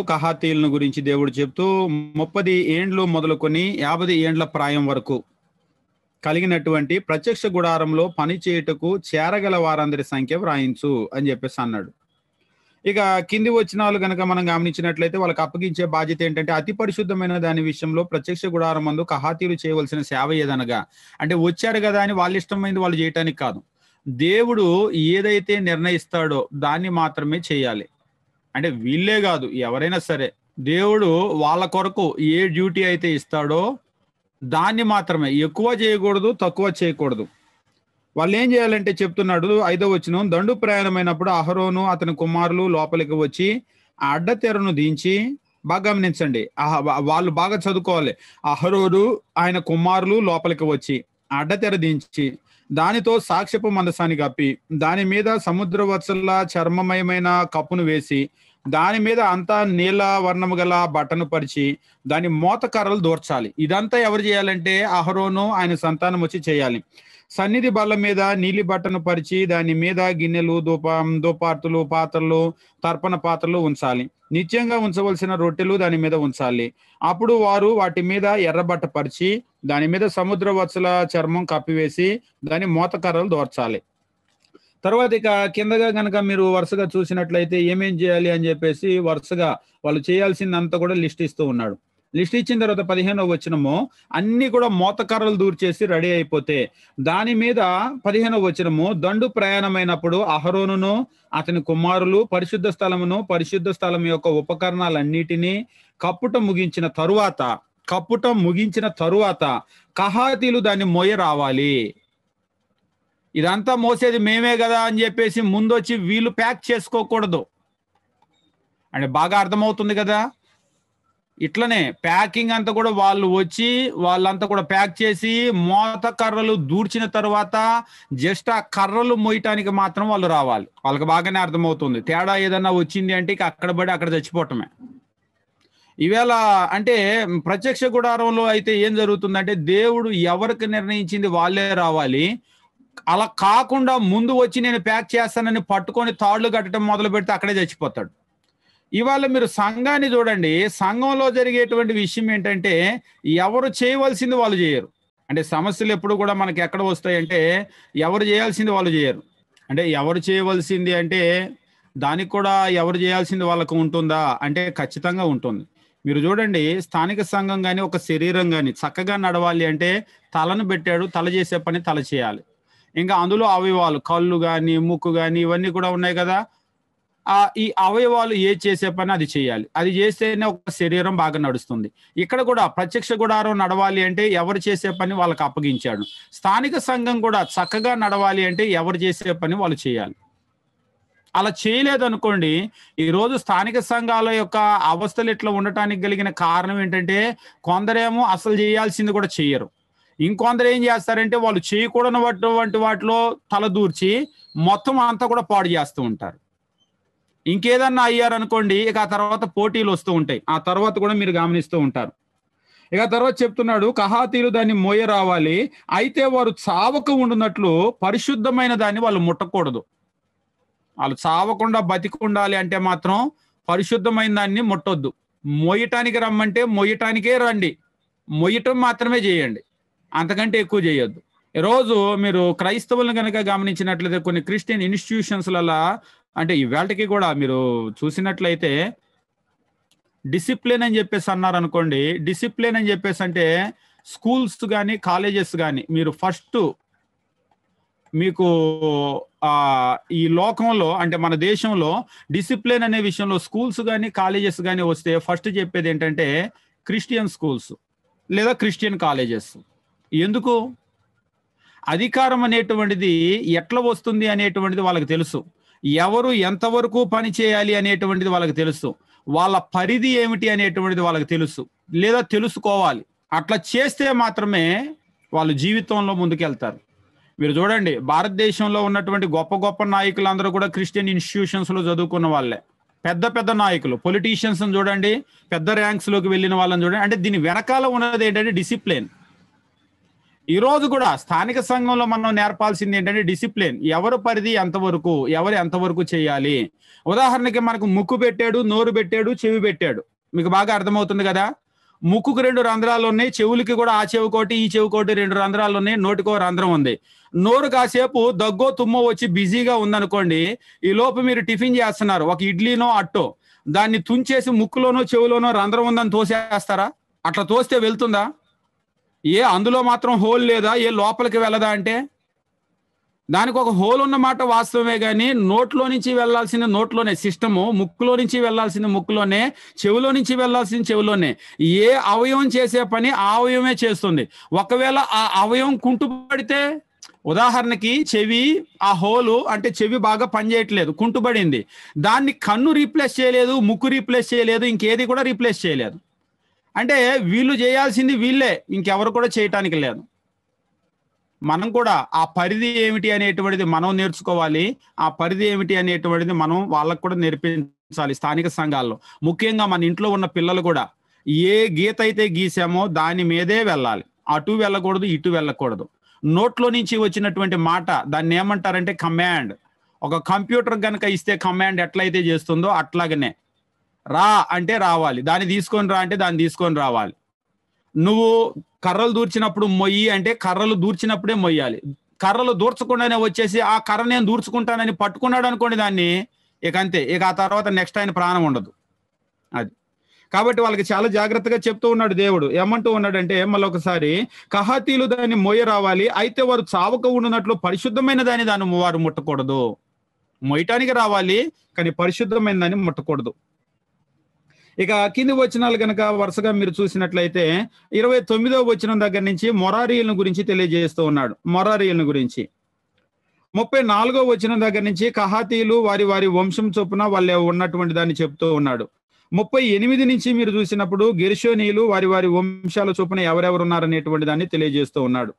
కహాతీయులను గురించి దేవుడు చెప్తూ 30 ఏండ్లు మొదలుకొని 50 ఏండ్ల ప్రాయం వరకు కలిగినటువంటి ప్రత్యక్ష గుడారంలో పని చేయుటకు చేరగల వారందరి సంఖ్య వ్రాయించు అని చెప్పేసి అన్నాడు. ఇక కింది వచనాలు గనక మనం గమనించినట్లయితే వాళ్ళకి అప్పగించే బాధ్యత ఏంటంటే అతి పరిశుద్ధమైన దాని విషయంలో ప్రత్యక్ష గుడారం మందు కహాతీయులు చేయవలసిన సేవ ఏదనగా, అంటే వచ్చారు కదా అని వాళ్ళ ఇష్టమైంది వాళ్ళు చేయటానికి కాదు, దేవుడు ఏదైతే నిర్ణయిస్తాడో దాన్ని మాత్రమే చేయాలి. అంటే వీళ్ళే కాదు, ఎవరైనా సరే దేవుడు వాళ్ళ కొరకు ఏ డ్యూటీ అయితే ఇస్తాడో దాన్ని మాత్రమే, ఎక్కువ చేయకూడదు, తక్కువ చేయకూడదు. వాళ్ళు ఏం చేయాలంటే చెప్తున్నాడు 5వ వచనం, దండు ప్రయాణమైనప్పుడు అహరోను అతని కుమారులు లోపలికి వచ్చి ఆ అడ్డతెరను దించి, బాగా గమనించండి, వాళ్ళు బాగా చదువుకోవాలి. అహరోను ఆయన కుమారులు లోపలికి వచ్చి అడ్డతెర దించి దానితో సాక్ష్యపు మందసాన్ని కప్పి దాని మీద సముద్ర వత్సల చర్మమయమైన కప్పును వేసి దాని మీద అంతా నీల వర్ణము గల బట్టను పరిచి దాని మోత కర్రలు దూర్చాలి. ఇదంతా ఎవరు చేయాలంటే అహరోను ఆయన సంతానం వచ్చి చేయాలి. సన్నిధి బల్ల మీద నీలి బట్టను పరిచి దాని మీద గిన్నెలు, దూపార్తులు, పాత్రలు, తర్పణ పాత్రలు ఉంచాలి. నిత్యంగా ఉంచవలసిన రొట్టెలు దాని మీద ఉంచాలి. అప్పుడు వారు వాటి మీద ఎర్రబట్ట పరిచి దాని మీద సముద్ర వత్సల చర్మం కప్పివేసి దాని మోతకర్రలు దోర్చాలి. తర్వాత ఇక కిందగా కనుక మీరు వరుసగా చూసినట్లయితే ఏమేం చేయాలి అని చెప్పేసి వరుసగా వాళ్ళు చేయాల్సిందంతా కూడా లిస్ట్ ఇస్తూ ఉన్నాడు. లిస్ట్ ఇచ్చిన తర్వాత 15వ వచనము అన్ని కూడా మోతకర్రలు దూర్చేసి రెడీ అయిపోతే దాని మీద 15వ వచనము, దండు ప్రయాణమైనప్పుడు అహరోనును అతని కుమారులు పరిశుద్ధ స్థలం యొక్క ఉపకరణాలన్నిటినీ కప్పుట ముగించిన తరువాత కహాతీలు దాన్ని మోయ రావాలి. ఇదంతా మోసేది మేమే కదా అని చెప్పేసి ముందొచ్చి వీళ్ళు ప్యాక్ చేసుకోకూడదు. అంటే బాగా అర్థమవుతుంది కదా. ఇట్లనే ప్యాకింగ్ అంతా కూడా వాళ్ళు వచ్చి వాళ్ళంతా కూడా ప్యాక్ చేసి మోత కర్రలు దూర్చిన తర్వాత జస్ట్ ఆ కర్రలు మోయటానికి మాత్రం వాళ్ళు రావాలి. వాళ్ళకి బాగానే అర్థమవుతుంది. తేడా ఏదన్నా వచ్చింది అంటే ఇక అక్కడ పడి అక్కడ చచ్చిపోవటమే. ఈవేళ అంటే ప్రత్యక్ష గుడారంలో అయితే ఏం జరుగుతుందంటే దేవుడు ఎవరికి నిర్ణయించింది వాళ్ళే రావాలి. అలా కాకుండా ముందు వచ్చి నేను ప్యాక్ చేస్తానని పట్టుకొని తాళ్లు కట్టడం మొదలు పెడితే అక్కడే చచ్చిపోతాడు. ఇవాళ మీరు సంఘాన్ని చూడండి, సంఘంలో జరిగేటువంటి విషయం ఏంటంటే ఎవరు చేయవలసింది వాళ్ళు చేయరు. అంటే సమస్యలు ఎప్పుడు కూడా మనకి ఎక్కడ వస్తాయంటే ఎవరు చేయాల్సింది వాళ్ళు చేయరు. అంటే ఎవరు చేయవలసింది అంటే దానికి కూడా ఎవరు చేయాల్సింది వాళ్ళకు ఉంటుందా అంటే ఖచ్చితంగా ఉంటుంది. మీరు చూడండి, స్థానిక సంఘం కానీ ఒక శరీరం కానీ చక్కగా నడవాలి అంటే తలను పెట్టాడు, తల చేసే పని తల చేయాలి. ఇంకా అందులో అవయవాలు కళ్ళు కానీ ముక్కు కానీ ఇవన్నీ కూడా ఉన్నాయి కదా. ఈ అవయవాలు ఏ చేసే పని అది చేయాలి. అది చేస్తేనే ఒక శరీరం బాగా నడుస్తుంది. ఇక్కడ కూడా ప్రత్యక్ష గుడారం నడవాలి అంటే ఎవరు చేసే పని వాళ్ళకి అప్పగించాడు. స్థానిక సంఘం కూడా చక్కగా నడవాలి అంటే ఎవరు చేసే పని వాళ్ళు చేయాలి. అలా చేయలేదనుకోండి, ఈరోజు స్థానిక సంఘాల యొక్క అవస్థలు ఇట్లా ఉండటానికి కలిగిన కారణం ఏంటంటే కొందరేమో అసలు చేయాల్సింది కూడా చెయ్యరు. ఇంకొందరు ఏం చేస్తారంటే వాళ్ళు చేయకూడనటువంటి వాటిలో తలదూర్చి మొత్తం అంతా కూడా పాడు చేస్తూ ఉంటారు. ఇంకేదన్నా అయ్యారనుకోండి, ఇక ఆ తర్వాత పోటీలు వస్తూ ఉంటాయి. ఆ తర్వాత కూడా మీరు గమనిస్తూ ఉంటారు. ఇక తర్వాత చెప్తున్నాడు, కహాతీలు దాన్ని మోయ రావాలి. అయితే వారు చావక ఉండునట్లు పరిశుద్ధమైన దాన్ని వాళ్ళు ముట్టకూడదు. వాళ్ళు చావకుండా బతికి ఉండాలి అంటే మాత్రం పరిశుద్ధమైన దాన్ని ముట్టొద్దు. మోయటానికి రమ్మంటే మోయటానికే రండి, మోయటం మాత్రమే చేయండి, అంతకంటే ఎక్కువ చేయొద్దు. ఈరోజు మీరు క్రైస్తవులను కనుక గమనించినట్లయితే కొన్ని క్రిస్టియన్ ఇన్స్టిట్యూషన్స్లలో అంటే ఈవేళకి కూడా మీరు చూసినట్లయితే డిసిప్లిన్ అని చెప్పేసి అన్నారు అనుకోండి. డిసిప్లిన్ అని చెప్పేసి అంటే స్కూల్స్ కానీ కాలేజెస్ కానీ మీరు ఫస్ట్ మీకు ఈ లోకంలో అంటే మన దేశంలో డిసిప్లిన్ అనే విషయంలో స్కూల్స్ కానీ కాలేజెస్ కానీ వస్తే ఫస్ట్ చెప్పేది ఏంటంటే క్రిస్టియన్ స్కూల్స్ లేదా క్రిస్టియన్ కాలేజెస్. ఎందుకు? అధికారం అనేటువంటిది ఎట్లా వస్తుంది అనేటువంటిది వాళ్ళకి తెలుసు. ఎవరు ఎంతవరకు పని చేయాలి అనేటువంటిది వాళ్ళకి తెలుసు. వాళ్ళ పరిధి ఏమిటి అనేటువంటిది వాళ్ళకి తెలుసు, లేదా తెలుసుకోవాలి. అట్లా చేస్తే మాత్రమే వాళ్ళు జీవితంలో ముందుకెళ్తారు. మీరు చూడండి, భారతదేశంలో ఉన్నటువంటి గొప్ప గొప్ప నాయకులందరూ కూడా క్రిస్టియన్ ఇన్స్టిట్యూషన్స్లో చదువుకున్న వాళ్ళే. పెద్ద పెద్ద నాయకులు, పొలిటీషియన్స్ చూడండి, పెద్ద ర్యాంక్స్లోకి వెళ్ళిన వాళ్ళని చూడండి. అంటే దీని వెనకాల ఉన్నది ఏంటంటే డిసిప్లిన్. ఈ రోజు కూడా స్థానిక సంఘంలో మనం నేర్పాల్సింది ఏంటంటే డిసిప్లిన్. ఎవరు పరిధి ఎంతవరకు, ఎవరు ఎంతవరకు చేయాలి. ఉదాహరణకి మనకు ముక్కు పెట్టాడు, నోరు పెట్టాడు, చెవి పెట్టాడు. మీకు బాగా అర్థమవుతుంది కదా. ముక్కుకు 2 రంధ్రాలు ఉన్నాయి, చెవులకి కూడా ఆ చెవి కోటి ఈ చెవి కోటి 2 రంధ్రాలు ఉన్నాయి, నోటికో రంధ్రం ఉంది. నోరు కాసేపు దగ్గో తుమ్మో వచ్చి బిజీగా ఉందనుకోండి, ఈ లోపు మీరు టిఫిన్ చేస్తున్నారు, ఒక ఇడ్లీనో అట్టో, దాన్ని తుంచేసి ముక్కులోనో చెవులోనో రంధ్రం ఉందని తోసేస్తారా? అట్లా తోస్తే వెళ్తుందా? అందులో మాత్రం హోల్ లేదా, లోపలికి వెళ్ళదా అంటే దానికి ఒక హోల్ ఉన్న మాట వాస్తవమే, కానీ నోట్లో నుంచి వెళ్లాల్సిన నోట్లోనే సిస్టము, ముక్కులో నుంచి వెళ్లాల్సిన ముక్కులోనే, చెవిలో నుంచి వెళ్లాల్సిన చెవిలోనే. ఏ అవయవం చేసే పని ఆ అవయవమే చేస్తుంది. ఒకవేళ ఆ అవయవం కుంటుపడితే, ఉదాహరణకి చెవి, ఆ హోలు అంటే చెవి బాగా పనిచేయట్లేదు, కుంటుపడింది, దాన్ని కన్ను రీప్లేస్ చేయలేదు, ముక్కు రీప్లేస్ చేయలేదు, ఇంకేది కూడా రీప్లేస్ చేయలేదు. అంటే వీళ్ళు చేయాల్సింది వీళ్ళే, ఇంకెవరు కూడా చేయటానికి లేదు. మనం కూడా ఆ పరిధి ఏమిటి అనేటువంటిది మనం నేర్చుకోవాలి. ఆ పరిధి ఏమిటి అనేటువంటిది మనం వాళ్ళకు కూడా నేర్పించాలి స్థానిక సంఘాల్లో. ముఖ్యంగా మన ఇంట్లో ఉన్న పిల్లలు కూడా ఏ గీత అయితే గీసామో దాని మీదే వెళ్ళాలి. అటు వెళ్ళకూడదు, ఇటు వెళ్ళకూడదు. నోట్లో నుంచి వచ్చినటువంటి మాట దాన్ని ఏమంటారంటే కమాండ్. ఒక కంప్యూటర్ కనుక ఇస్తే కమాండ్ ఎట్లయితే చేస్తుందో అట్లాగనే రా అంటే రావాలి, దాన్ని తీసుకొని రా అంటే దాన్ని తీసుకొని రావాలి. నువ్వు కర్రలు దూర్చినప్పుడు మొయ్యి అంటే కర్రలు దూర్చినప్పుడే మొయ్యాలి. కర్రలు దూర్చకుండానే వచ్చేసి ఆ కర్ర నేను దూర్చుకుంటానని పట్టుకున్నాడు అనుకోండి దాన్ని, ఇక అంతే, ఇక ఆ తర్వాత నెక్స్ట్ ఆయన ప్రాణం ఉండదు. అది కాబట్టి వాళ్ళకి చాలా జాగ్రత్తగా చెప్తూ ఉన్నాడు దేవుడు. ఏమంటూ ఉన్నాడంటే మళ్ళీ ఒకసారి, కహాతీలు దాన్ని మోయ రావాలి, అయితే వారు చావక ఉండునట్లు పరిశుద్ధమైన దాన్ని వారు ముట్టకూడదు. మొయ్యటానికి రావాలి, కానీ పరిశుద్ధమైన దాన్ని ముట్టకూడదు. ఇక కింది వచనాలు కనుక వరుసగా మీరు చూసినట్లయితే 29వ వచనం దగ్గర నుంచి మొరారీయులను గురించి తెలియజేస్తూ ఉన్నాడు. మొరారీయులను గురించి 34వ వచనం దగ్గర నుంచి కహాతీయులు వారి వారి వంశం చొప్పున వాళ్ళే ఉన్నటువంటి దాన్ని చెప్తూ ఉన్నాడు. 38 నుంచి మీరు చూసినప్పుడు గెర్షోనీయులు వారి వారి వంశాల చొప్పున ఎవరెవరు ఉన్నారనేటువంటి దాన్ని తెలియజేస్తూ ఉన్నాడు.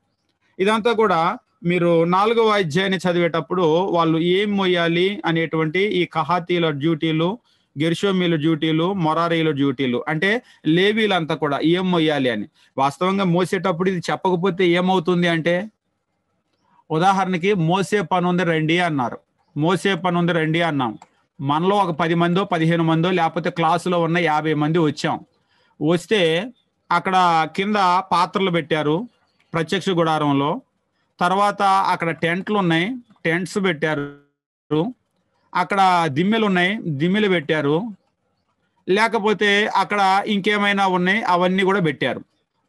ఇదంతా కూడా మీరు 4వ అధ్యాయాన్ని చదివేటప్పుడు వాళ్ళు ఏం మొయ్యాలి అనేటువంటి ఈ కహాతీయుల డ్యూటీలు, గెర్షోమీల డ్యూటీలు, మొరారీల డ్యూటీలు, అంటే లేవీలంతా కూడా ఏం మొయ్యాలి అని. వాస్తవంగా మోసేటప్పుడు ఇది చెప్పకపోతే ఏమవుతుంది అంటే, ఉదాహరణకి మోసే పని ఉంది రండి అన్నారు, మోసే పని ఉంది రండి అన్నాం. మనలో ఒక 10 మందో 15 మందో లేకపోతే క్లాసులో ఉన్న 50 మంది వచ్చాం. వస్తే అక్కడ కింద పాత్రలు పెట్టారు ప్రత్యక్ష గుడారంలో, తర్వాత అక్కడ టెంట్లు ఉన్నాయి, టెంట్స్ పెట్టారు, అక్కడ దిమ్మెలు ఉన్నాయి, దిమ్మెలు పెట్టారు, లేకపోతే అక్కడ ఇంకేమైనా ఉన్నాయి అవన్నీ కూడా పెట్టారు.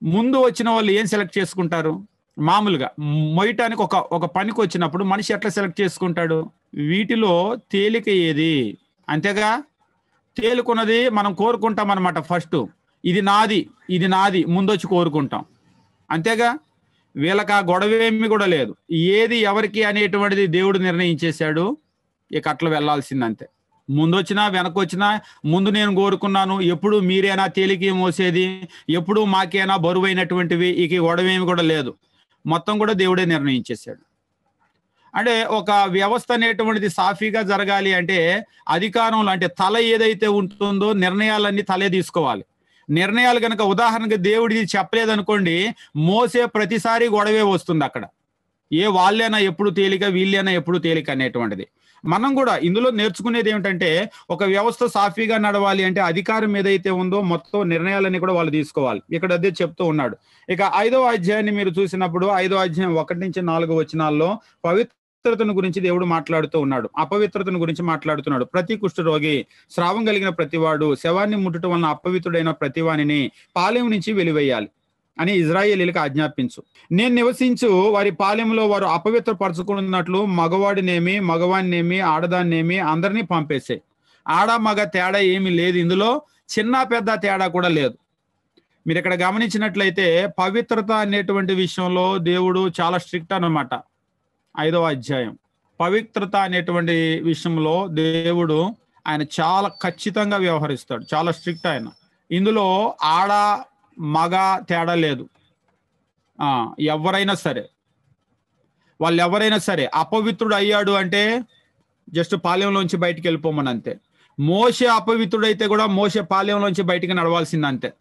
ముందు వచ్చిన వాళ్ళు ఏం సెలెక్ట్ చేసుకుంటారు? మామూలుగా మొయ్యటానికి ఒక పనికి వచ్చినప్పుడు మనిషి ఎట్లా సెలెక్ట్ చేసుకుంటాడు? వీటిలో తేలిక ఏది, అంతేగా, తేలికున్నది మనం కోరుకుంటాం అనమాట. ఫస్ట్ ఇది నాది, ఇది నాది ముందొచ్చి కోరుకుంటాం, అంతేగా. వీళ్ళకి ఆ గొడవేమి కూడా లేదు. ఏది ఎవరికి అనేటువంటిది దేవుడు నిర్ణయించేశాడు, ఇక అట్లా వెళ్లాల్సిందంతే. ముందొచ్చినా వెనకొచ్చినా ముందు నేను కోరుకున్నాను, ఎప్పుడు మీరేనా తేలిక మోసేది, ఎప్పుడు మాకేనా బరువైనటువంటివి, ఇక గొడవేమి కూడా లేదు, మొత్తం కూడా దేవుడే నిర్ణయించేశాడు. అంటే ఒక వ్యవస్థ అనేటువంటిది సాఫీగా జరగాలి అంటే అధికారంలో అంటే తల ఏదైతే ఉంటుందో నిర్ణయాలన్నీ తలే తీసుకోవాలి. నిర్ణయాలు కనుక ఉదాహరణకి దేవుడిది చెప్పలేదనుకోండి, మోసే ప్రతిసారి గొడవే వస్తుంది అక్కడ. వాళ్ళైనా ఎప్పుడు తేలిక, వీళ్ళైనా ఎప్పుడు తేలిక అనేటువంటిది. మనం కూడా ఇందులో నేర్చుకునేది ఏమిటంటే, ఒక వ్యవస్థ సాఫీగా నడవాలి అంటే అధికారం ఏదైతే ఉందో మొత్తం నిర్ణయాలన్నీ కూడా వాళ్ళు తీసుకోవాలి. ఇక్కడ అదే చెప్తూ ఉన్నాడు. ఇక 5వ అధ్యాయాన్ని మీరు చూసినప్పుడు 5వ అధ్యాయం 1 నుంచి 4 వచనాల్లో పవిత్రతను గురించి దేవుడు మాట్లాడుతూ ఉన్నాడు, అపవిత్రతను గురించి మాట్లాడుతున్నాడు. ప్రతి కుష్ఠరోగి, స్రావం కలిగిన ప్రతివాడు, శవాన్ని ముట్టడం వలన అపవిత్రుడైన ప్రతివానిని పాలెం నుంచి వెలివేయాలి అని ఇజ్రాయేలీలకు ఆజ్ఞాపించు. నేను నివసించు వారి పాలెంలో వారు అపవిత్రపరచుకున్నట్లు మగవాడినేమి మగవాడినేమి ఆడదాన్నేమి అందరినీ పంపేసే. ఆడ మగ తేడా ఏమీ లేదు, ఇందులో చిన్న పెద్ద తేడా కూడా లేదు. మీరు ఇక్కడ గమనించినట్లయితే పవిత్రత అనేటువంటి విషయంలో దేవుడు చాలా స్ట్రిక్ట్ అన్నమాట. 5వ అధ్యాయం పవిత్రత అనేటువంటి విషయంలో దేవుడు ఆయన చాలా ఖచ్చితంగా వ్యవహరిస్తాడు, చాలా స్ట్రిక్ట్ ఆయన. ఇందులో ఆడ మగ తేడా లేదు. ఎవరైనా సరే, వాళ్ళు ఎవరైనా సరే అపవిత్రుడు అయ్యాడు అంటే జస్ట్ పాలెంలోంచి బయటికి వెళ్ళిపోమని అంతే. మోషే అపవిత్రుడైతే కూడా మోషే పాలెంలోంచి బయటికి నడవాల్సింది అంతే.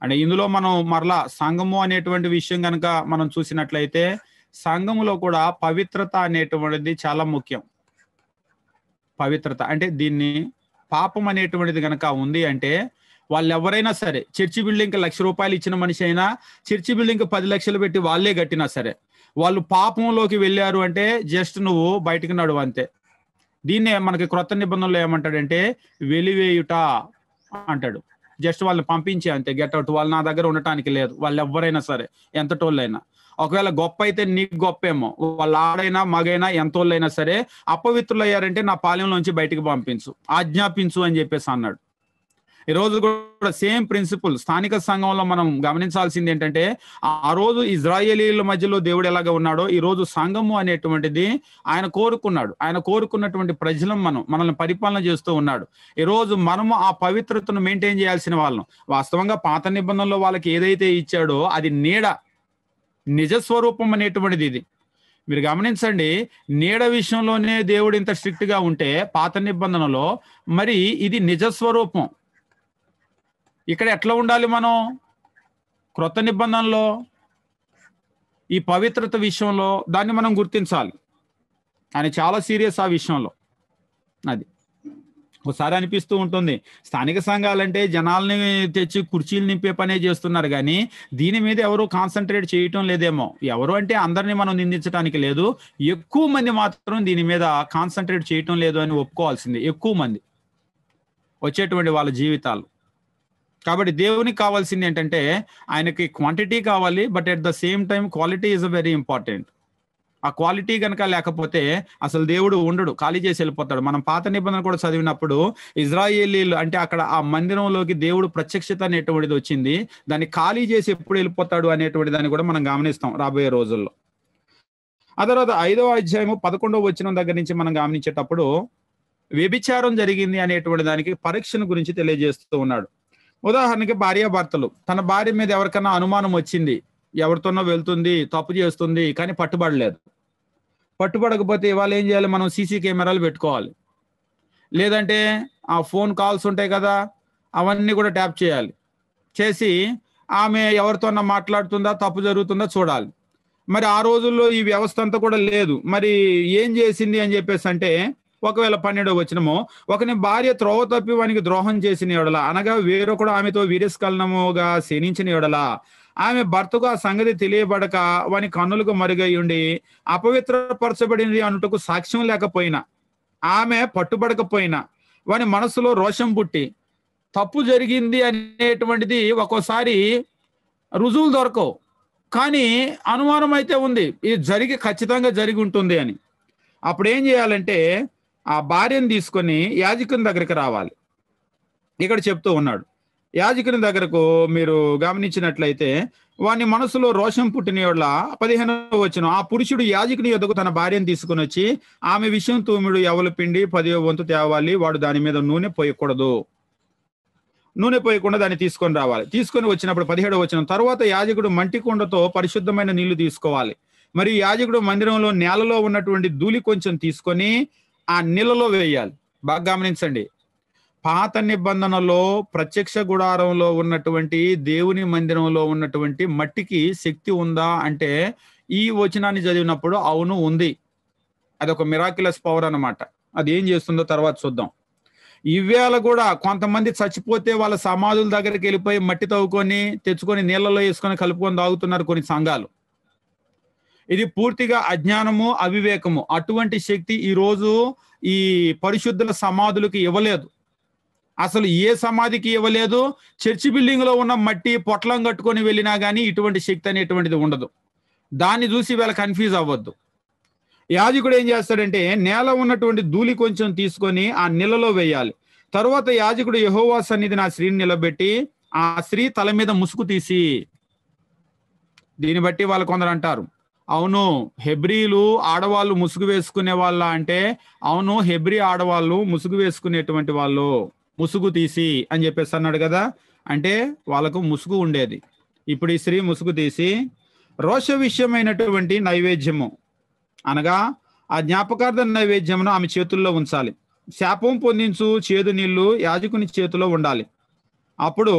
అంటే ఇందులో మనం మరలా సంఘము అనేటువంటి విషయం కనుక మనం చూసినట్లయితే సంఘములో కూడా పవిత్రత అనేటువంటిది చాలా ముఖ్యం. పవిత్రత అంటే దీన్ని పాపం అనేటువంటిది కనుక ఉంది అంటే వాళ్ళు ఎవరైనా సరే చర్చి బిల్డింగ్ ₹1,00,000 ఇచ్చిన మనిషి అయినా చర్చి బిల్డింగ్ 10 లక్షలు పెట్టి వాళ్ళే కట్టినా సరే వాళ్ళు పాపంలోకి వెళ్ళారు అంటే జస్ట్ నువ్వు బయటికి నడువు అంతే. దీన్నే మనకి క్రొత్త నిబంధనలో ఏమంటాడంటే వెలివేయుట అంటాడు. జస్ట్ వాళ్ళని పంపించే అంతే, గెట్ అవుట్, వాళ్ళు నా దగ్గర ఉండటానికి లేదు. వాళ్ళు ఎవరైనా సరే ఎంతటోళ్ళైనా, ఒకవేళ గొప్ప అయితే నీకు గొప్పేమో, వాళ్ళ ఆడైనా మగైనా ఎంతోళ్ళైనా సరే అపవిత్రులు అయ్యారంటే నా పాలెంలోంచి బయటికి పంపించు, ఆజ్ఞాపించు అని చెప్పేసి అన్నాడు. ఈ రోజు కూడా సేమ్ ప్రిన్సిపల్ స్థానిక సంఘంలో మనం గమనించాల్సింది ఏంటంటే ఆ రోజు ఇజ్రాయేలీల మధ్యలో దేవుడు ఎలాగ ఉన్నాడో ఈ రోజు సంఘము అనేటువంటిది ఆయన కోరుకున్నాడు. ఆయన కోరుకున్నటువంటి ప్రజలను మనల్ని పరిపాలన చేస్తూ ఉన్నాడు. ఈ రోజు మనము ఆ పవిత్రతను మెయింటైన్ చేయాల్సిన వాళ్ళం. వాస్తవంగా పాత నిబంధనలో వాళ్ళకి ఏదైతే ఇచ్చాడో అది నీడ, నిజస్వరూపం అనేటువంటిది. ఇది మీరు గమనించండి, నీడ విషయంలోనే దేవుడు ఇంత స్ట్రిక్ట్ గా ఉంటే పాత నిబంధనలో మరి ఇది నిజస్వరూపం. ఇక్కడ ఎట్లా ఉండాలి మనం క్రొత్త నిబంధనలో ఈ పవిత్రత విషయంలో దాన్ని మనం గుర్తించాలి. ఆయన చాలా సీరియస్ ఆ విషయంలో. అది ఒకసారి అనిపిస్తూ ఉంటుంది, స్థానిక సంఘాలంటే జనాల్ని తెచ్చి కుర్చీలు నింపే పనే చేస్తున్నారు కానీ దీని మీద ఎవరు కాన్సన్ట్రేట్ చేయటం లేదేమో. ఎవరు అంటే అందరినీ మనం నిందించడానికి లేదు, ఎక్కువ మంది మాత్రం దీని మీద కాన్సన్ట్రేట్ చేయటం లేదు అని ఒప్పుకోవాల్సింది. ఎక్కువ మంది వచ్చేటువంటి వాళ్ళ జీవితాలు. కాబట్టి దేవునికి కావాల్సింది ఏంటంటే ఆయనకి క్వాంటిటీ కావాలి, but at the same time quality is very important. ఆ క్వాలిటీ కనుక లేకపోతే అసలు దేవుడు ఉండడు, ఖాళీ చేసి వెళ్ళిపోతాడు. మనం పాత నిబంధన కూడా చదివినప్పుడు ఇజ్రాయేలీలు అంటే అక్కడ ఆ మందిరంలోకి దేవుడు ప్రత్యక్షత అనేటువంటిది వచ్చింది, దాన్ని ఖాళీ చేసి ఎప్పుడు వెళ్ళిపోతాడు అనేటువంటి దాన్ని కూడా మనం గమనిస్తాం రాబోయే రోజుల్లో. ఆ తర్వాత 5వ అధ్యాయము 11వ వచనం దగ్గర నుంచి మనం గమనించేటప్పుడు వ్యభిచారం జరిగింది అనేటువంటి దానికి పరీక్షను గురించి తెలియజేస్తూ ఉన్నాడు. ఉదాహరణకి భార్యాభర్తలు, తన భార్య మీద ఎవరికన్నా అనుమానం వచ్చింది, ఎవరితోనో వెళ్తుంది, తప్పు చేస్తుంది, కానీ పట్టుబడలేదు. పట్టుబడకపోతే ఇవాళ ఏం చేయాలి, మనం సీసీ కెమెరాలు పెట్టుకోవాలి. లేదంటే ఆ ఫోన్ కాల్స్ ఉంటాయి కదా, అవన్నీ కూడా ట్యాప్ చేయాలి. చేసి ఆమె ఎవరితోన్నా మాట్లాడుతుందా, తప్పు జరుగుతుందా చూడాలి. మరి ఆ రోజుల్లో ఈ వ్యవస్థ అంతా కూడా లేదు. మరి ఏం చేసింది అని చెప్పేసి అంటే ఒకవేళ 12వ వచనము, ఒకని భార్య త్రోవ తప్పి వానికి ద్రోహం చేసిన యెడల, అనగా వేరొకడు ఆమెతో వీరస్ఖలనముగా శయనించిన యెడల, ఆమె భర్తకు ఆ సంగతి తెలియబడక వాని కన్నులకు మరుగై ఉండి అపవిత్రపరచబడింది అనుటకు సాక్ష్యం లేకపోయినా, ఆమె పట్టుబడకపోయినా వాని మనసులో రోషం పుట్టి తప్పు జరిగింది అనేటువంటిది ఒక్కోసారి రుజువులు దొరకవు, కానీ అనుమానం అయితే ఉంది ఇది ఖచ్చితంగా జరిగి ఉంటుంది అని. అప్పుడు ఏం చేయాలంటే ఆ భార్యను తీసుకొని యాజకుని దగ్గరికి రావాలి. ఇక్కడ చెప్తూ ఉన్నాడు, యాజకుని దగ్గరకు మీరు గమనించినట్లయితే వాని మనసులో రోషం పుట్టిన యెడల 15వ వచనం, ఆ పురుషుడు యాజకుని యొద్దకు తన భార్యను తీసుకుని వచ్చి ఆమె విషయం తూమిడు యవల పిండి 10వ వంతు తేవాలి, వాడు దాని మీద నూనె పోయకూడదు, నూనె పోయకుండా దాన్ని తీసుకొని రావాలి. తీసుకొని వచ్చినప్పుడు 17వ వచనం, తర్వాత యాజకుడు మంటి కుండతో పరిశుద్ధమైన నీళ్లు తీసుకోవాలి. మరియు యాజకుడు మందిరంలో నేలలో ఉన్నటువంటి ధూళి కొంచెం తీసుకొని ఆ నీళ్ళలో వేయాలి. బాగా గమనించండి, పాత నిబంధనలో ప్రత్యక్ష గుడారంలో ఉన్నటువంటి దేవుని మందిరంలో ఉన్నటువంటి మట్టికి శక్తి ఉందా అంటే ఈ వచనాన్ని చదివినప్పుడు అవును ఉంది. అదొక మిరాక్యులస్ పవర్ అన్నమాట. అది ఏం చేస్తుందో తర్వాత చూద్దాం. ఇవేళ కూడా కొంతమంది చచ్చిపోతే వాళ్ళ సమాధుల దగ్గరికి వెళ్ళిపోయి మట్టి తవ్వుకొని తెచ్చుకొని నీళ్ళలో వేసుకొని కలుపుకొని తాగుతున్నారు కొన్ని సంఘాలు. ఇది పూర్తిగా అజ్ఞానము, అవివేకము. అటువంటి శక్తి ఈరోజు ఈ పరిశుద్ధుల సమాధులకు ఇవ్వలేదు. అసలు ఏ సమాధికి ఇవ్వలేదు. చర్చి బిల్డింగ్ లో ఉన్న మట్టి పొట్లం కట్టుకొని వెళ్ళినా కానీ ఇటువంటి శక్తి అనేటువంటిది ఉండదు. దాన్ని చూసి వీళ్ళ కన్ఫ్యూజ్ అవ్వద్దు. యాజకుడు ఏం చేస్తాడంటే నేల ఉన్నటువంటి ధూళి కొంచెం తీసుకొని ఆ నీళ్ళలో వేయాలి. తరువాత యాజకుడు యెహోవా సన్నిధిని ఆ స్త్రీని నిలబెట్టి ఆ స్త్రీ తల మీద ముసుగు తీసి, దీన్ని బట్టి వాళ్ళు కొందరు అంటారు, అవును హెబ్రీలు ఆడవాళ్ళు ముసుగు వేసుకునే వాళ్ళ అంటే, అవును హెబ్రీ ఆడవాళ్ళు ముసుగు వేసుకునేటువంటి వాళ్ళు, ముసుగు తీసి అని చెప్పేసి అన్నాడు కదా. అంటే వాళ్ళకు ముసుగు ఉండేది. ఇప్పుడు ఈ స్త్రీ ముసుగు తీసి రోష విషయమైనటువంటి నైవేద్యము అనగా ఆ జ్ఞాపకార్థ నైవేద్యమును ఆమె చేతుల్లో ఉంచాలి. శాపం పొందించు చేదు నీళ్లు యాజకుని చేతిలో ఉండాలి. అప్పుడు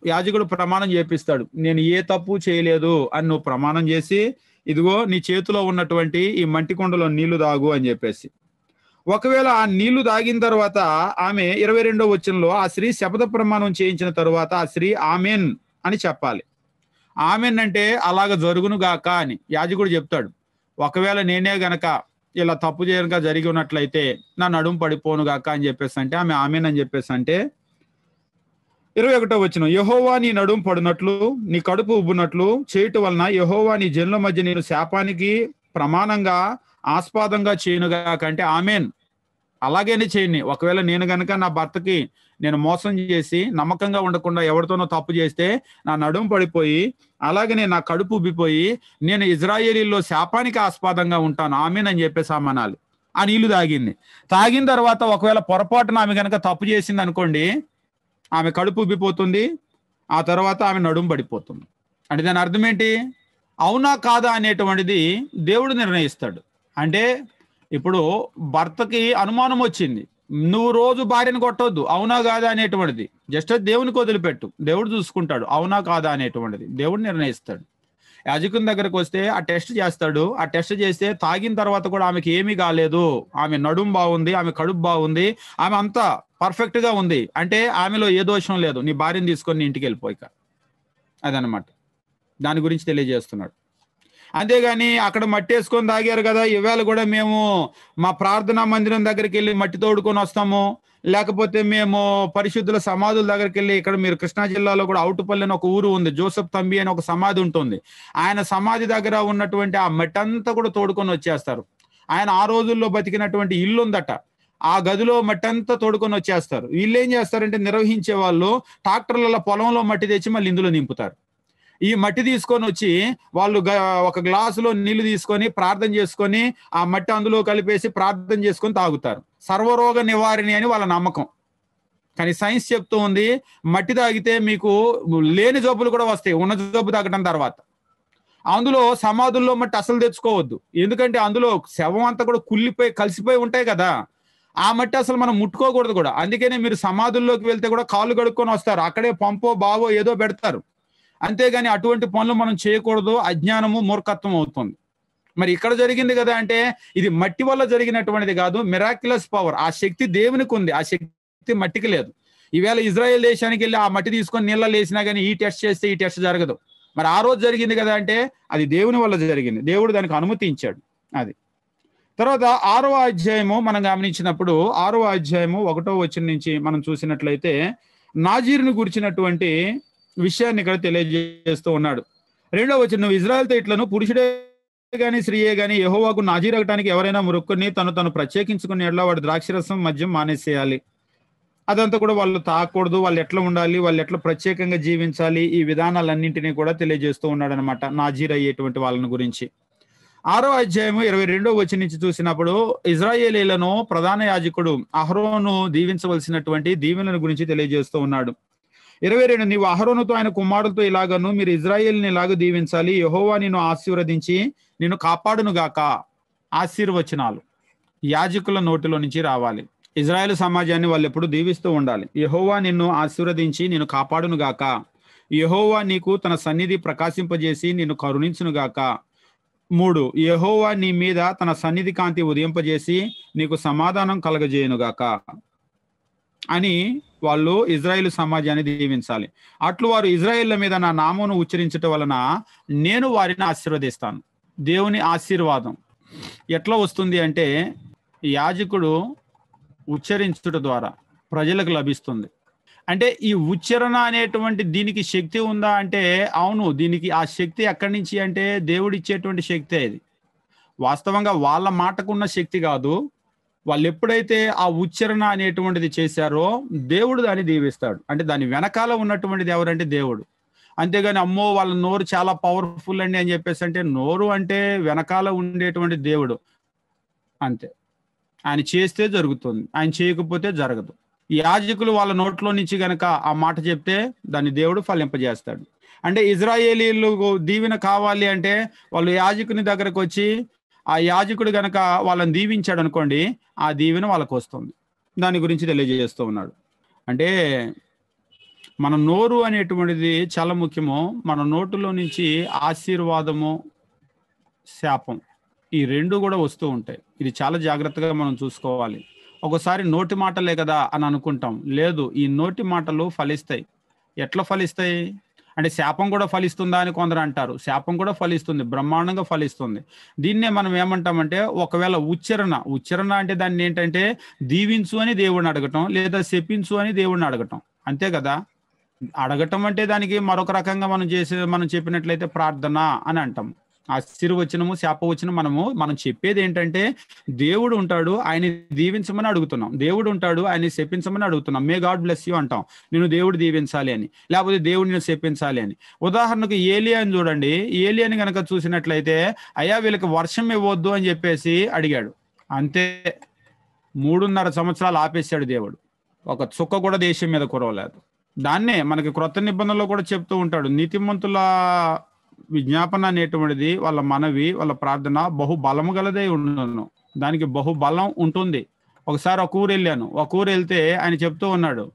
యాజకుడు ప్రమాణం చేపిస్తాడు, నేను ఏ తప్పు చేయలేదు అని నువ్వు ప్రమాణం చేసి ఇదిగో నీ చేతిలో ఉన్నటువంటి ఈ మట్టి కుండలో నీళ్లు తాగు అని చెప్పేసి. ఒకవేళ ఆ నీళ్లు తాగిన తర్వాత ఆమె 22వ వచనంలో ఆ స్త్రీ శపథ ప్రమాణం చేయించిన తర్వాత ఆ స్త్రీ ఆమెన్ అని చెప్పాలి. ఆమెన్ అంటే అలాగ జరుగును గాక అని యాజకుడు చెప్తాడు. ఒకవేళ నేనే గనక ఇలా తప్పు చేయక జరిగి ఉన్నట్లయితే నా నడుము పడిపోను గాక అని చెప్పేసి అంటే ఆమె ఆమెన్ అని చెప్పేసి అంటే 21వ వచనం, యెహోవా నీ నడుము పడినట్లు నీ కడుపు ఉబ్బునట్లు చేయటం వలన యెహోవా నీ జనుల మధ్య నేను శాపానికి ప్రమాణంగా ఆస్పాదంగా చేయనుగాక అంటే ఆమెన్, అలాగేనే చేయని. ఒకవేళ నేను గనక నా భర్తకి నేను మోసం చేసి నమ్మకంగా ఉండకుండా ఎవరితోనో తప్పు చేస్తే నా నడుము పడిపోయి అలాగనే నా కడుపు ఉబ్బిపోయి నేను ఇజ్రాయేలీల్లో శాపానికి ఆస్పాదంగా ఉంటాను, ఆమెన్ అని చెప్పేసి ఆమెనాలి. ఆ నీళ్లు తాగింది. తాగిన తర్వాత ఒకవేళ పొరపాటున ఆమె కనుక తప్పు చేసింది అనుకోండి, ఆమె కడుపు ఉబ్బిపోతుంది, ఆ తర్వాత ఆమె నడుము పడిపోతుంది. అంటే దాని అర్థం ఏంటి? అవునా కాదా అనేటువంటిది దేవుడు నిర్ణయిస్తాడు. అంటే ఇప్పుడు భర్తకి అనుమానం వచ్చింది, నువ్వు రోజు భార్యను కొట్టొద్దు, అవునా కాదా అనేటువంటిది జస్ట్ దేవునికి వదిలిపెట్టు, దేవుడు చూసుకుంటాడు. అవునా కాదా అనేటువంటిది దేవుడు నిర్ణయిస్తాడు. యాజకుని దగ్గరకు వస్తే ఆ టెస్ట్ చేస్తాడు. ఆ టెస్ట్ చేస్తే తాగిన తర్వాత కూడా ఆమెకి ఏమీ కాలేదు, ఆమె నడుము బాగుంది, ఆమె కడుపు బాగుంది, ఆమె అంతా పర్ఫెక్ట్ గా ఉంది అంటే ఆమెలో ఏ దోషం లేదు, నీ భార్యను తీసుకొని నీ ఇంటికి వెళ్ళిపోయిక. అదనమాట దాని గురించి తెలియజేస్తున్నాడు. అంతేగాని అక్కడ మట్టి వేసుకొని తాగారు కదా, ఇవాళ కూడా మేము మా ప్రార్థనా మందిరం దగ్గరికి వెళ్ళి మట్టి తోడుకొని వస్తాము, లేకపోతే మేము పరిశుద్ధుల సమాధుల దగ్గరికి వెళ్ళి, ఇక్కడ మీరు కృష్ణా జిల్లాలో కూడా అవుటుపల్లి అని ఒక ఊరు ఉంది, జోసెఫ్ తంబి అని ఒక సమాధి ఉంటుంది, ఆయన సమాధి దగ్గర ఉన్నటువంటి ఆ మట్టి అంతా కూడా తోడుకొని వచ్చేస్తారు. ఆయన ఆ రోజుల్లో బతికినటువంటి ఇల్లు ఉందట, ఆ గదిలో మట్టి అంతా తోడుకొని వచ్చేస్తారు. వీళ్ళు ఏం చేస్తారంటే నిర్వహించే వాళ్ళు ట్రాక్టర్ల పొలంలో మట్టి తెచ్చి మళ్ళీ ఇందులో నింపుతారు. ఈ మట్టి తీసుకొని వచ్చి వాళ్ళు ఒక గ్లాసులో నీళ్లు తీసుకొని ప్రార్థన చేసుకొని ఆ మట్టి అందులో కలిపేసి ప్రార్థన చేసుకొని తాగుతారు. సర్వరోగ నివారణి అని వాళ్ళ నమ్మకం. కానీ సైన్స్ చెప్తూ ఉంది, మట్టి తాగితే మీకు లేని జబ్బులు కూడా వస్తాయి, ఉన్న జబ్బు తాగటం తర్వాత. అందులో సమాధుల్లో మట్టి అసలు తెచ్చుకోవద్దు, ఎందుకంటే అందులో శవం అంతా కూడా కుళ్ళిపోయి కలిసిపోయి ఉంటాయి కదా, ఆ మట్టి అసలు మనం ముట్టుకోకూడదు కూడా. అందుకనే మీరు సమాధుల్లోకి వెళ్తే కూడా కాళ్ళు కడుక్కొని వస్తారు, అక్కడే పంపో బావో ఏదో పెడతారు. అంతేగాని అటువంటి పనులు మనం చేయకూడదు, అజ్ఞానము మూర్ఖత్వం అవుతుంది. మరి ఇక్కడ జరిగింది కదా అంటే ఇది మట్టి వల్ల జరిగినటువంటిది కాదు, మిరాక్యులస్ పవర్, ఆ శక్తి దేవునికి ఉంది, ఆ శక్తి మట్టికి లేదు. ఈవేళ ఇజ్రాయెల్ దేశానికి వెళ్ళి ఆ మట్టి తీసుకొని నీళ్ళలో వేసినా కానీ ఈ టెస్ట్ చేస్తే ఈ టెస్ట్ జరగదు. మరి ఆ రోజు జరిగింది కదా అంటే అది దేవుని వల్ల జరిగింది, దేవుడు దానికి అనుమతించాడు. అది తర్వాత 6వ అధ్యాయము మనం గమనించినప్పుడు 6వ అధ్యాయము 1వ వచనం నుంచి మనం చూసినట్లయితే నాజీరును గురించినటువంటి విషయాన్ని ఇక్కడ తెలియజేస్తూ ఉన్నాడు. 2వ వచనం, నువ్వు ఇజ్రాయెల్తో ఇట్లను, పురుషుడే గాని స్త్రీయే గాని యెహోవాకు నాజీర్ అగటానికి ఎవరైనా మొక్కుకొని తను ప్రత్యేకించుకుని ఎడల వాడు ద్రాక్షరసం మద్యం మానేసేయాలి. అదంతా కూడా వాళ్ళు తాగకూడదు, వాళ్ళు ఎట్లా ఉండాలి, వాళ్ళు ఎట్లా ప్రత్యేకంగా జీవించాలి, ఈ విధానాలన్నింటినీ కూడా తెలియజేస్తూ ఉన్నాడు అనమాట నాజీర్ అయ్యేటువంటి వాళ్ళని గురించి. 6వ అధ్యాయము 22వ వచనం నుంచి చూసినప్పుడు ఇజ్రాయేలీలను ప్రధాన యాజకుడు అహరోను దీవించవలసినటువంటి దీవెనల గురించి తెలియజేస్తూ ఉన్నాడు. 22, నీవు అహరోనుతో ఆయన కుమారులతో ఇలాగను మీరు ఇజ్రాయేల్ని ఇలాగ దీవించాలి, యెహోవా నిన్ను ఆశీర్వదించి నిన్ను కాపాడును గాక. ఆశీర్వచనాలు యాజకుల నోటిలో నుంచి రావాలి. ఇజ్రాయేల్ సమాజాన్ని వాళ్ళు ఎప్పుడు దీవిస్తూ ఉండాలి. యెహోవా నిన్ను ఆశీర్వదించి నిన్ను కాపాడును గాక, యెహోవా నీకు తన సన్నిధి ప్రకాశింపజేసి నిన్ను కరుణించును గాక. 3, యెహోవా నీ మీద తన సన్నిధి కాంతి ఉదయింపజేసి నీకు సమాధానం కలగజేయునుగాక అని వాళ్ళు ఇజ్రాయేల్ సమాజాన్ని దీవించాలి. అట్లు వారు ఇజ్రాయేళ్ల మీద నా నామమును ఉచ్చరించటం వలన నేను వారిని ఆశీర్వదిస్తాను. దేవుని ఆశీర్వాదం ఎట్లా వస్తుంది అంటే యాజకుడు ఉచ్చరించుట ద్వారా ప్రజలకు లభిస్తుంది. అంటే ఈ ఉచ్చరణ అనేటువంటి దీనికి శక్తి ఉందా అంటే అవును, దీనికి ఆ శక్తి ఎక్కడి నుంచి అంటే దేవుడు ఇచ్చేటువంటి శక్తి. అది వాస్తవంగా వాళ్ళ మాటకున్న శక్తి కాదు, వాళ్ళు ఎప్పుడైతే ఆ ఉచ్చరణ అనేటువంటిది చేశారో దేవుడు దాన్ని దీవిస్తాడు. అంటే దాని వెనకాల ఉన్నటువంటిది ఎవరంటే దేవుడు. అంతేగాని అమ్మో వాళ్ళ నోరు చాలా పవర్ఫుల్ అండి అని చెప్పేసి అంటే నోరు అంటే వెనకాల ఉండేటువంటి దేవుడు అంతే. ఆయన చేస్తే జరుగుతుంది, ఆయన చేయకపోతే జరగదు. యాజకులు వాళ్ళ నోట్లో నుంచి గనక ఆ మాట చెప్తే దాన్ని దేవుడు ఫలింపజేస్తాడు. అంటే ఇజ్రాయేలీలు దీవెన కావాలి అంటే వాళ్ళు యాజకుని దగ్గరకు వచ్చి ఆ యాజకుడు గనక వాళ్ళని దీవించాడు అనుకోండి, ఆ దీవెన వాళ్ళకు వస్తుంది. దాని గురించి తెలియజేస్తూ ఉన్నాడు. అంటే మన నోరు అనేటువంటిది చాలా ముఖ్యము. మన నోటులో నుంచి ఆశీర్వాదము, శాపం ఈ రెండు కూడా వస్తూ ఉంటాయి. ఇది చాలా జాగ్రత్తగా మనం చూసుకోవాలి. ఒకసారి నోటి మాటలే కదా అని అనుకుంటాం. లేదు, ఈ నోటి మాటలు ఫలిస్తాయి. ఎట్లా ఫలిస్తాయి అంటే శాపం కూడా ఫలిస్తుందా అని కొందరు అంటారు. శాపం కూడా ఫలిస్తుంది, బ్రహ్మాండంగా ఫలిస్తుంది. దీన్నే మనం ఏమంటామంటే, ఒకవేళ ఉచ్చరణ అంటే దాన్ని ఏంటంటే దీవించు అని దేవుడిని అడగటం, లేదా శపించు అని దేవుడిని అడగటం, అంతే కదా. అడగటం అంటే దానికి మరొక రకంగా మనం చెప్పినట్లయితే ప్రార్థన అని అంటాం. ఆశీర్వచనము, శాపవచనం మనం చెప్పేది ఏంటంటే, దేవుడు ఉంటాడు, ఆయన దీవించమని అడుగుతున్నాం. దేవుడు ఉంటాడు, ఆయన శపించమని అడుగుతున్నాం. మే గాడ్ బ్లెస్ యూ అంటాం, నేను దేవుడు దీవించాలి అని, లేకపోతే దేవుడు నేను శపించాలి అని. ఉదాహరణకు ఏలియాని చూడండి. ఏలియాని కనుక చూసినట్లయితే, అయ్యా వీళ్ళకి వర్షం ఇవ్వద్దు అని చెప్పేసి అడిగాడు. అంతే, 3.5 సంవత్సరాలు ఆపేశాడు దేవుడు. ఒక చుక్క కూడా దేశం మీద కురవలేదు. దాన్నే మనకి క్రొత్త నిబంధనలో కూడా చెప్తూ ఉంటాడు. నీతిమంతుల విజ్ఞాపన అనేటువంటిది, వాళ్ళ మనవి, వాళ్ళ ప్రార్థన బహు బలము గలదై ఉండును. దానికి బహు బలం ఉంటుంది. ఒకసారి ఒక ఊరు వెళ్ళాను. ఒక ఊరు వెళ్తే ఆయన చెప్తూ ఉన్నాడు,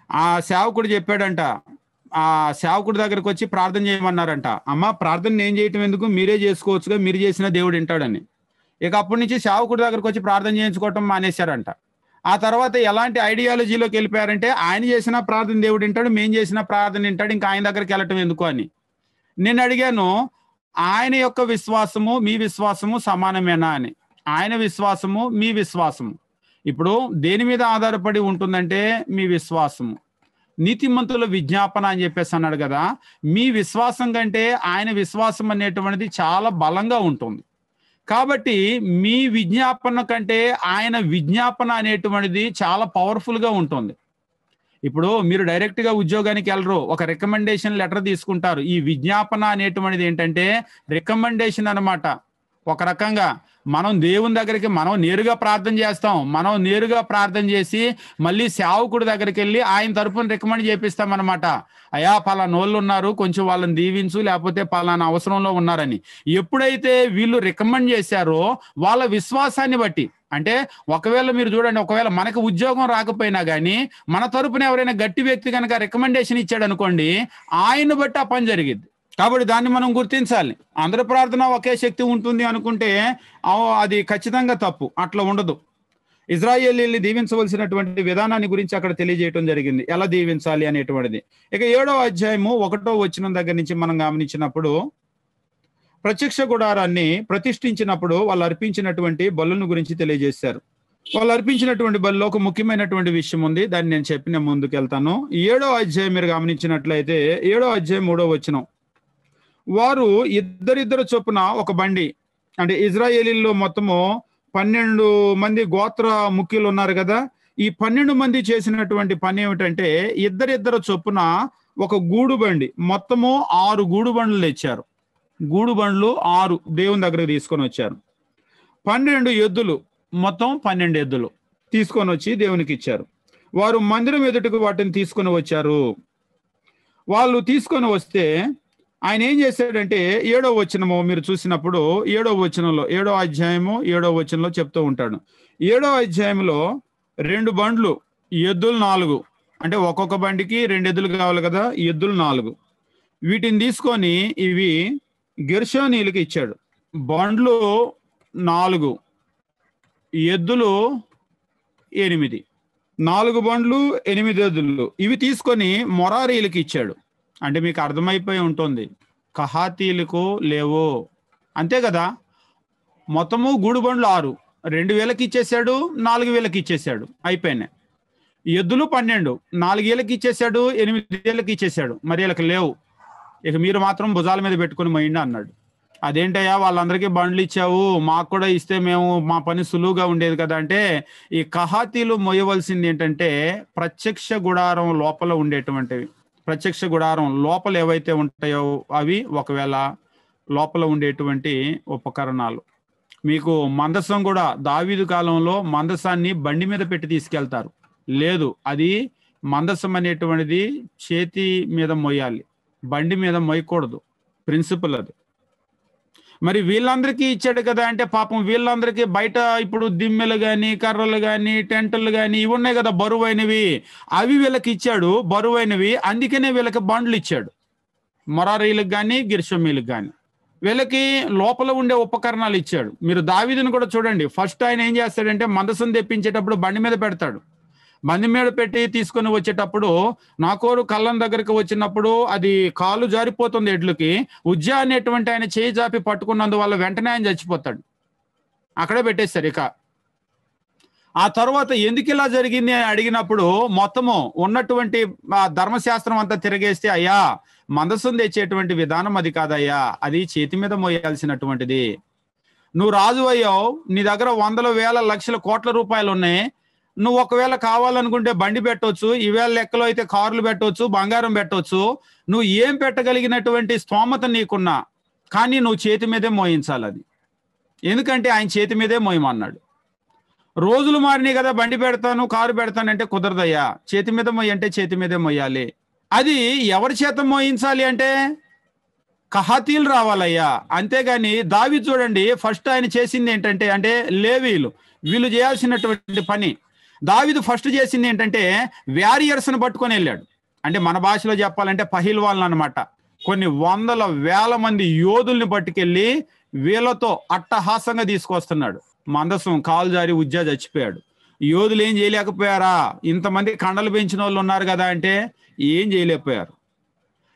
ఆ సేవకుడు చెప్పాడంట, ఆ సేవకుడి దగ్గరకు వచ్చి ప్రార్థన చేయమన్నారంట. అమ్మ, ప్రార్థన నేను చేయటం ఎందుకు, మీరే చేసుకోవచ్చుగా, మీరు చేసిన దేవుడు వింటాడని. ఇక అప్పటి నుంచి సేవకుడి దగ్గరకు వచ్చి ప్రార్థన చేయించుకోవటం మానేశారంట. ఆ తర్వాత ఎలాంటి ఐడియాలజీలోకి వెళ్ళిపోయారంటే, ఆయన చేసిన ప్రార్థన దేవుడు వింటాడు, మేము చేసిన ప్రార్థన వింటాడు, ఇంకా ఆయన దగ్గరికి వెళ్ళటం ఎందుకు అని. నేను అడిగాను, ఆయన యొక్క విశ్వాసము మీ విశ్వాసము సమానమేనా అని. ఆయన విశ్వాసము మీ విశ్వాసము ఇప్పుడు దేని మీద ఆధారపడి ఉంటుందంటే, మీ విశ్వాసము. నీతిమంతుల విజ్ఞాపన అని చెప్పేసి అన్నాడు కదా. మీ విశ్వాసం కంటే ఆయన విశ్వాసం అనేటువంటిది చాలా బలంగా ఉంటుంది. కాబట్టి మీ విజ్ఞాపన కంటే ఆయన విజ్ఞాపన అనేటువంటిది చాలా పవర్ఫుల్గా ఉంటుంది. ఇప్పుడు మీరు డైరెక్ట్గా ఉద్యోగానికి వెళ్ళరు, ఒక రికమెండేషన్ లెటర్ తీసుకుంటారు. ఈ విజ్ఞాపన అనేటువంటిది ఏంటంటే రికమెండేషన్ అన్నమాట. ఒక రకంగా మనం దేవుని దగ్గరికి మనం నేరుగా ప్రార్థన చేస్తాం. మనం నేరుగా ప్రార్థన చేసి మళ్ళీ సేవకుడి దగ్గరికి వెళ్ళి ఆయన తరపున రికమెండ్ చేపిస్తాం అనమాట. అయ్యా పలానా వాళ్ళు ఉన్నారు, కొంచెం వాళ్ళని దీవించు, లేకపోతే పలానా అవసరంలో ఉన్నారని. ఎప్పుడైతే వీళ్ళు రికమెండ్ చేశారో వాళ్ళ విశ్వాసాన్ని బట్టి, అంటే ఒకవేళ మీరు చూడండి, ఒకవేళ మనకు ఉద్యోగం రాకపోయినా కానీ మన తరపున ఎవరైనా గట్టి వ్యక్తి కనుక రికమెండేషన్ ఇచ్చాడు అనుకోండి, ఆయన్ని బట్టి ఆ పని జరిగిద్ది. కాబట్టి దాన్ని మనం గుర్తించాలి. అందరి ప్రార్థన ఒకే శక్తి ఉంటుంది అనుకుంటే అది ఖచ్చితంగా తప్పు. అట్లా ఉండదు. ఇజ్రాయేలీల్ని దీవించవలసినటువంటి విధానాన్ని గురించి అక్కడ తెలియజేయటం జరిగింది, ఎలా దీవించాలి అనేటువంటిది. ఇక 7వ అధ్యాయము 1వ వచనం దగ్గర నుంచి మనం గమనించినప్పుడు, ప్రత్యక్ష గుడారాన్ని ప్రతిష్ఠించినప్పుడు వాళ్ళు అర్పించినటువంటి బలులను గురించి తెలియజేశారు. వాళ్ళు అర్పించినటువంటి బలిలో ఒక ముఖ్యమైనటువంటి విషయం ఉంది, దాన్ని నేను చెప్పి నేను ముందుకు వెళ్తాను. 7వ అధ్యాయం మీరు గమనించినట్లయితే 7వ అధ్యాయం 3వ వచనం, వారు ఇద్దరిద్దరు చొప్పున ఒక బండి, అంటే ఇజ్రాయేలీల్లో మొత్తము 12 మంది గోత్ర ముఖ్యులు ఉన్నారు కదా. ఈ 12 మంది చేసినటువంటి పని ఏమిటంటే, ఇద్దరిద్దరు చొప్పున ఒక గూడు బండి, మొత్తము 6 గూడు బండ్లు తెచ్చారు. గూడు బండ్లు 6 దేవుని దగ్గరకు తీసుకొని వచ్చారు. 12 ఎద్దులు, మొత్తం 12 ఎద్దులు తీసుకొని వచ్చి దేవునికి ఇచ్చారు. వారు మందిరం ఎదుటకు వాటిని తీసుకొని వచ్చారు. వాళ్ళు తీసుకొని వస్తే ఆయన ఏం చేశాడంటే, 7వ వచనము మీరు చూసినప్పుడు 7వ వచనంలో, 7వ అధ్యాయము 7వ వచనంలో చెప్తూ ఉంటాడు. 7వ అధ్యాయంలో 2 బండ్లు, ఎద్దులు 4, అంటే ఒక్కొక్క బండికి 2 ఎద్దులు కావాలి కదా, ఎద్దులు 4. వీటిని తీసుకొని ఇవి గెర్షోనీయులకి ఇచ్చాడు. బండ్లు 4, ఎద్దులు 8, 4 బండ్లు 8 ఎద్దులు, ఇవి తీసుకొని మొరారీలకి ఇచ్చాడు. అంటే మీకు అర్థమైపోయి ఉంటుంది, కహాతీలకు లేవు, అంతే కదా. మొత్తము గూడు బండ్లు 6, 2000కి ఇచ్చేసాడు, 4000కి ఇచ్చేసాడు, అయిపోయినాయి. ఎద్దులు 12, 4000కి ఇచ్చేసాడు, 8000కి ఇచ్చేసాడు, మరి వీళ్ళకి లేవు. ఇక మీరు మాత్రం భుజాల మీద పెట్టుకుని మొయ్యండి అన్నాడు. అదేంటయ్యా, వాళ్ళందరికీ బండ్లు ఇచ్చావు, మాకు కూడా ఇస్తే మేము మా పని సులువుగా ఉండేది కదా అంటే, ఈ కహాతీలు మొయ్యవలసింది ఏంటంటే ప్రత్యక్ష గుడారం లోపల ఉండేటువంటివి. ప్రత్యక్ష గుడారం లోపల ఏవైతే ఉంటాయో అవి, ఒకవేళ లోపల ఉండేటువంటి ఉపకరణాలు. మీకు మందసం కూడా దావీదు కాలంలో మందసాన్ని బండి మీద పెట్టి తీసుకెళ్తారు. లేదు, అది మందసం అనేటువంటిది చేతి మీద మొయ్యాలి, బండి మీద మొయ్యకూడదు. ప్రిన్సిపల్ అది. మరి వీళ్ళందరికీ ఇచ్చాడు కదా అంటే పాపం వీళ్ళందరికీ బయట ఇప్పుడు దిమ్మెలు కానీ కర్రలు కానీ టెంటులు కానీ ఇవి ఉన్నాయి కదా బరువైనవి, అవి వీళ్ళకి ఇచ్చాడు బరువైనవి. అందుకనే వీళ్ళకి బండ్లు ఇచ్చాడు, మొరారీలకు కానీ గిర్షమీలకు కానీ. వీళ్ళకి లోపల ఉండే ఉపకరణాలు ఇచ్చాడు. మీరు దావీదుని కూడా చూడండి, ఫస్ట్ ఆయన ఏం చేస్తాడంటే మందసం తెప్పించేటప్పుడు బండి మీద పెడతాడు. బండి మీద పెట్టి తీసుకొని వచ్చేటప్పుడు నాకోరు కళ్ళం దగ్గరికి వచ్చినప్పుడు అది కాలు జారిపోతుంది ఎడ్లకి. ఉజ్జా అనేటువంటి ఆయన చేయి జాపి పట్టుకున్నందువల్ల వెంటనే ఆయన చచ్చిపోతాడు. అక్కడే పెట్టేస్తారు. ఇక ఆ తర్వాత ఎందుకు ఇలా జరిగింది అని అడిగినప్పుడు మొత్తము ఉన్నటువంటి ధర్మశాస్త్రం అంతా తిరగేస్తే, అయ్యా మందసం తెచ్చేటువంటి విధానం అది కాదయ్యా, అది చేతి మీద మోయాల్సినటువంటిది. నువ్వు రాజు అయ్యావు, నీ దగ్గర వందల వేల లక్షల కోట్ల రూపాయలు ఉన్నాయి. నువ్వు ఒకవేళ కావాలనుకుంటే బండి పెట్టవచ్చు, ఈవేళ లెక్కలో అయితే కార్లు పెట్టవచ్చు, బంగారం పెట్టవచ్చు. నువ్వు ఏం పెట్టగలిగినటువంటి స్తోమత నీకున్నా, కానీ నువ్వు చేతి మీదే మోయించాలి అది. ఎందుకంటే ఆయన చేతి మీదే మోయమన్నాడు. రోజులు మారినాయి కదా, బండి పెడతాను కారు పెడతానంటే కుదరదయ్యా, చేతి మీద మొయ్యి అంటే చేతి మీదే మొయ్యాలి. అది ఎవరి చేత మోయించాలి అంటే కహాతీలు రావాలయ్యా. అంతేగాని దావీదు చూడండి, ఫస్ట్ ఆయన చేసింది ఏంటంటే అంటే లేవీలు వీళ్ళు చేయాల్సినటువంటి పని. దావీదు ఫస్ట్ చేసింది ఏంటంటే వ్యారియర్స్ని పట్టుకొని వెళ్ళాడు. అంటే మన భాషలో చెప్పాలంటే పహిల్వాళ్ళు అనమాట. కొన్ని వందల వేల మంది యోధుల్ని పట్టుకెళ్ళి వీళ్ళతో అట్టహాసంగా తీసుకొస్తున్నాడు. మందసం కాలు జారి ఉజ్జా చచ్చిపోయాడు. యోధులు ఏం చేయలేకపోయారా? ఇంతమంది కండలు పెంచిన వాళ్ళు ఉన్నారు కదా అంటే ఏం చేయలేకపోయారు.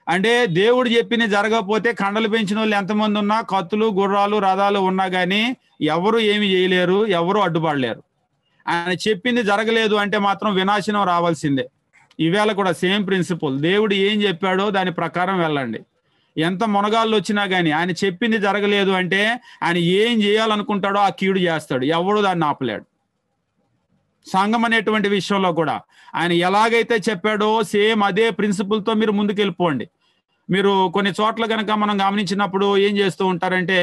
అంటే దేవుడు చెప్పింది జరగకపోతే కండలు పెంచిన వాళ్ళు ఎంతమంది ఉన్నా, కత్తులు గుర్రాలు రథాలు ఉన్నా కానీ ఎవరు ఏమి చేయలేరు, ఎవరు అడ్డుపడలేరు. ఆయన చెప్పింది జరగలేదు అంటే మాత్రం వినాశనం రావాల్సిందే. ఈవేళ కూడా సేమ్ ప్రిన్సిపల్, దేవుడు ఏం చెప్పాడో దాని ప్రకారం వెళ్ళండి. ఎంత మునగాళ్ళు వచ్చినా కానీ ఆయన చెప్పింది జరగలేదు అంటే ఆయన ఏం చేయాలనుకుంటాడో ఆ కీడు చేస్తాడు, ఎవడు దాన్ని ఆపలేడు. సంఘం అనేటువంటి విషయంలో కూడా ఆయన ఎలాగైతే చెప్పాడో సేమ్ అదే ప్రిన్సిపల్తో మీరు ముందుకు వెళ్ళిపోండి. మీరు కొన్ని చోట్ల కనుక మనం గమనించినప్పుడు ఏం చేస్తూ ఉంటారంటే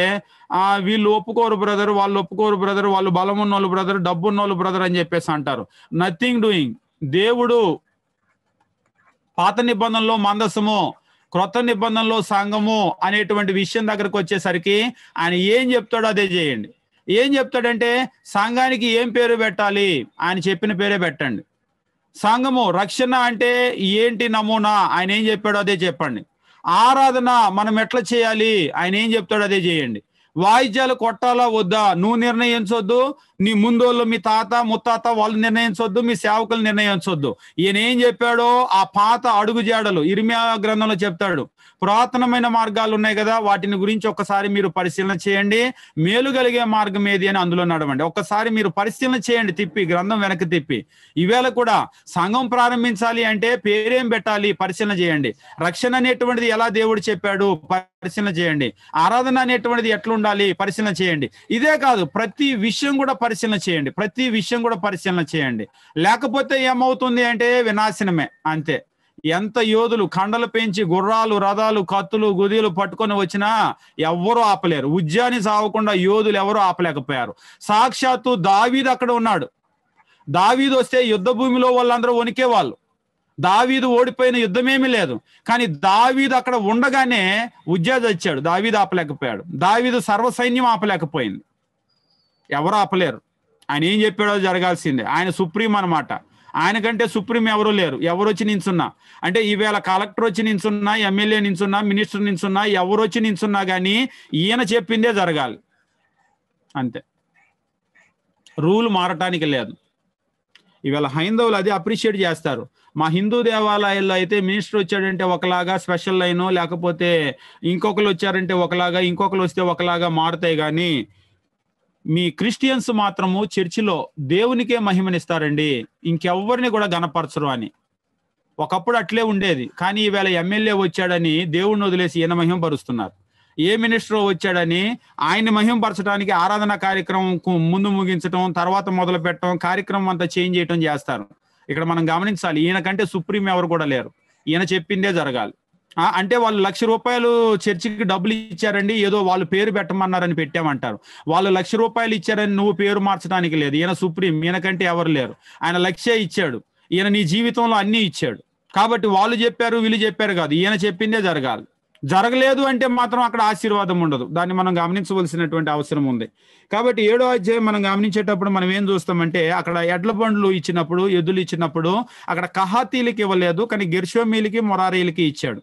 వీళ్ళు ఒప్పుకోరు బ్రదర్, వాళ్ళు ఒప్పుకోరు బ్రదర్, వాళ్ళు బలం ఉన్నోళ్ళు బ్రదర్, డబ్బు ఉన్నోళ్ళు బ్రదర్ అని చెప్పేసి అంటారు. Nothing doing. దేవుడు పాత నిబంధనలో మందసము, క్రొత్త నిబంధనలో సంఘము అనేటువంటి విషయం దగ్గరకు వచ్చేసరికి ఆయన ఏం చెప్తాడో అదే చేయండి. ఏం చెప్తాడంటే సంఘానికి ఏం పేరు పెట్టాలి, ఆయన చెప్పిన పేరే పెట్టండి. సంఘము రక్షణ అంటే ఏంటి నమూనా, ఆయన ఏం చెప్పాడో అదే చెప్పండి. ఆరాధన మనం ఎట్లా చేయాలి, ఆయన ఏం చెప్తాడో అదే చేయండి. వాయిద్యాలు కొట్టాలా వద్దా నువ్వు నిర్ణయించొద్దు, నీ ముందోళ్ళు మీ తాత ముత్తాత వాళ్ళు నిర్ణయించొద్దు, మీ సేవకులు నిర్ణయించొద్దు. ఈయన ఏం చెప్పాడో ఆ పాత అడుగు జాడలు ఇర్మియా గ్రంథంలో చెప్తాడు. పురాతనమైన మార్గాలు ఉన్నాయి కదా, వాటిని గురించి ఒక్కసారి మీరు పరిశీలన చేయండి. మేలు కలిగే మార్గం ఏది అని అందులో నడవండి. ఒక్కసారి మీరు పరిశీలన చేయండి, తిప్పి గ్రంథం వెనక్కి తిప్పి. ఈవేళ కూడా సంఘం ప్రారంభించాలి అంటే పేరేం పెట్టాలి పరిశీలన చేయండి. రక్షణ అనేటువంటిది ఎలా దేవుడు చెప్పాడు పరిశీలన చేయండి. ఆరాధన అనేటువంటిది ఎట్లుండాలి పరిశీలన చేయండి. ఇదే కాదు, ప్రతి విషయం కూడా పరిశీలన చేయండి. ప్రతి విషయం కూడా పరిశీలన చేయండి. లేకపోతే ఏమవుతుంది అంటే వినాశనమే అంతే. ఎంత యోధులు కండలు పెంచి గుర్రాలు రథాలు కత్తులు గుదీలు పట్టుకొని వచ్చినా ఎవరు ఆపలేరు. ఉజ్జాని సావకుండా యోధులు ఎవరు ఆపలేకపోయారు. సాక్షాత్తు దావీదు అక్కడ ఉన్నాడు. దావీదు వస్తే యుద్ధ భూమిలో వాళ్ళందరూ వణికేవాళ్ళు. దావీదు ఓడిపోయిన యుద్ధమేమీ లేదు. కానీ దావీదు అక్కడ ఉండగానే ఉజ్జా చచ్చాడు. దావీదు ఆపలేకపోయాడు. దావీదు సర్వసైన్యం ఆపలేకపోయింది. ఎవరు ఆపలేరు. ఆయన ఏం చెప్పాడో జరగాల్సిందే. ఆయన సుప్రీం అన్నమాట. ఆయన కంటే సుప్రీం ఎవరు లేరు. ఎవరు వచ్చి నించున్నా అంటే ఈవేళ కలెక్టర్ వచ్చి నించున్నా, ఎమ్మెల్యే నించున్నా, మినిస్టర్ నించున్నా, ఎవరు వచ్చి నించున్నా కానీ ఈయన చెప్పిందే జరగాలి అంతే. రూల్ మారటానికి లేదు. ఈవేళ హైందవులు అది అప్రిషియేట్ చేస్తారు. మా హిందూ దేవాలయాల్లో అయితే మినిస్టర్ వచ్చాడంటే ఒకలాగా స్పెషల్ లైను, లేకపోతే ఇంకొకరు వచ్చారంటే ఒకలాగా, ఇంకొకరు వస్తే ఒకలాగా మారుతాయి. కానీ మీ క్రిస్టియన్స్ మాత్రము చర్చిలో దేవునికే మహిమనిస్తారండి, ఇంకెవ్వరిని కూడా గణపరచరు అని. ఒకప్పుడు అట్లే ఉండేది. కానీ ఈవేళ ఎమ్మెల్యే వచ్చాడని దేవుడిని వదిలేసి ఈయన మహిమపరుస్తున్నారు. ఏ మినిస్టర్ వచ్చాడని ఆయన్ని మహిమపరచడానికి ఆరాధన కార్యక్రమం ముందు ముగించడం, తర్వాత మొదలు పెట్టడం, కార్యక్రమం అంతా చేంజ్ చేయడం చేస్తారు. ఇక్కడ మనం గమనించాలి, ఈయన కంటే సుప్రీం ఎవరు కూడా లేరు. ఈయన చెప్పిందే జరగాలి. అంటే వాళ్ళు ₹1,00,000 చర్చికి డబ్బులు ఇచ్చారండి, ఏదో వాళ్ళు పేరు పెట్టమన్నారని పెట్టామంటారు. వాళ్ళు ₹1,00,000 ఇచ్చారని నువ్వు పేరు మార్చడానికి లేదు. ఈయన సుప్రీం, ఈయన కంటే ఎవరు లేరు. ఆయన 1,00,000 ఇచ్చాడు. ఈయన నీ జీవితంలో అన్నీ ఇచ్చాడు. కాబట్టి వాళ్ళు చెప్పారు వీళ్ళు చెప్పారు కాదు, ఈయన చెప్పిందే జరగాలి. జరగలేదు అంటే మాత్రం అక్కడ ఆశీర్వాదం ఉండదు. దాన్ని మనం గమనించవలసినటువంటి అవసరం ఉంది. కాబట్టి 7వ అధ్యాయం మనం గమనించేటప్పుడు మనం ఏం చూస్తామంటే, అక్కడ ఎడ్ల బండ్లు ఇచ్చినప్పుడు, ఎద్దులు ఇచ్చినప్పుడు అక్కడ కహాతీలకి ఇవ్వలేదు, కానీ గెర్షోమీలకి మొరారీలకి ఇచ్చాడు.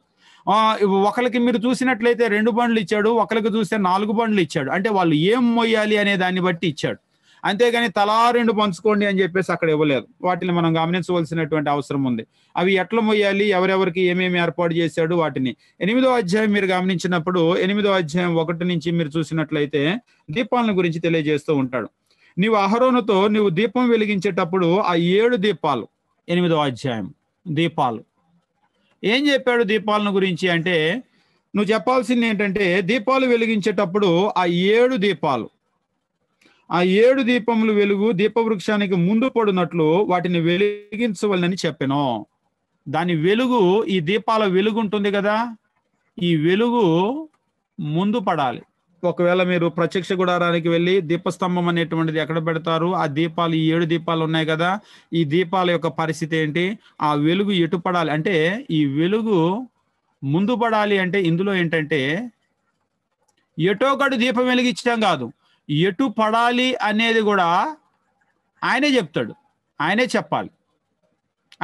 ఒకరికి మీరు చూసినట్లయితే 2 బండ్లు ఇచ్చాడు, ఒకరికి చూస్తే 4 బండ్లు ఇచ్చాడు. అంటే వాళ్ళు ఏం మోయాలి అనే దాన్ని బట్టి ఇచ్చాడు. అంతేగాని తలా 2 పంచుకోండి అని చెప్పేసి అక్కడ ఇవ్వలేదు. వాటిని మనం గమనించవలసినటువంటి అవసరం ఉంది. అవి ఎట్లా మొయ్యాలి, ఎవరెవరికి ఏమేమి ఏర్పాటు చేశాడు వాటిని. 8వ అధ్యాయం మీరు గమనించినప్పుడు 8వ అధ్యాయం 1 నుంచి మీరు చూసినట్లయితే దీపాలను గురించి తెలియజేస్తూ ఉంటాడు. నీవు అహరోనుతో నువ్వు దీపం వెలిగించేటప్పుడు ఆ 7 దీపాలు, 8వ అధ్యాయం దీపాలు ఏం చెప్పాడు దీపాలను గురించి అంటే, నువ్వు చెప్పాల్సింది ఏంటంటే దీపాలు వెలిగించేటప్పుడు ఆ 7 దీపాలు, ఆ 7 దీపములు వెలుగు దీపవృక్షానికి ముందు పడినట్లు వాటిని వెలిగించవలనని చెప్పాను. దాని వెలుగు, ఈ దీపాల వెలుగు ఉంటుంది కదా, ఈ వెలుగు ముందు పడాలి. ఒకవేళ మీరు ప్రత్యక్ష గుడారానికి వెళ్ళి దీపస్తంభం అనేటువంటిది ఎక్కడ పెడతారు, ఆ దీపాలు, ఈ 7 దీపాలు ఉన్నాయి కదా, ఈ దీపాల యొక్క పరిస్థితి ఏంటి, ఆ వెలుగు ఎటు పడాలి అంటే, ఈ వెలుగు ముందు పడాలి అంటే ఇందులో ఏంటంటే ఎటో ఒకటి దీపం వెలిగించడం కాదు, ఎటు పడాలి అనేది కూడా ఆయనే చెప్తాడు, ఆయనే చెప్పాలి.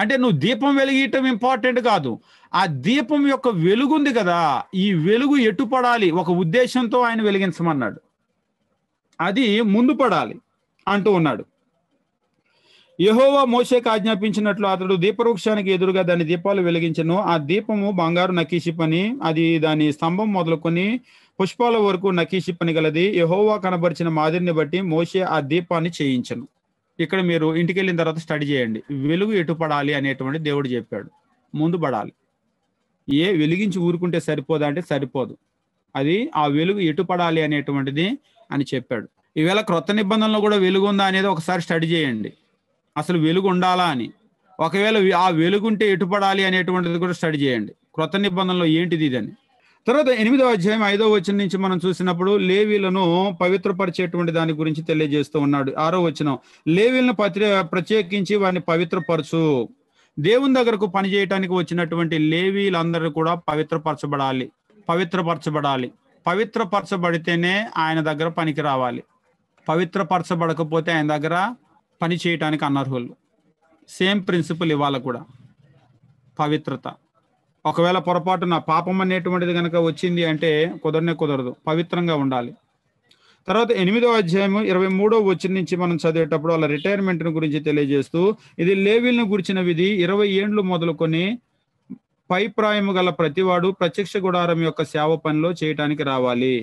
అంటే నువ్వు దీపం వెలిగించడం ఇంపార్టెంట్ కాదు, ఆ దీపం యొక్క వెలుగు ఉంది కదా, ఈ వెలుగు ఎటు పడాలి ఒక ఉద్దేశంతో ఆయన వెలిగించమన్నాడు, అది ముందు పడాలి అంటూ ఉన్నాడు. యెహోవా మోషేకు ఆజ్ఞాపించినట్లు అతడు దీపవృక్షానికి ఎదురుగా దాని దీపాలు వెలిగించెను. ఆ దీపము బంగారు నకీషి పని, అది దాని స్తంభం మొదలుకొని పుష్పాల వరకు నకీషి పని గలది. యెహోవా కనబరిచిన మాదిరిని బట్టి మోషే ఆ దీపాన్ని చేయించను. ఇక్కడ మీరు ఇంటికి వెళ్ళిన తర్వాత స్టడీ చేయండి. వెలుగు ఎటు పడాలి అనేటువంటి దేవుడు చెప్పాడు, ముందు పడాలి. వెలిగించి ఊరుకుంటే సరిపోదా అంటే సరిపోదు, అది ఆ వెలుగు ఎటు పడాలి అనేటువంటిది అని చెప్పాడు. ఈవేళ క్రొత్త నిబంధనలో కూడా వెలుగు ఉందా అనేది ఒకసారి స్టడీ చేయండి, అసలు వెలుగు ఉండాలా అని. ఒకవేళ ఆ వెలుగుంటే ఎటు పడాలి అనేటువంటిది కూడా స్టడీ చేయండి, క్రొత్త నిబంధనలో ఏంటిది ఇదని. తర్వాత 8వ అధ్యాయం 5వ వచనం నుంచి మనం చూసినప్పుడు లేవీలను పవిత్రపరిచేటువంటి దాని గురించి తెలియజేస్తూ ఉన్నాడు. 6వ వచనం, లేవీలను ప్రత్యేకించి వారిని పవిత్రపరచు. దేవుని దగ్గరకు పని చేయడానికి వచ్చినటువంటి లేవీలందరూ కూడా పవిత్రపరచబడాలి, పవిత్రపరచబడాలి. పవిత్రపరచబడితేనే ఆయన దగ్గర పనికి రావాలి. పవిత్రపరచబడకపోతే ఆయన దగ్గర పని చేయటానికి అనర్హులు. సేమ్ ప్రిన్సిపల్ ఇవాళ కూడా, పవిత్రత. ఒకవేళ పొరపాటున పాపం అనేటువంటిది కనుక వచ్చింది అంటే కుదరదు, పవిత్రంగా ఉండాలి. తర్వాత 8వ అధ్యాయం 23వ వచనం నుంచి మనం చదివేటప్పుడు వాళ్ళ రిటైర్మెంట్ గురించి తెలియజేస్తూ, ఇది లేవీలను గురించిన విధి, 20 ఏండ్లు మొదలుకొని పై ప్రాయము గల ప్రతివాడు ప్రత్యక్ష గుడారం యొక్క సేవ పనిలో చేయటానికి రావాలి.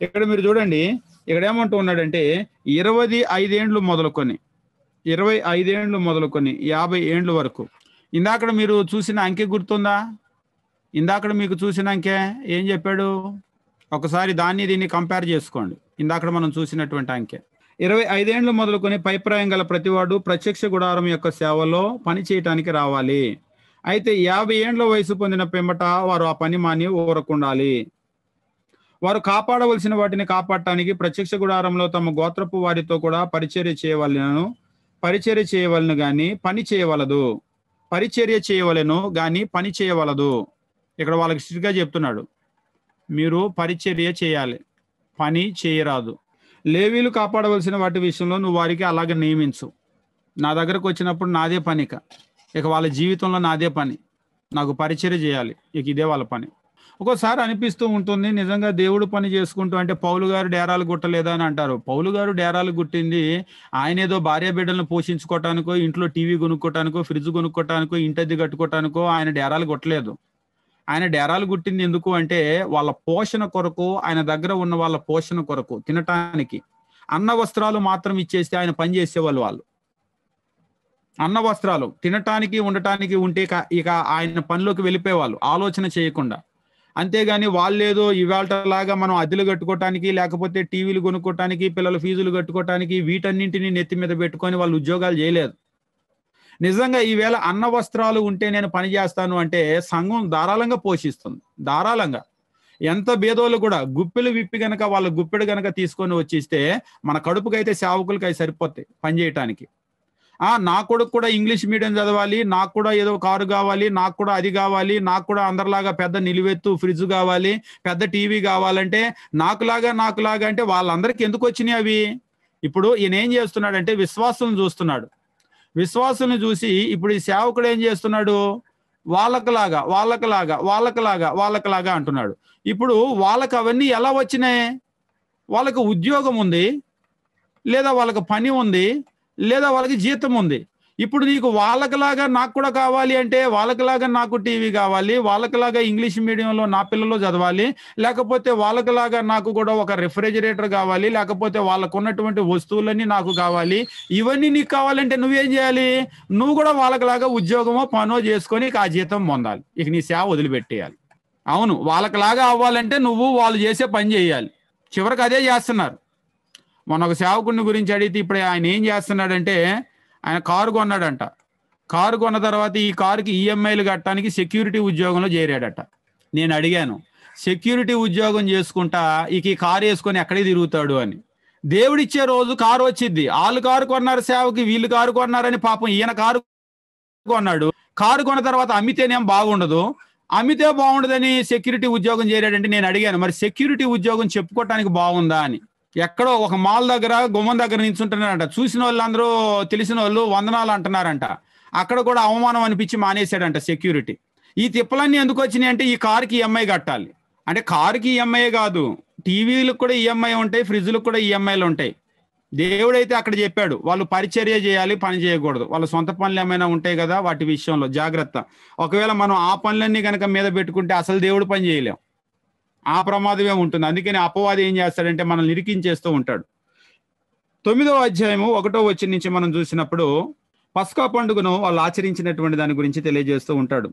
ఇక్కడ మీరు చూడండి, ఇక్కడ ఏమంటూ ఉన్నాడంటే 25 ఏండ్లు మొదలుకొని 25 ఏండ్లు మొదలుకొని 50 ఏండ్ల వరకు. ఇందాక మీరు చూసిన అంకె గుర్తుందా? ఇందాక మీకు చూసిన అంకె ఏం చెప్పాడు? ఒకసారి దీన్ని కంపేర్ చేసుకోండి. ఇందాక మనం చూసినటువంటి అంకె 25 ఏండ్లు మొదలుకొని పైప్రాయం గల ప్రతివాడు ప్రత్యక్ష గుడారం యొక్క సేవలో పని చేయటానికి రావాలి. అయితే 50 ఏండ్ల వయసు పొందిన పిమ్మట వారు ఆ పని మాని ఊరకుండాలి. వారు కాపాడవలసిన వాటిని కాపాడటానికి ప్రత్యక్ష గుడారంలో తమ గోత్రపు వారితో కూడా పరిచర్య చేయవలను గాని పని చేయవలదు. పరిచర్య చేయవలను గాని పని చేయవలదు. ఇక్కడ వాళ్ళకి స్ట్రిక్ట్గా చెప్తున్నాడు, మీరు పరిచర్య చేయాలి, పని చేయరాదు. లేవీలు కాపాడవలసిన వాటి విషయంలో నువ్వు వారికి అలాగే నియమించు. నా దగ్గరకు వచ్చినప్పుడు నాదే పని, ఇక వాళ్ళ జీవితంలో నాదే పని, నాకు పరిచర్య చేయాలి, ఇక ఇదే వాళ్ళ పని. ఒక్కోసారి అనిపిస్తూ ఉంటుంది, నిజంగా దేవుడు పని చేసుకుంటూ అంటే పౌలు గారు డేరాలు గుట్టలేదా అని అంటారు. పౌలు గారు డేరాలు గుట్టింది ఆయన ఏదో భార్య బిడ్డలను పోషించుకోవటానికో, ఇంట్లో టీవీ కొనుక్కోవటానికో, ఫ్రిడ్జ్ కొనుక్కోవటానికో, ఇంటద్ది కట్టుకోవటానికో ఆయన డేరాలు కొట్టలేదు. ఆయన డేరాలు గుట్టింది ఎందుకు అంటే వాళ్ళ పోషణ కొరకు, ఆయన దగ్గర ఉన్న వాళ్ళ పోషణ కొరకు, తినటానికి. అన్న వస్త్రాలు మాత్రం ఇచ్చేస్తే ఆయన పని చేసేవాళ్ళు. వాళ్ళు అన్న వస్త్రాలు తినటానికి ఉండటానికి ఉంటే ఇక ఆయన పనిలోకి వెళ్ళిపోయేవాళ్ళు ఆలోచన చేయకుండా. అంతేగాని వాళ్ళేదో ఇవాళలాగా మనం అద్దెలు కట్టుకోవటానికి, లేకపోతే టీవీలు కొనుక్కోవటానికి, పిల్లల ఫీజులు కట్టుకోవటానికి, వీటన్నింటినీ నెత్తి మీద పెట్టుకొని వాళ్ళు ఉద్యోగాలు చేయలేదు. నిజంగా ఈవేళ అన్న వస్త్రాలు ఉంటే నేను పని చేస్తాను అంటే సంఘం ధారాళంగా పోషిస్తుంది, ధారాళంగా. ఎంత భేదోళ్ళు కూడా గుప్పెలు విప్పి గనక వాళ్ళ గుప్పెడు గనక తీసుకొని వచ్చిస్తే మన కడుపుకైతే సేవకులకి అవి సరిపోతాయి పని చేయటానికి. నా కొడుకు కూడా ఇంగ్లీష్ మీడియం చదవాలి, నాకు కూడా ఏదో కారు కావాలి, నాకు కూడా అది కావాలి, నాకు కూడా అందరిలాగా పెద్ద నిలువెత్తు ఫ్రిడ్జ్ కావాలి, పెద్ద టీవీ కావాలంటే నాకులాగా అంటే వాళ్ళందరికీ ఎందుకు వచ్చినాయి అవి? ఇప్పుడు ఈయన ఏం చేస్తున్నాడంటే విశ్వాసం చూస్తున్నాడు. విశ్వాసుని చూసి ఇప్పుడు ఈ సేవకుడు ఏం చేస్తున్నాడు? వాళ్ళకలాగా అంటున్నాడు. ఇప్పుడు వాళ్ళకి అవన్నీ ఎలా వచ్చినాయి? వాళ్ళకి ఉద్యోగం ఉంది, లేదా వాళ్ళకి పని ఉంది, లేదా వాళ్ళకి జీతం ఉంది. ఇప్పుడు నీకు వాళ్ళకలాగా నాకు కూడా కావాలి అంటే వాళ్ళకలాగా నాకు టీవీ కావాలి, వాళ్ళకలాగా ఇంగ్లీష్ మీడియంలో నా పిల్లలు చదవాలి, లేకపోతే వాళ్ళకలాగా నాకు కూడా ఒక రిఫ్రిజిరేటర్ కావాలి, లేకపోతే వాళ్ళకు ఉన్నటువంటి వస్తువులన్నీ నాకు కావాలి. ఇవన్నీ నీకు కావాలంటే నువ్వేం చేయాలి? నువ్వు కూడా వాళ్ళకలాగా ఉద్యోగమో పనో చేసుకొని ఆ జీతం పొందాలి. ఇక నీ సేవ వదిలిపెట్టేయాలి. అవును, వాళ్ళకలాగా అవ్వాలంటే నువ్వు వాళ్ళు చేసే పని చేయాలి. చివరికి అదే చేస్తున్నారు. మొన్న ఒక సేవకుడిని గురించి అడిగితే ఇప్పుడు ఆయన ఏం చేస్తున్నాడంటే, ఆయన కారు కొన్నాడంట. కారు కొన్న తర్వాత ఈ కారుకి ఈఎంఐలు కట్టడానికి సెక్యూరిటీ ఉద్యోగంలో చేరాడట. నేను అడిగాను, సెక్యూరిటీ ఉద్యోగం చేసుకుంటా ఇక ఈ కారు వేసుకొని ఎక్కడికి తిరుగుతాడు అని. దేవుడిచ్చే రోజు కారు వచ్చింది. వాళ్ళు కారు కొన్నారు సేవకి, వీళ్ళు కారు కొన్నారని పాపం ఈయన కారు కొన్నాడు. కారు కొన్న తర్వాత అమ్మితేనేం బాగుండదు, అమ్మితే బాగుండదని సెక్యూరిటీ ఉద్యోగం చేరాడంటే నేను అడిగాను, మరి సెక్యూరిటీ ఉద్యోగం చెప్పుకోవటానికి బాగుందా అని. ఎక్కడో ఒక మాల్ దగ్గర గుమ్మం దగ్గర నించుంటున్నారంట. చూసిన వాళ్ళందరూ తెలిసిన వాళ్ళు వందనాలు అంటున్నారంట. అక్కడ కూడా అవమానం అనిపించి మానేశాడంట సెక్యూరిటీ. ఈ తిప్పలన్నీ ఎందుకు వచ్చినాయి అంటే ఈ కారుకి ఈఎంఐ కట్టాలి. అంటే కారుకి ఈఎంఐ కాదు, టీవీలకు కూడా ఈఎంఐ ఉంటాయి, ఫ్రిడ్జ్లకు కూడా ఈఎంఐలు ఉంటాయి. దేవుడైతే అక్కడ చెప్పాడు వాళ్ళు పరిచర్య చేయాలి, పని చేయకూడదు. వాళ్ళ సొంత పనులు ఏమైనా ఉంటాయి కదా, వాటి విషయంలో జాగ్రత్త. ఒకవేళ మనం ఆ పనులన్నీ కనుక మీద పెట్టుకుంటే అసలు దేవుడు పని చేయలేం, ఆ ప్రమాదమే ఉంటుంది. అందుకని అపవాది ఏం చేస్తాడంటే మనల్ని ఇరికించేస్తూ ఉంటాడు. 9వ అధ్యాయము 1వ వచనం నుంచి మనం చూసినప్పుడు పస్కా పండుగను వాళ్ళు ఆచరించినటువంటి దాని గురించి తెలియజేస్తూ ఉంటాడు.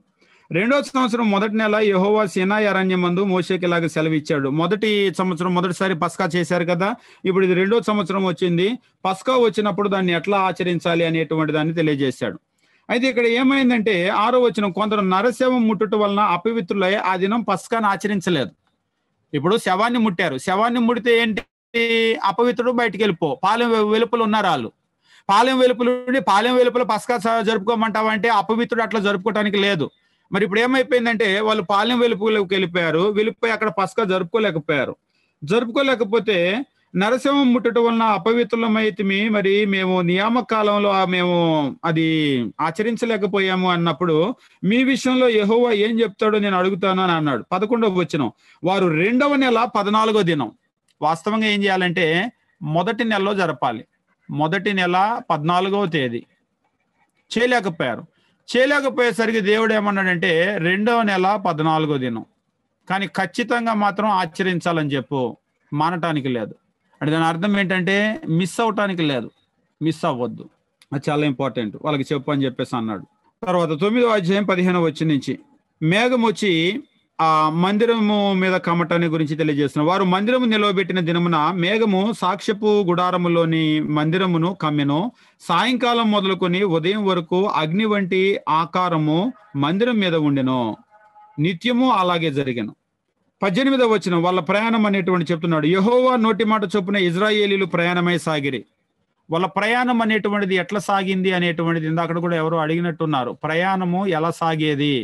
2వ సంవత్సరం మొదటి నెల యెహోవా సీనాయి అరణ్యమందు మోషేకి ఇలాగ సెలవిచ్చాడు. మొదటి సంవత్సరం మొదటిసారి పస్కా చేశారు కదా, ఇప్పుడు ఇది 2వ సంవత్సరం వచ్చింది. పస్కా వచ్చినప్పుడు దాన్ని ఎట్లా ఆచరించాలి అనేటువంటి దాన్ని తెలియజేశాడు. అయితే ఇక్కడ ఏమైందంటే 6వ వచనం, కొందరు నరశవం ముట్టుట వలన అపవిత్రులై ఆ దినం పస్కాను ఆచరించలేదు. ఇప్పుడు శవాన్ని ముట్టారు, శవాన్ని ముడితే ఏంటి? అపవిత్రుడు బయటికి వెళ్ళిపో. పాలెం వెలుపలు ఉన్నారు వాళ్ళు. పాలెం వెలుపల పస్కా జరుపుకోమంటావా అంటే అపవిత్రుడు అట్లా జరుపుకోవటానికి లేదు. మరి ఇప్పుడు ఏమైపోయిందంటే వాళ్ళు పాలెం వెలుపులోకి వెళ్ళిపోయి అక్కడ పస్కా జరుపుకోలేకపోతే నరసింహం ముట్టడం వలన అపవిత్రులమైతిమి, మరి మేము నియామక కాలంలో మేము అది ఆచరించలేకపోయాము అన్నప్పుడు మీ విషయంలో యెహోవా ఏం చెప్తాడో నేను అడుగుతాను అని అన్నాడు. 11వ వచనం, వారు 2వ నెల 14వ దినం. వాస్తవంగా ఏం చేయాలంటే మొదటి నెలలో జరపాలి. మొదటి నెల 14వ తేదీ చేయలేకపోయేసరికి దేవుడు ఏమన్నాడంటే 2వ నెల 14వ దినం. కానీ ఖచ్చితంగా మాత్రం ఆచరించాలని చెప్పు, మానటానికి లేదు. అంటే దాని అర్థం ఏంటంటే మిస్ అవటానికి లేదు, మిస్ అవ్వద్దు. అది చాలా ఇంపార్టెంట్, వాళ్ళకి చెప్పు అని చెప్పేసి అన్నాడు. తర్వాత 9వ అధ్యాయం 15వ వచనం నుంచి, మేఘం వచ్చి ఆ మందిరము మీద కమ్మటాన్ని గురించి తెలియజేస్తున్నారు. వారు మందిరము నిలవబెట్టిన దినమున మేఘము సాక్ష్యపు గుడారములోని మందిరమును కమ్మెను. సాయంకాలం మొదలుకొని ఉదయం వరకు అగ్ని వంటి ఆకారము మందిరం మీద ఉండెను. నిత్యము అలాగే జరిగెను. 18వ వచనం, వాళ్ళ ప్రయాణం అనేటువంటి చెప్తున్నాడు. యెహోవా నోటి మాట చొప్పున ఇజ్రాయేలీలు ప్రయాణమై సాగిరి. వాళ్ళ ప్రయాణం అనేటువంటిది ఎట్లా సాగింది అనేటువంటిది ఇందాక కూడా ఎవరో అడిగినట్టున్నారు. ప్రయాణము ఎలా సాగేది?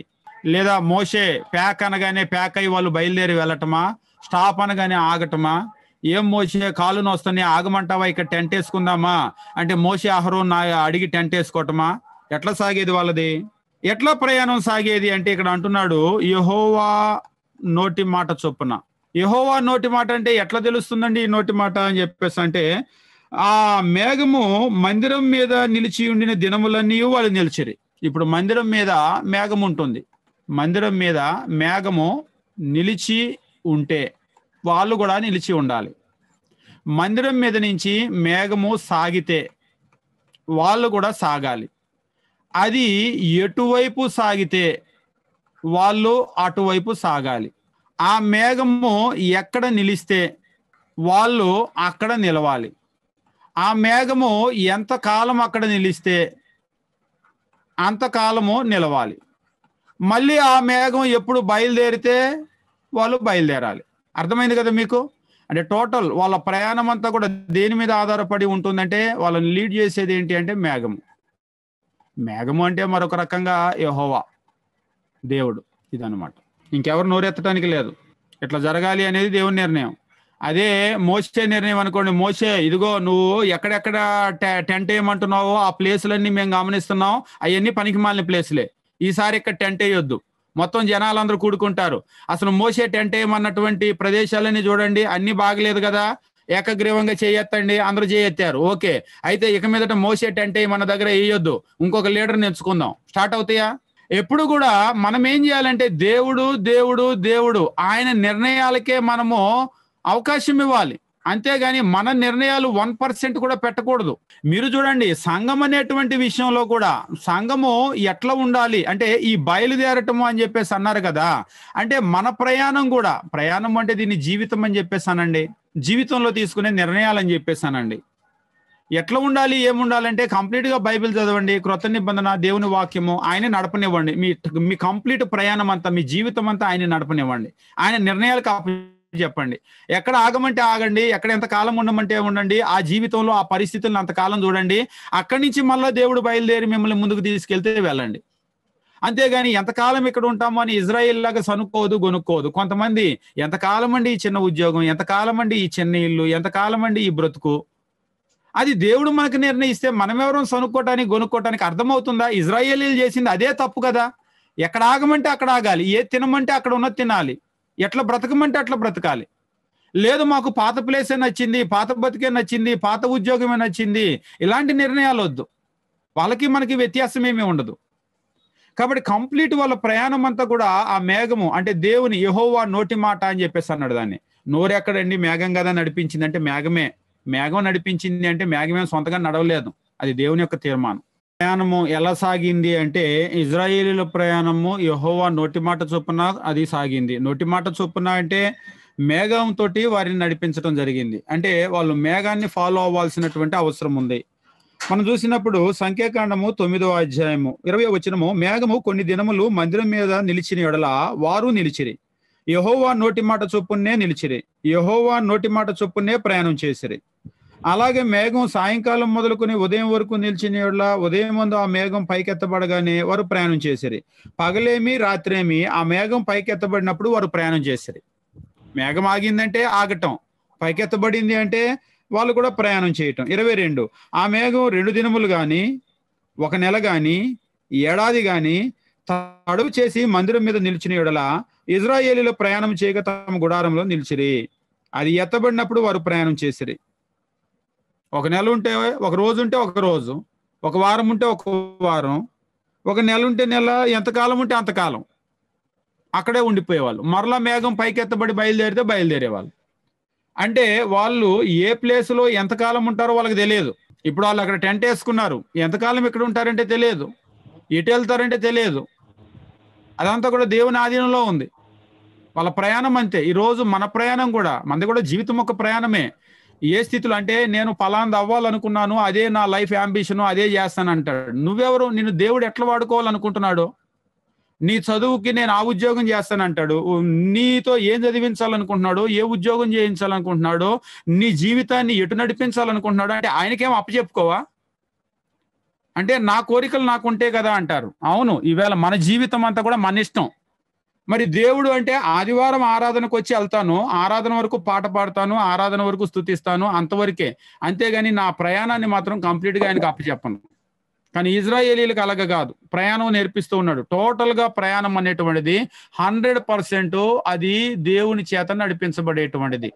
లేదా మోషే ప్యాక్ అనగానే ప్యాక్ అయ్యి వాళ్ళు బయలుదేరి వెళ్ళటమా, స్టాప్ అనగానే ఆగటమా? ఏం మోషే కాలు నొస్తానే ఆగమంటావా, ఇక్కడ టెంట్ వేసుకుందామా అంటే మోషే అహరోన్ అడిగి టెంట్ వేసుకోవటమా? ఎట్లా సాగేది వాళ్ళది? ఎట్లా ప్రయాణం సాగేది అంటే ఇక్కడ అంటున్నాడు యెహోవా నోటి మాట చొప్పున. యెహోవా నోటి మాట అంటే ఎట్లా తెలుస్తుందండి ఈ నోటి మాట అని చెప్పేసి అంటే, ఆ మేఘము మందిరం మీద నిలిచి ఉండిన దినములన్నీ వాళ్ళు నిలిచిరి. ఇప్పుడు మందిరం మీద మేఘం ఉంటుంది, మందిరం మీద మేఘము నిలిచి ఉంటే వాళ్ళు కూడా నిలిచి ఉండాలి. మందిరం మీద నుంచి మేఘము సాగితే వాళ్ళు కూడా సాగాలి. అది ఎటువైపు సాగితే వాళ్ళు అటువైపు సాగాలి. ఆ మేఘము ఎక్కడ నిలిస్తే వాళ్ళు అక్కడ నిలవాలి. ఆ మేఘము ఎంతకాలం అక్కడ నిలిస్తే అంతకాలము నిలవాలి. మళ్ళీ ఆ మేఘం ఎప్పుడు బయలుదేరితే వాళ్ళు బయలుదేరాలి. అర్థమైంది కదా మీకు? అంటే టోటల్ వాళ్ళ ప్రయాణం అంతా కూడా దేని మీద ఆధారపడి ఉంటుందంటే వాళ్ళని లీడ్ చేసేది ఏంటి అంటే మేఘము. మేఘము అంటే మరొక రకంగా యెహోవా దేవుడు, ఇదన్నమాట. ఇంకెవరు నోరెత్తడానికి లేదు. ఇట్లా జరగాలి అనేది దేవుని నిర్ణయం. అదే మోసే నిర్ణయం అనుకోండి, మోసే ఇదిగో నువ్వు ఎక్కడెక్కడ టెంట్ వేయమంటున్నావో ఆ ప్లేసులన్నీ మేము గమనిస్తున్నాం, అవన్నీ పనికిమాలిన ప్లేసులే, ఈసారి ఇక్కడ టెంట్ వేయొద్దు, మొత్తం జనాలందరూ కూడుకుంటారు. అసలు మోసే టెంట్ వేయమన్నటువంటి ప్రదేశాలన్నీ చూడండి, అన్ని బాగలేదు కదా, ఏకగ్రీవంగా చేయెత్తండి, అందరూ చేయెత్తారు. ఓకే, అయితే ఇక మీదట మోసే టెంట్ మన దగ్గర వేయొద్దు, ఇంకొక లీడర్ని ఎంచుకుందాం, స్టార్ట్ అవుతాయా? ఎప్పుడు కూడా మనం ఏం చేయాలంటే దేవుడు దేవుడు దేవుడు ఆయన నిర్ణయాలకే మనము అవకాశం ఇవ్వాలి, అంతేగాని మన నిర్ణయాలు 1% కూడా పెట్టకూడదు. మీరు చూడండి, సంఘం అనేటువంటి విషయంలో కూడా సంఘము ఎట్లా ఉండాలి అంటే ఈ బయలుదేరటము అని చెప్పేసి అన్నారు కదా, అంటే మన ప్రయాణం కూడా, ప్రయాణం అంటే దీన్ని జీవితం అని చెప్పేసానండి, జీవితంలో తీసుకునే నిర్ణయాలని చెప్పేసానండి. ఎట్లా ఉండాలి, ఏముండాలంటే కంప్లీట్ గా బైబిల్ చదవండి, క్రొత్త నిబంధన, దేవుని వాక్యము, ఆయన నడపనివ్వండి. మీ కంప్లీట్ ప్రయాణం అంతా, మీ జీవితం అంతా ఆయన నడపనివ్వండి, ఆయన నిర్ణయాలకు చెప్పండి. ఎక్కడ ఆగమంటే ఆగండి, ఎక్కడ ఎంత కాలం ఉండమంటే ఉండండి, ఆ జీవితంలో ఆ పరిస్థితులను అంతకాలం చూడండి, అక్కడి నుంచి మళ్ళీ దేవుడు బయలుదేరి మిమ్మల్ని ముందుకు తీసుకెళ్తే వెళ్ళండి. అంతేగాని ఎంతకాలం ఇక్కడ ఉంటామో అని ఇజ్రాయిల్ లాగా సనుక్కోదు, గొనుక్కోదు. కొంతమంది ఎంతకాలం అండి ఈ చిన్న ఉద్యోగం, ఎంతకాలం అండి ఈ చిన్న ఇల్లు, ఎంతకాలం అండి ఈ బ్రతుకు, అది దేవుడు మనకు నిర్ణయిస్తే మనం ఎవరో సనుక్కోవటానికి గొనుక్కోవటానికి అర్థమవుతుందా? ఇజ్రాయేలీలు చేసింది అదే తప్పు కదా. ఎక్కడ ఆగమంటే అక్కడ ఆగాలి, ఏ తినమంటే అక్కడ ఉన్నది తినాలి, ఎట్లా బ్రతకమంటే అట్లా బ్రతకాలి. లేదు మాకు పాత ప్లేసే నచ్చింది, పాత బతికే నచ్చింది, పాత ఉద్యోగమే నచ్చింది, ఇలాంటి నిర్ణయాలు వద్దు. వాళ్ళకి మనకి వ్యత్యాసం ఏమీ ఉండదు. కాబట్టి కంప్లీట్ వాళ్ళ ప్రయాణం అంతా కూడా ఆ మేఘము అంటే దేవుని యెహోవా నోటి మాట అని చెప్పేసి అన్నాడు. దాన్ని నోరెక్కడండి, మేఘం కదా నడిపించింది అంటే మేఘమే. మేఘం నడిపించింది అంటే మేఘమే సొంతగా నడవలేదు, అది దేవుని యొక్క తీర్మానం. ప్రయాణము ఎలా సాగింది అంటే ఇజ్రాయేలీల ప్రయాణము యెహోవా నోటి మాట చొప్పున అది సాగింది. నోటి మాట చొప్పున అంటే మేఘంతో వారిని నడిపించడం జరిగింది. అంటే వాళ్ళు మేఘాన్ని ఫాలో అవ్వాల్సినటువంటి అవసరం ఉంది. మనం చూసినప్పుడు సంఖ్యాకాండము 9వ అధ్యాయము 20వ వచనము, మేఘము కొన్ని దినములు మందిరం మీద నిలిచిన ఎడల వారు నిలిచిరి, యెహోవా నోటి మాట చొప్పునే నిలిచిరి, యెహోవా నోటి మాట చొప్పునే ప్రయాణం చేసిరి. అలాగే మేఘం సాయంకాలం మొదలుకొని ఉదయం వరకు నిలిచిన ఎడల ఉదయం ముందు ఆ మేఘం పైకెత్తబడగానే వారు ప్రయాణం చేసిరి. పగలేమి రాత్రేమి ఆ మేఘం పైకెత్తబడినప్పుడు వారు ప్రయాణం చేసిరి. మేఘం ఆగిందంటే ఆగటం, పైకెత్తబడింది అంటే వాళ్ళు కూడా ప్రయాణం చేయటం. 22, ఆ మేఘం 2 దినములు గాని, 1 నెల గాని, ఏడాది గాని తడువు చేసి మందిరం మీద నిలిచిన ఎడల ఇజ్రాయేలీలో ప్రయాణం చేయక తమ గుడారంలో నిలిచిరి. అది ఎత్తబడినప్పుడు వారు ప్రయాణం చేసిరి. 1 నెల ఉంటే 1 రోజు ఉంటే 1 రోజు, 1 వారం ఉంటే 1 వారం, 1 నెల ఉంటే నెల, ఎంతకాలం ఉంటే అంతకాలం అక్కడే ఉండిపోయేవాళ్ళు. మరలా మేఘం పైకెత్తబడి బయలుదేరితే బయలుదేరేవాళ్ళు. అంటే వాళ్ళు ఏ ప్లేస్లో ఎంతకాలం ఉంటారో వాళ్ళకి తెలియదు. ఇప్పుడు వాళ్ళు అక్కడ టెంట్ వేసుకున్నారు, ఎంతకాలం ఇక్కడ ఉంటారంటే తెలియదు, ఎటు వెళ్తారంటే తెలియదు. అదంతా కూడా దేవుని ఆధీనంలో ఉంది. వాళ్ళ ప్రయాణం అంతే. ఈరోజు మన ప్రయాణం కూడా, మనది కూడా జీవితం ఒక ప్రయాణమే. ఏ స్థితిలో అంటే నేను ఫలాంది అవ్వాలనుకున్నాను, అదే నా లైఫ్ యాంబిషను, అదే చేస్తాను అంటాడు. నువ్వెవరు? నిన్ను దేవుడు ఎట్లా వాడుకోవాలనుకుంటున్నాడు? నీ చదువుకి నేను ఆ ఉద్యోగం చేస్తానంటాడు, నీతో ఏం చదివించాలనుకుంటున్నాడు, ఏ ఉద్యోగం చేయించాలనుకుంటున్నాడు, నీ జీవితాన్ని ఎటు నడిపించాలనుకుంటున్నాడు అంటే ఆయనకేం అప్పచెప్పుకోవా? అంటే నా కోరికలు నాకుంటే కదా అంటారు. అవును, ఈవేళ మన జీవితం అంతా కూడా మన ఇష్టం. మరి దేవుడు అంటే ఆదివారం ఆరాధనకు వచ్చి వెళ్తాను, ఆరాధన వరకు పాట పాడతాను, ఆరాధన వరకు స్తుతిస్తాను, అంతవరకే. అంతేగాని నా ప్రయాణాన్ని మాత్రం కంప్లీట్గా ఆయనకు అప్పచెప్పను. కానీ ఇజ్రాయేలీలకు అలాగ కాదు, ప్రయాణం నేర్పిస్తూ ఉన్నాడు. టోటల్ గా ప్రయాణం అనేటువంటిది 100% అది దేవుని చేత నడిపించబడేటువంటిది.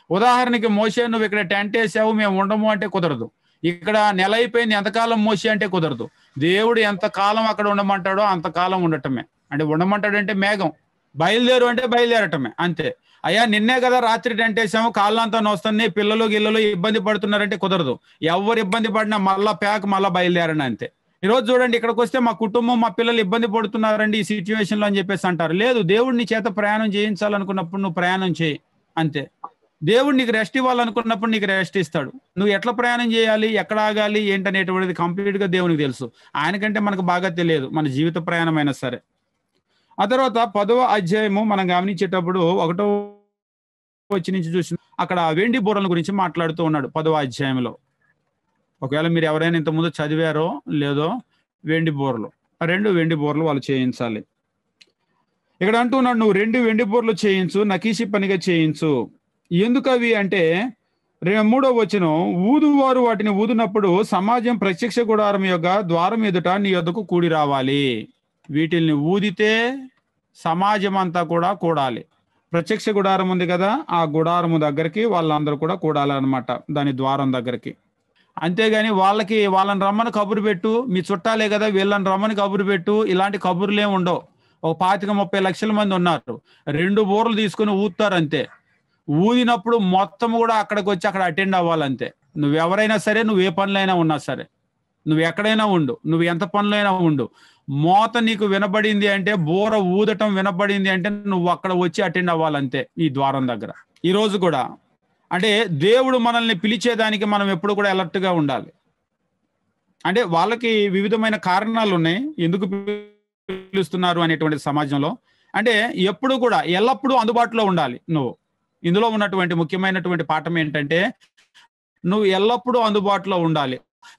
ఉదాహరణకి మోషే నువ్వు ఇక్కడ టెంట్ వేసావు మేము ఉండము అంటే కుదరదు. ఇక్కడ నెల అయిపోయింది ఎంతకాలం మోషే అంటే కుదరదు. దేవుడు ఎంతకాలం అక్కడ ఉండమంటాడో అంతకాలం ఉండటమే. అంటే ఉండమంటాడంటే మేఘం, బయలుదేరు అంటే బయలుదేరటమే అంతే. అయ్యా నిన్నే కదా రాత్రి టెంట్ వేసాము, కాళ్ళంతా నొస్తుంది, పిల్లలు గిల్లలు ఇబ్బంది పడుతున్నారంటే కుదరదు. ఎవరు ఇబ్బంది పడినా మళ్ళా ప్యాక్ మళ్ళా బయలుదేరండి అంతే. ఈరోజు చూడండి, ఇక్కడికి వస్తే మా కుటుంబం మా పిల్లలు ఇబ్బంది పడుతున్నారండి ఈ సిచ్యువేషన్లో అని చెప్పేసి అంటారు. లేదు, దేవుడు నీ చేత ప్రయాణం చేయించాలనుకున్నప్పుడు నువ్వు ప్రయాణం చేయి అంతే. దేవుడు నీకు రెస్ట్ ఇవ్వాలనుకున్నప్పుడు నీకు రెస్ట్ ఇస్తాడు. నువ్వు ఎట్లా ప్రయాణం చేయాలి, ఎక్కడ ఆగాలి ఏంటనేటువంటిది కంప్లీట్గా దేవునికి తెలుసు. ఆయనకంటే మనకు బాగా తెలియదు, మన జీవిత ప్రయాణం అయినా సరే. ఆ తర్వాత 10వ అధ్యాయము మనం గమనించేటప్పుడు 1వ వచనం నుంచి చూసి అక్కడ వెండి బూరల గురించి మాట్లాడుతూ ఉన్నాడు 10వ అధ్యాయంలో. ఒకవేళ మీరు ఎవరైనా ఇంతకుముందు చదివారో లేదో వెండి బోర్లు, 2 వెండి బోర్లు వాళ్ళు చేయించాలి. ఇక్కడ అంటున్నాడు, నువ్వు 2 వెండి బోర్లు చేయించు, నకీషి పనిగా చేయించు. ఎందుకు అవి అంటే 3వ వచనం, ఊదువారు వాటిని ఊదినప్పుడు సమాజం ప్రత్యక్ష గుడారం యొక్క ద్వారం ఎదుట నీ యొద్దకు కూడి రావాలి. వీటిల్ని ఊదితే సమాజం అంతా కూడా కూడాలి. ప్రత్యక్ష గుడారం ఉంది కదా, ఆ గుడారము దగ్గరికి వాళ్ళందరూ కూడా కూడాలన్నమాట, దాని ద్వారం దగ్గరికి. అంతేగాని వాళ్ళని రమ్మని కబురు పెట్టు, మీ చుట్టాలే కదా వీళ్ళని రమ్మని కబురు పెట్టు, ఇలాంటి కబుర్లు ఏమి ఉండవు. ఒక 25-30 లక్షల మంది ఉన్నారు, 2 బోర్లు తీసుకుని ఊదుతారు అంతే. ఊదినప్పుడు మొత్తం కూడా అక్కడికి వచ్చి అక్కడ అటెండ్ అవ్వాలంతే. నువ్వెవరైనా సరే, నువ్వు ఏ పనులైనా ఉన్నా సరే, నువ్వు ఎక్కడైనా ఉండు, నువ్వు ఎంత పనులైనా ఉండు, మోత నీకు వినబడింది అంటే, బోర ఊదటం వినబడింది అంటే నువ్వు అక్కడ వచ్చి అటెండ్ అవ్వాలంతే, ఈ ద్వారం దగ్గర. ఈ రోజు కూడా అంటే దేవుడు మనల్ని పిలిచేదానికి మనం ఎప్పుడు కూడా అలర్ట్ గా ఉండాలి. అంటే వాళ్ళకి వివిధమైన కారణాలు ఉన్నాయి ఎందుకు పిలుస్తున్నారు అనేటువంటి సమాజంలో. అంటే ఎప్పుడు కూడా ఎల్లప్పుడూ అందుబాటులో ఉండాలి నువ్వు. ఇందులో ఉన్నటువంటి ముఖ్యమైనటువంటి పాఠం ఏంటంటే, నువ్వు ఎల్లప్పుడూ అందుబాటులో ఉండాలి.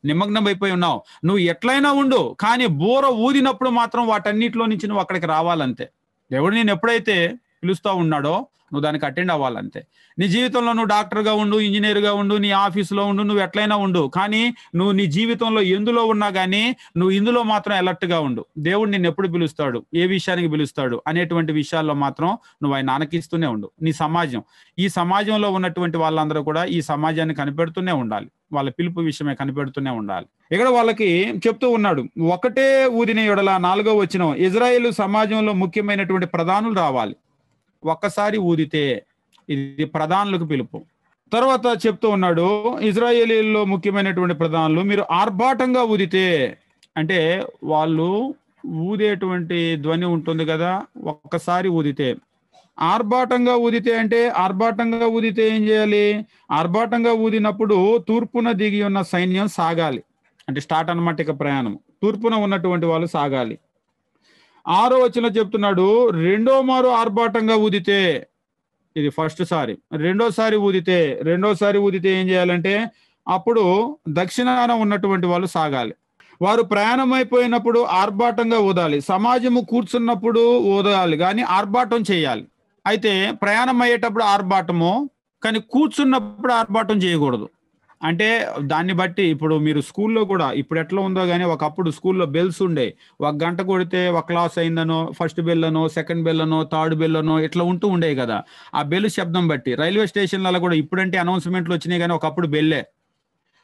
నిమగ్నం అయిపోయి ఉన్నావు, నువ్వు ఎట్లయినా ఉండు, కానీ బోర ఊదినప్పుడు మాత్రం వాటన్నిటిలో నుంచి నువ్వు అక్కడికి రావాలంతే. దేవుడు నేను ఎప్పుడైతే పిలుస్తూ ఉన్నాడో నువ్వు దానికి అటెండ్ అవ్వాలంతే. నీ జీవితంలో నువ్వు డాక్టర్గా ఉండు, ఇంజనీర్గా ఉండు, నీ ఆఫీసులో ఉండు, నువ్వు ఎట్లయినా ఉండు, కానీ నువ్వు నీ జీవితంలో ఎందులో ఉన్నా కానీ నువ్వు ఇందులో మాత్రం అలర్ట్గా ఉండు. దేవుడు నిన్ను ఎప్పుడు పిలుస్తాడు, ఏ విషయానికి పిలుస్తాడు అనేటువంటి విషయాల్లో మాత్రం నువ్వు ఆయన ఆనకిస్తూనే ఉండు. నీ సమాజం, ఈ సమాజంలో ఉన్నటువంటి వాళ్ళందరూ కూడా ఈ సమాజాన్ని కనిపెడుతూనే ఉండాలి, వాళ్ళ పిలుపు విషయమే కనిపెడుతూనే ఉండాలి. ఇక్కడ వాళ్ళకి చెప్తూ ఉన్నాడు, ఒకటే ఊదిన యెడల 4వ వచనం, ఇజ్రాయేలు సమాజంలో ముఖ్యమైనటువంటి ప్రధానులు రావాలి. ఒక్కసారి ఊదితే, ఇది ప్రధానులకు పిలుపు. తర్వాత చెప్తూ ఉన్నాడు, ఇజ్రాయేలీల్లో ముఖ్యమైనటువంటి ప్రధానులు మీరు ఆర్భాటంగా ఊదితే, అంటే వాళ్ళు ఊదేటువంటి ధ్వని ఉంటుంది కదా, ఒక్కసారి ఊదితే. ఆర్భాటంగా ఊదితే అంటే, ఆర్భాటంగా ఊదితే ఏం చేయాలి? ఆర్భాటంగా ఊదినప్పుడు తూర్పున దిగి ఉన్న సైన్యం సాగాలి, అంటే స్టార్ట్ అన్నమాట ఇక ప్రయాణం. తూర్పున ఉన్నటువంటి వాళ్ళు సాగాలి. 6వ వచనం చెప్తున్నాడు, 2వ మారు ఆర్భాటంగా ఊదితే, ఇది ఫస్ట్ సారి. రెండోసారి ఊదితే ఏం చేయాలంటే, అప్పుడు దక్షిణాన ఉన్నటువంటి వాళ్ళు సాగాలి. వారు ప్రయాణం అయిపోయినప్పుడు ఆర్భాటంగా ఊదాలి, సమాజము కూర్చున్నప్పుడు ఊదాలి, కానీ ఆర్భాటం చేయాలి. అయితే ప్రయాణం అయ్యేటప్పుడు ఆర్భాటము, కానీ కూర్చున్నప్పుడు ఆర్భాటం చేయకూడదు. అంటే దాన్ని బట్టి ఇప్పుడు మీరు స్కూల్లో కూడా ఇప్పుడు ఎట్లా ఉందో కానీ, ఒకప్పుడు స్కూల్లో బెల్స్ ఉండే, 1 గంట కొడితే 1 క్లాస్ అయిందనో, ఫస్ట్ బెల్ అనో, సెకండ్ బెల్ అనో, థర్డ్ బెల్ అనో ఇట్లా ఉంటూ ఉండేవి కదా. ఆ బెల్ శబ్దం బట్టి రైల్వే స్టేషన్లలో కూడా ఇప్పుడంటే అనౌన్స్మెంట్లు వచ్చినాయి, కానీ ఒకప్పుడు బెల్లే.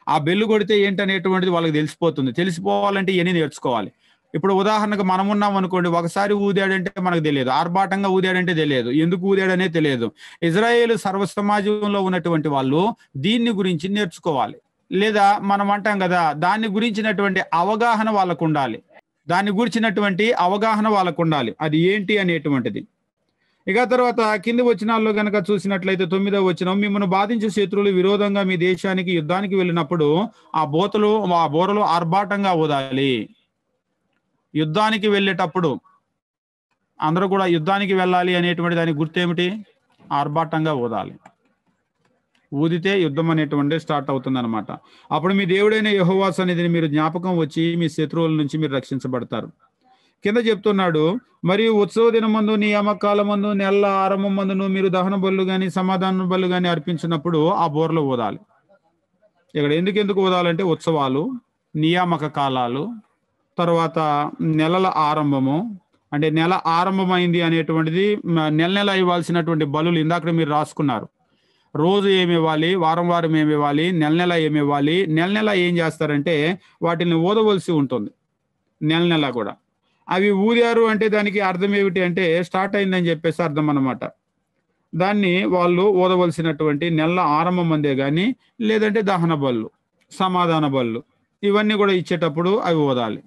ఆ బెల్లు కొడితే ఏంటనేటువంటిది వాళ్ళకి తెలిసిపోతుంది. తెలిసిపోవాలంటే ఇవన్నీ నేర్చుకోవాలి. ఇప్పుడు ఉదాహరణకు మనం ఉన్నాం అనుకోండి, ఒకసారి ఊదాడంటే మనకు తెలియదు, ఆర్భాటంగా ఊదాడంటే తెలియదు, ఎందుకు ఊదాడనే తెలియదు. ఇజ్రాయేలు సర్వ సమాజంలో ఉన్నటువంటి వాళ్ళు దీన్ని గురించి నేర్చుకోవాలి. లేదా మనం అంటాం కదా, దాన్ని గురించినటువంటి అవగాహన వాళ్ళకు ఉండాలి, అది ఏంటి అనేటువంటిది. ఇక తర్వాత కింది వచనాల్లో గనక చూసినట్లయితే 9వ వచనం, మిమ్మల్ని బాధించే శత్రువులు విరోధంగా మీ దేశానికి యుద్ధానికి వెళ్ళినప్పుడు ఆ బోరలు ఆర్భాటంగా ఊదాలి. యుద్ధానికి వెళ్ళేటప్పుడు అందరూ కూడా యుద్ధానికి వెళ్ళాలి అనేటువంటి దానికి గుర్తేమిటి? ఆర్భాటంగా ఊదాలి. ఊదితే యుద్ధం అనేటువంటి స్టార్ట్ అవుతుంది అనమాట. అప్పుడు మీ దేవుడైన యెహోవా సన్నిధిని మీరు జ్ఞాపకం వచ్చి మీ శత్రువుల నుంచి మీరు రక్షించబడతారు. కింద చెప్తున్నాడు, మరియు ఉత్సవ దినమందు, నియామకాలమందు, నెల ఆరంభం మందును మీరు దహన బలులు కానీ సమాధాన బలులు కానీ అర్పించినప్పుడు ఆ బోర్లు ఊదాలి. ఇక్కడ ఎందుకు ఊదాలంటే, ఉత్సవాలు, నియామక కాలాలు, తర్వాత నెలల ఆరంభము, అంటే నెల ఆరంభమైంది అనేటువంటిది నెల ఇవ్వాల్సినటువంటి బలులు ఇందాక మీరు రాసుకున్నారు. రోజు ఏమి ఇవ్వాలి, వారం ఏమి ఇవ్వాలి, నెల ఏమి ఇవ్వాలి. నెల ఏం చేస్తారంటే వాటిని ఊదవలసి ఉంటుంది. నెల కూడా అవి ఊదారు అంటే దానికి అర్థం ఏమిటి అంటే, స్టార్ట్ అయిందని చెప్పేసి అర్థం అన్నమాట. దాన్ని వాళ్ళు ఊదవలసినటువంటి నెల ఆరంభం అందే కానీ, లేదంటే దహన బళ్ళు, సమాధాన బళ్ళు, ఇవన్నీ కూడా ఇచ్చేటప్పుడు అవి ఊదాలి.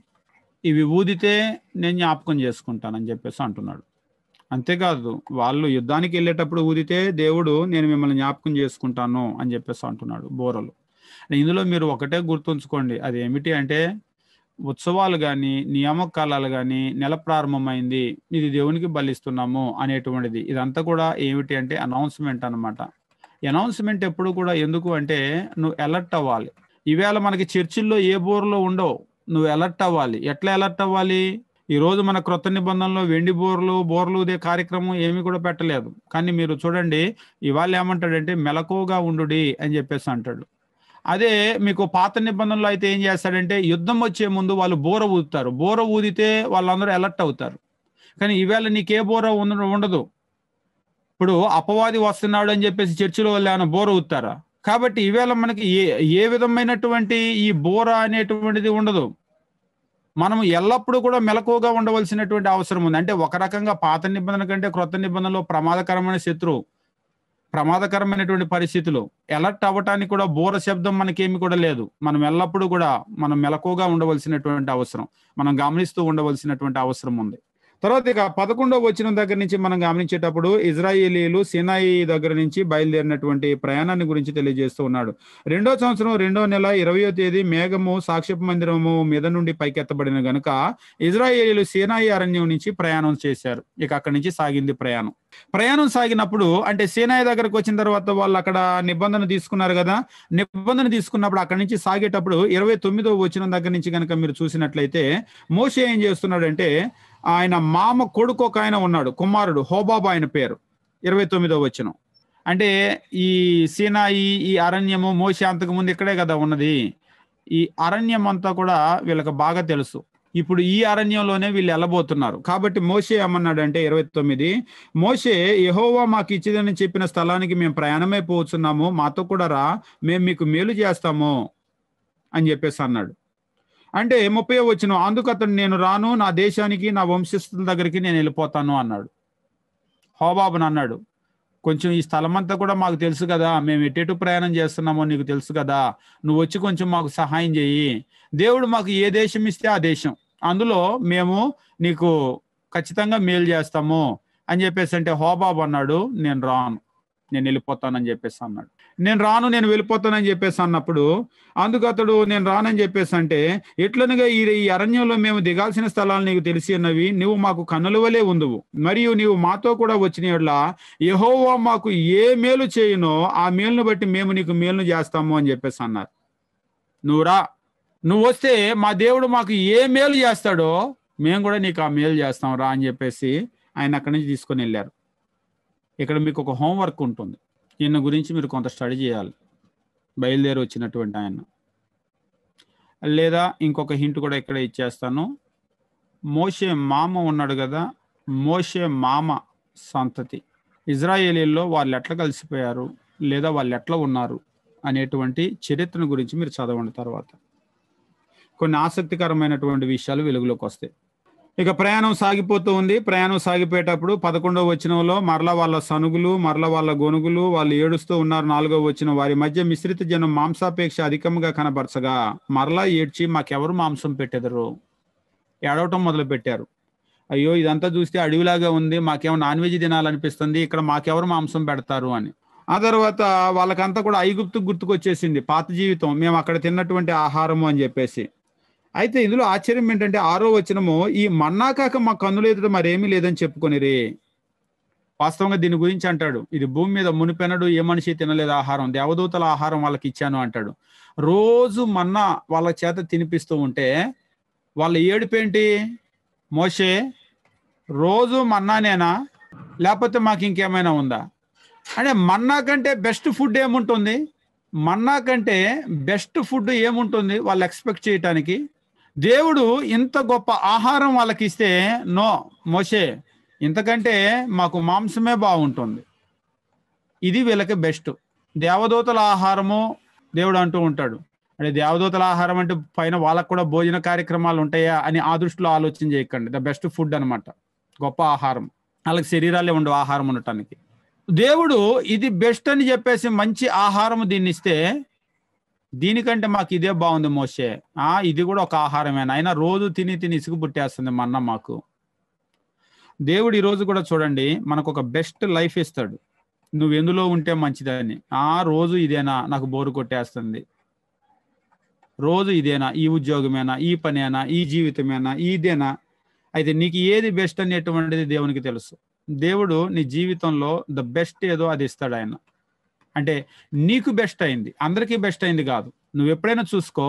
ఇవి ఊదితే నేను జ్ఞాపకం చేసుకుంటానని చెప్పేసి అంటున్నాడు. అంతేకాదు, వాళ్ళు యుద్ధానికి వెళ్ళేటప్పుడు ఊదితే దేవుడు నేను మిమ్మల్ని జ్ఞాపకం చేసుకుంటాను అని చెప్పేసి అంటున్నాడు, బోరలు. ఇందులో మీరు ఒకటే గుర్తుంచుకోండి, అది ఏమిటి అంటే, ఉత్సవాలు కానీ నియామక కాలాలు కానీ నెల ప్రారంభమైంది, ఇది దేవునికి బలిస్తున్నాము అనేటువంటిది, ఇదంతా కూడా ఏమిటి అంటే అనౌన్స్మెంట్ అనమాట. అనౌన్స్మెంట్ ఎప్పుడు కూడా ఎందుకు అంటే, నువ్వు అలర్ట్ అవ్వాలి. ఈవేళ మనకి చర్చిల్లో ఏ బోర్లో ఉండవు, నువ్వు అలర్ట్ అవ్వాలి. ఎట్లా అలర్ట్ అవ్వాలి? ఈరోజు మన క్రొత్త నిబంధనలో వెండి బోర్లు ఇదే కార్యక్రమం ఏమీ కూడా పెట్టలేదు. కానీ మీరు చూడండి, ఇవాళ ఏమంటాడంటే మెలకువగా ఉండుడి అని చెప్పేసి అంటాడు. అదే మీకు పాత నిబంధనలో అయితే ఏం చేస్తాడంటే యుద్ధం వచ్చే ముందు వాళ్ళు బోర ఊదుతారు. బోర ఊదితే వాళ్ళందరూ అలర్ట్ అవుతారు. కానీ ఈవేళ నీకే బోర ఉండదు. ఇప్పుడు అపవాది వస్తున్నాడు అని చెప్పేసి చర్చిలో వాళ్ళు ఏమైనా బోర ఊదుతారా? కాబట్టి ఈవేళ మనకి ఏ విధమైనటువంటి ఈ బోర అనేటువంటిది ఉండదు. మనం ఎల్లప్పుడూ కూడా మెలకువగా ఉండవలసినటువంటి అవసరం ఉంది. అంటే ఒక రకంగా పాత నిబంధన కంటే క్రొత్త నిబంధనలో ప్రమాదకరమైన శత్రువు, ప్రమాదకరమైనటువంటి పరిస్థితులు, అలర్ట్ అవ్వటానికి కూడా బోర శబ్దం మనకేమి కూడా లేదు. మనం ఎల్లప్పుడూ కూడా మనం మెలకువగా ఉండవలసినటువంటి అవసరం, మనం గమనిస్తూ ఉండవలసినటువంటి అవసరం ఉంది. తర్వాత ఇక 11వ వచనం దగ్గర నుంచి మనం గమనించేటప్పుడు ఇజ్రాయేలీలు సీనాయి దగ్గర నుంచి బయలుదేరినటువంటి ప్రయాణాన్ని గురించి తెలియజేస్తూ ఉన్నాడు. 2వ సంవత్సరం 2వ నెల 20వ తేదీ మేఘము సాక్ష్యపు మందిరము మీద నుండి పైకెత్తబడిన గనుక ఇజ్రాయేలీలు సీనాయి అరణ్యం నుంచి ప్రయాణం చేశారు. ఇక అక్కడి నుంచి సాగింది ప్రయాణం సాగినప్పుడు అంటే సీనాయి దగ్గరకు వచ్చిన తర్వాత వాళ్ళు అక్కడ నిబంధన తీసుకున్నారు కదా. నిబంధన తీసుకున్నప్పుడు అక్కడి నుంచి సాగేటప్పుడు 29వ వచనం దగ్గర నుంచి కనుక మీరు చూసినట్లయితే మోషే ఏం చేస్తున్నాడంటే ఆయన మామ కొడుకు ఒక ఆయన ఉన్నాడు, కుమారుడు హోబాబు ఆయన పేరు. 29వ వచనం అంటే ఈ సీనాయి ఈ అరణ్యము మోషే అంతకు ముందు ఇక్కడే కదా ఉన్నది. ఈ అరణ్యం అంతా కూడా వీళ్ళకి బాగా తెలుసు. ఇప్పుడు ఈ అరణ్యంలోనే వీళ్ళు వెళ్ళబోతున్నారు. కాబట్టి మోషే ఏమన్నాడంటే 29 మోషే యెహోవా మాకు ఇచ్చిదని చెప్పిన స్థలానికి మేము ప్రయాణమే పోతున్నాము, మాతో కూడా రా, మేము మీకు మేలు చేస్తాము అని చెప్పేసి అన్నాడు. అంటే 30వ వచనం అందుకు అతడు నేను రాను, నా దేశానికి నా వంశస్థుల దగ్గరికి నేను వెళ్ళిపోతాను అన్నాడు. హోబాబుని అన్నాడు, కొంచెం ఈ స్థలం అంతా కూడా మాకు తెలుసు కదా, మేము ఎటు ప్రయాణం చేస్తున్నామో నీకు తెలుసు కదా, నువ్వు వచ్చి కొంచెం మాకు సహాయం చేయి. దేవుడు మాకు ఏ దేశం ఇస్తే ఆ దేశం, అందులో మేము నీకు ఖచ్చితంగా మేలు చేస్తాము అని చెప్పేసి అంటే హోబాబు అన్నాడు నేను రాను, నేను వెళ్ళిపోతానని చెప్పేసి అన్నాడు. నేను రాను, నేను వెళ్ళిపోతానని చెప్పేసి అన్నప్పుడు అందుకు అతడు నేను రానని చెప్పేసి అంటే ఎట్లనగా ఈ అరణ్యంలో మేము దిగాల్సిన స్థలాలు నీకు తెలిసి ఉన్నవి, నువ్వు మాకు కన్నుల వలె ఉందువు, మరియు నీవు మాతో కూడా వచ్చిన యెడల యెహోవా మాకు ఏ మేలు చేయునో ఆ మేలును బట్టి మేము నీకు మేలును చేస్తాము అని చెప్పేసి అన్నారు. నువ్వు వస్తే మా దేవుడు మాకు ఏ మేలు చేస్తాడో మేము కూడా నీకు ఆ మేలు చేస్తాం రా అని చెప్పేసి ఆయన అక్కడి నుంచి తీసుకొని వెళ్ళారు. ఇక్కడ మీకు ఒక హోంవర్క్ ఉంటుంది, ఈయన గురించి మీరు కొంత స్టడీ చేయాలి. బయలుదేరి వచ్చినటువంటి ఆయన. లేదా ఇంకొక హింట్ కూడా ఇక్కడ ఇచ్చేస్తాను. మోషే మామ ఉన్నాడు కదా, మోషే మామ సంతతి ఇజ్రాయేలీల్లో వాళ్ళు ఎట్లా కలిసిపోయారు లేదా వాళ్ళు ఎట్లా ఉన్నారు అనేటువంటి చరిత్రను గురించి మీరు చదవండి. తర్వాత కొన్ని ఆసక్తికరమైనటువంటి విషయాలు వెలుగులోకి వస్తాయి. ఇక ప్రయాణం సాగిపోతూ ఉంది. ప్రయాణం సాగిపోయేటప్పుడు 11వ వచనంలో మరలా వాళ్ళ సనుగులు, మరలా వాళ్ళ గొనుగులు, వాళ్ళు ఏడుస్తూ ఉన్నారు. 4వ వచనం వారి మధ్య మిశ్రిత జనం మాంసాపేక్ష అధికంగా కనబరచగా మరలా ఏడ్చి మాకెవరు మాంసం పెట్టెదరు, ఏడవటం మొదలు పెట్టారు. అయ్యో ఇదంతా చూస్తే అడవిలాగా ఉంది, మాకేమో నాన్ వెజ్ తినాలనిపిస్తుంది, ఇక్కడ మాకెవరు మాంసం పెడతారు అని. ఆ తర్వాత వాళ్ళకంతా కూడా ఐగుప్తు గుర్తుకొచ్చేసింది, పాత జీవితం, మేము అక్కడ తిన్నటువంటి ఆహారము అని చెప్పేసి. అయితే ఇందులో ఆశ్చర్యం ఏంటంటే 6వ వచనము ఈ మన్నా కాక మా కన్నులు ఎదుట మరేమీ లేదని చెప్పుకొనిరే. వాస్తవంగా దీని గురించి అంటాడు, ఇది భూమి మీద మునిపెనడు ఏ మనిషి తినలేదు ఆహారం, దేవదూతల ఆహారం వాళ్ళకి ఇచ్చాను అంటాడు. రోజు మన్నా వాళ్ళ చేత తినిపిస్తూ ఉంటే వాళ్ళ ఏడుపేంటి, మోషే రోజు మన్నానేనా లేకపోతే మాకు ఇంకేమైనా ఉందా అంటే మన్నా కంటే బెస్ట్ ఫుడ్ ఏముంటుంది, మన్నా కంటే బెస్ట్ ఫుడ్ ఏముంటుంది వాళ్ళు ఎక్స్పెక్ట్ చేయటానికి. దేవుడు ఇంత గొప్ప ఆహారం వాళ్ళకి ఇస్తే నో మోషే ఇంతకంటే మాకు మాంసమే బాగుంటుంది, ఇది వీళ్ళకి బెస్ట్. దేవదూతల ఆహారము దేవుడు అంటూ ఉంటాడు. అంటే దేవదూతల ఆహారం అంటే పైన వాళ్ళకు కూడా భోజన కార్యక్రమాలు ఉంటాయా అని ఆ దృష్టిలో ఆలోచన చేయకండి. ద బెస్ట్ ఫుడ్ అనమాట, గొప్ప ఆహారం. వాళ్ళకి శరీరాలే ఉండవు ఆహారం ఉండటానికి. దేవుడు ఇది బెస్ట్ అని చెప్పేసి మంచి ఆహారం దీన్ని ఇస్తే దీనికంటే మాకు ఇదే బాగుంది మోషే, ఇది కూడా ఒక ఆహారమేనా, అయినా రోజు తిని ఇసుగు పుట్టేస్తుంది మన్నా మాకు. దేవుడు ఈరోజు కూడా చూడండి మనకు ఒక బెస్ట్ లైఫ్ ఇస్తాడు, నువ్వు ఎందులో ఉంటే మంచిదని. రోజు ఇదేనా, నాకు బోరు కొట్టేస్తుంది, రోజు ఇదేనా, ఈ ఉద్యోగమేనా, ఈ పనేనా, ఈ జీవితమేనా, ఇదేనా. అయితే నీకు ఏది బెస్ట్ అనేటువంటిది దేవునికి తెలుసు. దేవుడు నీ జీవితంలో ద బెస్ట్ ఏదో అది ఇస్తాడు ఆయన. అంటే నీకు బెస్ట్ అయింది, అందరికీ బెస్ట్ అయింది కాదు. నువ్వు ఎప్పుడైనా చూసుకో,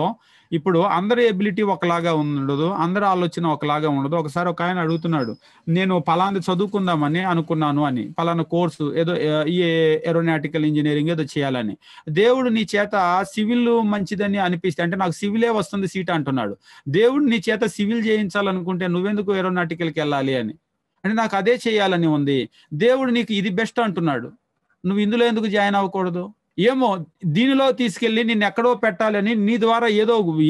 ఇప్పుడు అందరి ఎబిలిటీ ఒకలాగా ఉండదు, అందరి ఆలోచన ఒకలాగా ఉండదు. ఒకసారి ఒక ఆయన అడుగుతున్నాడు, నేను పలాంది చదువుకుందామని అనుకున్నాను అని, పలానా కోర్సు ఏదో ఈ ఏరోనాటికల్ ఇంజనీరింగ్ ఏదో చేయాలని. దేవుడు నీ చేత సివిల్ మంచిదని అనిపిస్తే, అంటే నాకు సివిలే వస్తుంది సీట్ అంటున్నాడు. దేవుడు నీ చేత సివిల్ చేయించాలనుకుంటే నువ్వెందుకు ఏరోనాటికల్కి వెళ్ళాలి అని, అంటే నాకు అదే చేయాలని ఉంది. దేవుడు నీకు ఇది బెస్ట్ అంటున్నాడు, నువ్వు ఇందులో ఎందుకు జాయిన్ అవ్వకూడదు? ఏమో దీనిలో తీసుకెళ్ళి నిన్ను ఎక్కడో పెట్టాలని, నీ ద్వారా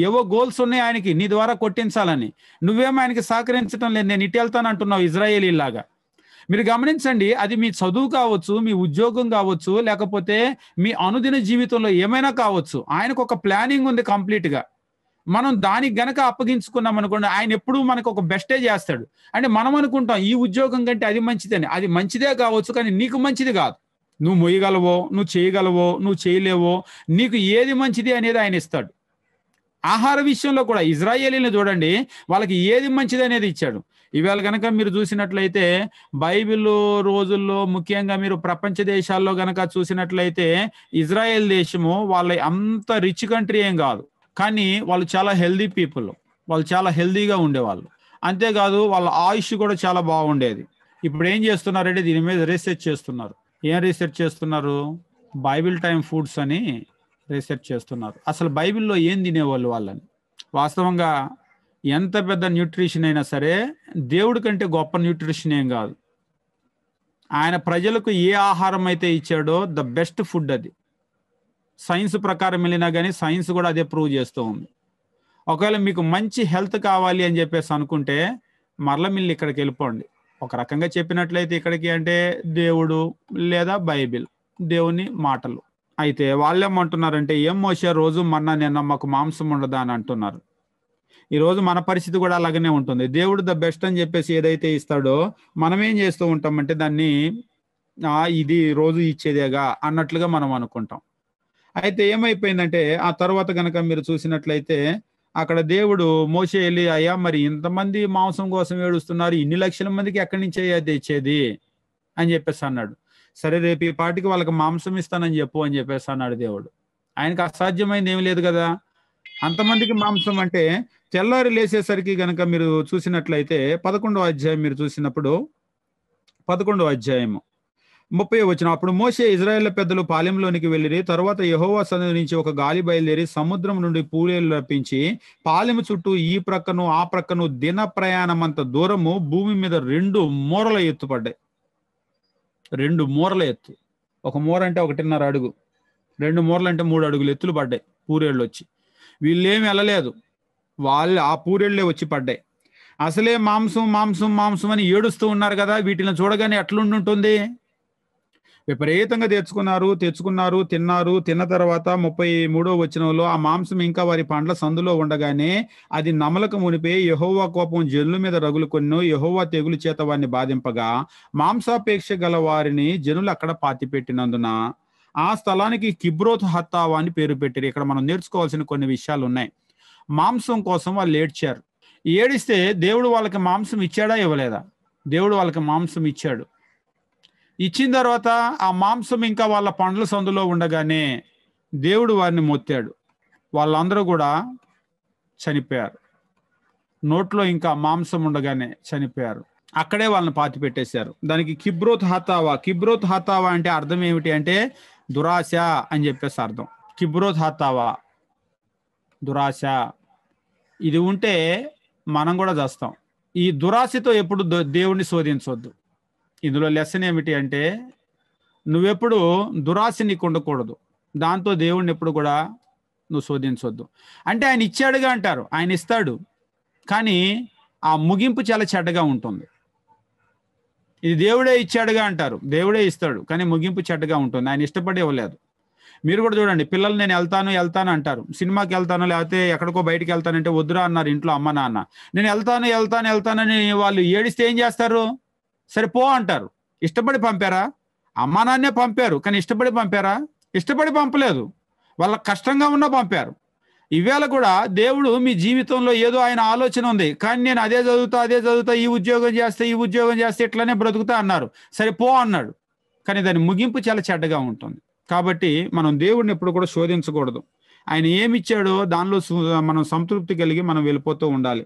ఏవో గోల్స్ ఉన్నాయి ఆయనకి, నీ ద్వారా కొట్టించాలని. నువ్వేమో ఆయనకి సహకరించడం లేదు, నేను ఇటు వెళ్తాను అంటున్నావు ఇజ్రాయేలీలాగా. మీరు గమనించండి, అది మీ చదువు కావచ్చు, మీ ఉద్యోగం కావచ్చు, లేకపోతే మీ అనుదిన జీవితంలో ఏమైనా కావచ్చు, ఆయనకు ఒక ప్లానింగ్ ఉంది కంప్లీట్ గా. మనం దానికి గనక అప్పగించుకున్నాం అనుకోండి, ఆయన ఎప్పుడూ మనకు ఒక బెస్టే చేస్తాడు. అంటే మనం అనుకుంటాం ఈ ఉద్యోగం కంటే అది మంచిదని. అది మంచిదే కావచ్చు, కానీ నీకు మంచిది కాదు. నువ్వు మొయ్యగలవో, నువ్వు చేయగలవో, నువ్వు చేయలేవో, నీకు ఏది మంచిది అనేది ఆయన ఇస్తాడు. ఆహార విషయంలో కూడా ఇజ్రాయేలీని చూడండి, వాళ్ళకి ఏది మంచిది అనేది ఇచ్చాడు. ఇవాళ కనుక మీరు చూసినట్లయితే బైబిల్ రోజుల్లో, ముఖ్యంగా మీరు ప్రపంచ దేశాల్లో గనక చూసినట్లయితే, ఇజ్రాయెల్ దేశము వాళ్ళ అంత రిచ్ కంట్రీ ఏం కాదు, కానీ వాళ్ళు చాలా హెల్దీ పీపుల్, వాళ్ళు చాలా హెల్దీగా ఉండేవాళ్ళు. అంతేకాదు వాళ్ళ ఆయుష్ కూడా చాలా బాగుండేది. ఇప్పుడు ఏం చేస్తున్నారంటే దీని మీద రీసెర్చ్ చేస్తున్నారు. ఏం రీసెర్చ్ చేస్తున్నారు? బైబిల్ టైమ్ ఫుడ్స్ అని రీసెర్చ్ చేస్తున్నారు. అసలు బైబిల్లో ఏం తినేవాళ్ళు వాళ్ళని. వాస్తవంగా ఎంత పెద్ద న్యూట్రిషన్ అయినా సరే దేవుడి కంటే గొప్ప న్యూట్రిషన్ ఏం కాదు. ఆయన ప్రజలకు ఏ ఆహారం అయితే ఇచ్చాడో ద బెస్ట్ ఫుడ్ అది. సైన్స్ ప్రకారం వెళ్ళినా కానీ సైన్స్ కూడా అదే ప్రూవ్ చేస్తూ ఉంది. ఒకవేళ మీకు మంచి హెల్త్ కావాలి అని చెప్పేసి అనుకుంటే మరల మిల్లి ఇక్కడికి వెళ్ళిపోండి. ఒక రకంగా చెప్పినట్లయితే ఇక్కడికి అంటే దేవుడు లేదా బైబిల్, దేవుని మాటలు. అయితే వాళ్ళేమంటున్నారంటే, ఏం మోసే రోజు మన్నా నిన్న మాకు మాంసం ఉండదా అని అంటున్నారు. ఈరోజు మన పరిస్థితి కూడా అలాగనే ఉంటుంది. దేవుడు ద బెస్ట్ అని చెప్పేసి ఏదైతే ఇస్తాడో మనం ఏం చేస్తూ ఉంటామంటే దాన్ని ఇది రోజు ఇచ్చేదేగా అన్నట్లుగా మనం అనుకుంటాం. అయితే ఏమైపోయిందంటే ఆ తర్వాత గనక మీరు చూసినట్లయితే అక్కడ దేవుడు మోషే వెళ్ళి, అయ్యా మరి ఇంతమంది మాంసం కోసం ఏడుస్తున్నారు, ఇన్ని లక్షల మందికి ఎక్కడి నుంచి అయ్యా తెచ్చేది అని చెప్పేసి అన్నాడు. సరే రేపు ఈ పాటికి వాళ్ళకి మాంసం ఇస్తానని చెప్పు అని చెప్పేసి అన్నాడు దేవుడు. ఆయనకు అసాధ్యమైంది ఏమి లేదు కదా. అంతమందికి మాంసం అంటే తెల్లారి లేసేసరికి గనక మీరు చూసినట్లయితే 11వ అధ్యాయం మీరు చూసినప్పుడు 11వ అధ్యాయము 30వ వచనం, అప్పుడు మోషే ఇజ్రాయేల్ పెద్దలు పాలెంలోనికి వెళ్ళిరి. తరువాత యెహోవా సన్నిధి నుంచి ఒక గాలి బయలుదేరి సముద్రం నుండి పూలేలు రప్పించి పాలెము చుట్టూ ఈ ప్రక్కను ఆ ప్రక్కను దిన ప్రయాణమంత దూరము భూమి మీద 2 మూరల ఎత్తు పడ్డాయి. 2 మూరల ఎత్తు. ఒక మూర అంటే 1.5 అడుగు, 2 మూరలు అంటే 3 అడుగులు ఎత్తులు పడ్డాయి పూరేళ్ళు వచ్చి. వీళ్ళేమి వెళ్ళలేదు, వాళ్ళు ఆ పూరేళ్లే వచ్చి పడ్డాయి. అసలే మాంసం మాంసం మాంసం అని ఏడుస్తూ ఉన్నారు కదా, వీటిని చూడగానే ఎట్లుంటుంది? విపరీతంగా తెచ్చుకున్నారు, తిన్నారు. తిన్న తర్వాత 33వ వచనంలో ఆ మాంసం ఇంకా వారి పండ్ల సందులో ఉండగానే అది నమలక మునిపే యెహోవా కోపం జనుల మీద రగులుకొన్నెను. యెహోవా తెగులు చేత వారిని బాధింపగా మాంసాపేక్ష గల వారిని జనులు అక్కడ పాతిపెట్టినందున ఆ స్థలానికి కిబ్రోత్ హత్తావా అని పేరు పెట్టారు. ఇక్కడ మనం నేర్చుకోవాల్సిన కొన్ని విషయాలు ఉన్నాయి. మాంసం కోసం వాళ్ళు ఏడ్చారు. ఏడిస్తే దేవుడు వాళ్ళకి మాంసం ఇచ్చాడా ఇవ్వలేదా? దేవుడు వాళ్ళకి మాంసం ఇచ్చాడు. ఇచ్చిన తర్వాత ఆ మాంసం ఇంకా వాళ్ళ పండ్ల సందులో ఉండగానే దేవుడు వారిని మొత్తాడు. వాళ్ళందరూ కూడా చనిపోయారు. నోట్లో ఇంకా మాంసం ఉండగానే చనిపోయారు. అక్కడే వాళ్ళని పాతి పెట్టేశారు. దానికి కిబ్రోత్ హతావా అంటే అర్థం ఏమిటి అంటే దురాశ అని చెప్పేసి అర్థం. కిబ్రోత్ హతావా దురాశ. ఇది ఉంటే మనం కూడా చేస్తాం. ఈ దురాశతో ఎప్పుడు దేవుణ్ణి శోధించవద్దు. ఇందులో లెసన్ ఏమిటి అంటే నువ్వెప్పుడు దురాశ నీకు ఉండకూడదు. దాంతో దేవుణ్ణి ఎప్పుడు కూడా నువ్వు శోధించవద్దు. అంటే ఆయన ఇచ్చాడుగా అంటారు, ఆయన ఇస్తాడు, కానీ ఆ ముగింపు చాలా చెడ్డగా ఉంటుంది. ఇది దేవుడే ఇచ్చాడుగా అంటారు, దేవుడే ఇస్తాడు, కానీ ముగింపు చెడ్డగా ఉంటుంది. ఆయన ఇష్టపడి ఇవ్వలేదు. మీరు కూడా చూడండి, పిల్లలు నేను వెళ్తాను అంటారు, సినిమాకి వెళ్తాను లేకపోతే ఎక్కడికో బయటికి వెళ్తానంటే వద్దురా అన్నారు ఇంట్లో అమ్మ నాన్న. నేను వెళ్తానని వాళ్ళు ఏడిస్తే ఏం చేస్తారు? సరే పో అంటారు. ఇష్టపడి పంపారా? అమ్మా నాన్నే పంపారు, కానీ ఇష్టపడి పంపారా? ఇష్టపడి పంపలేదు, వాళ్ళ కష్టంగా ఉన్నా పంపారు. ఈవేళ కూడా దేవుడు మీ జీవితంలో ఏదో ఆయన ఆలోచన ఉంది, కానీ నేను అదే చదువుతా ఈ ఉద్యోగం చేస్తే ఇట్లనే బ్రతుకుతా అన్నారు. సరే పో అన్నాడు, కానీ దాని ముగింపు చాలా చెడ్డగా ఉంటుంది. కాబట్టి మనం దేవుడిని ఎప్పుడు కూడా శోధించకూడదు. ఆయన ఏమి ఇచ్చాడో దానిలో మనం సంతృప్తి కలిగి మనం వెళ్ళిపోతూ ఉండాలి.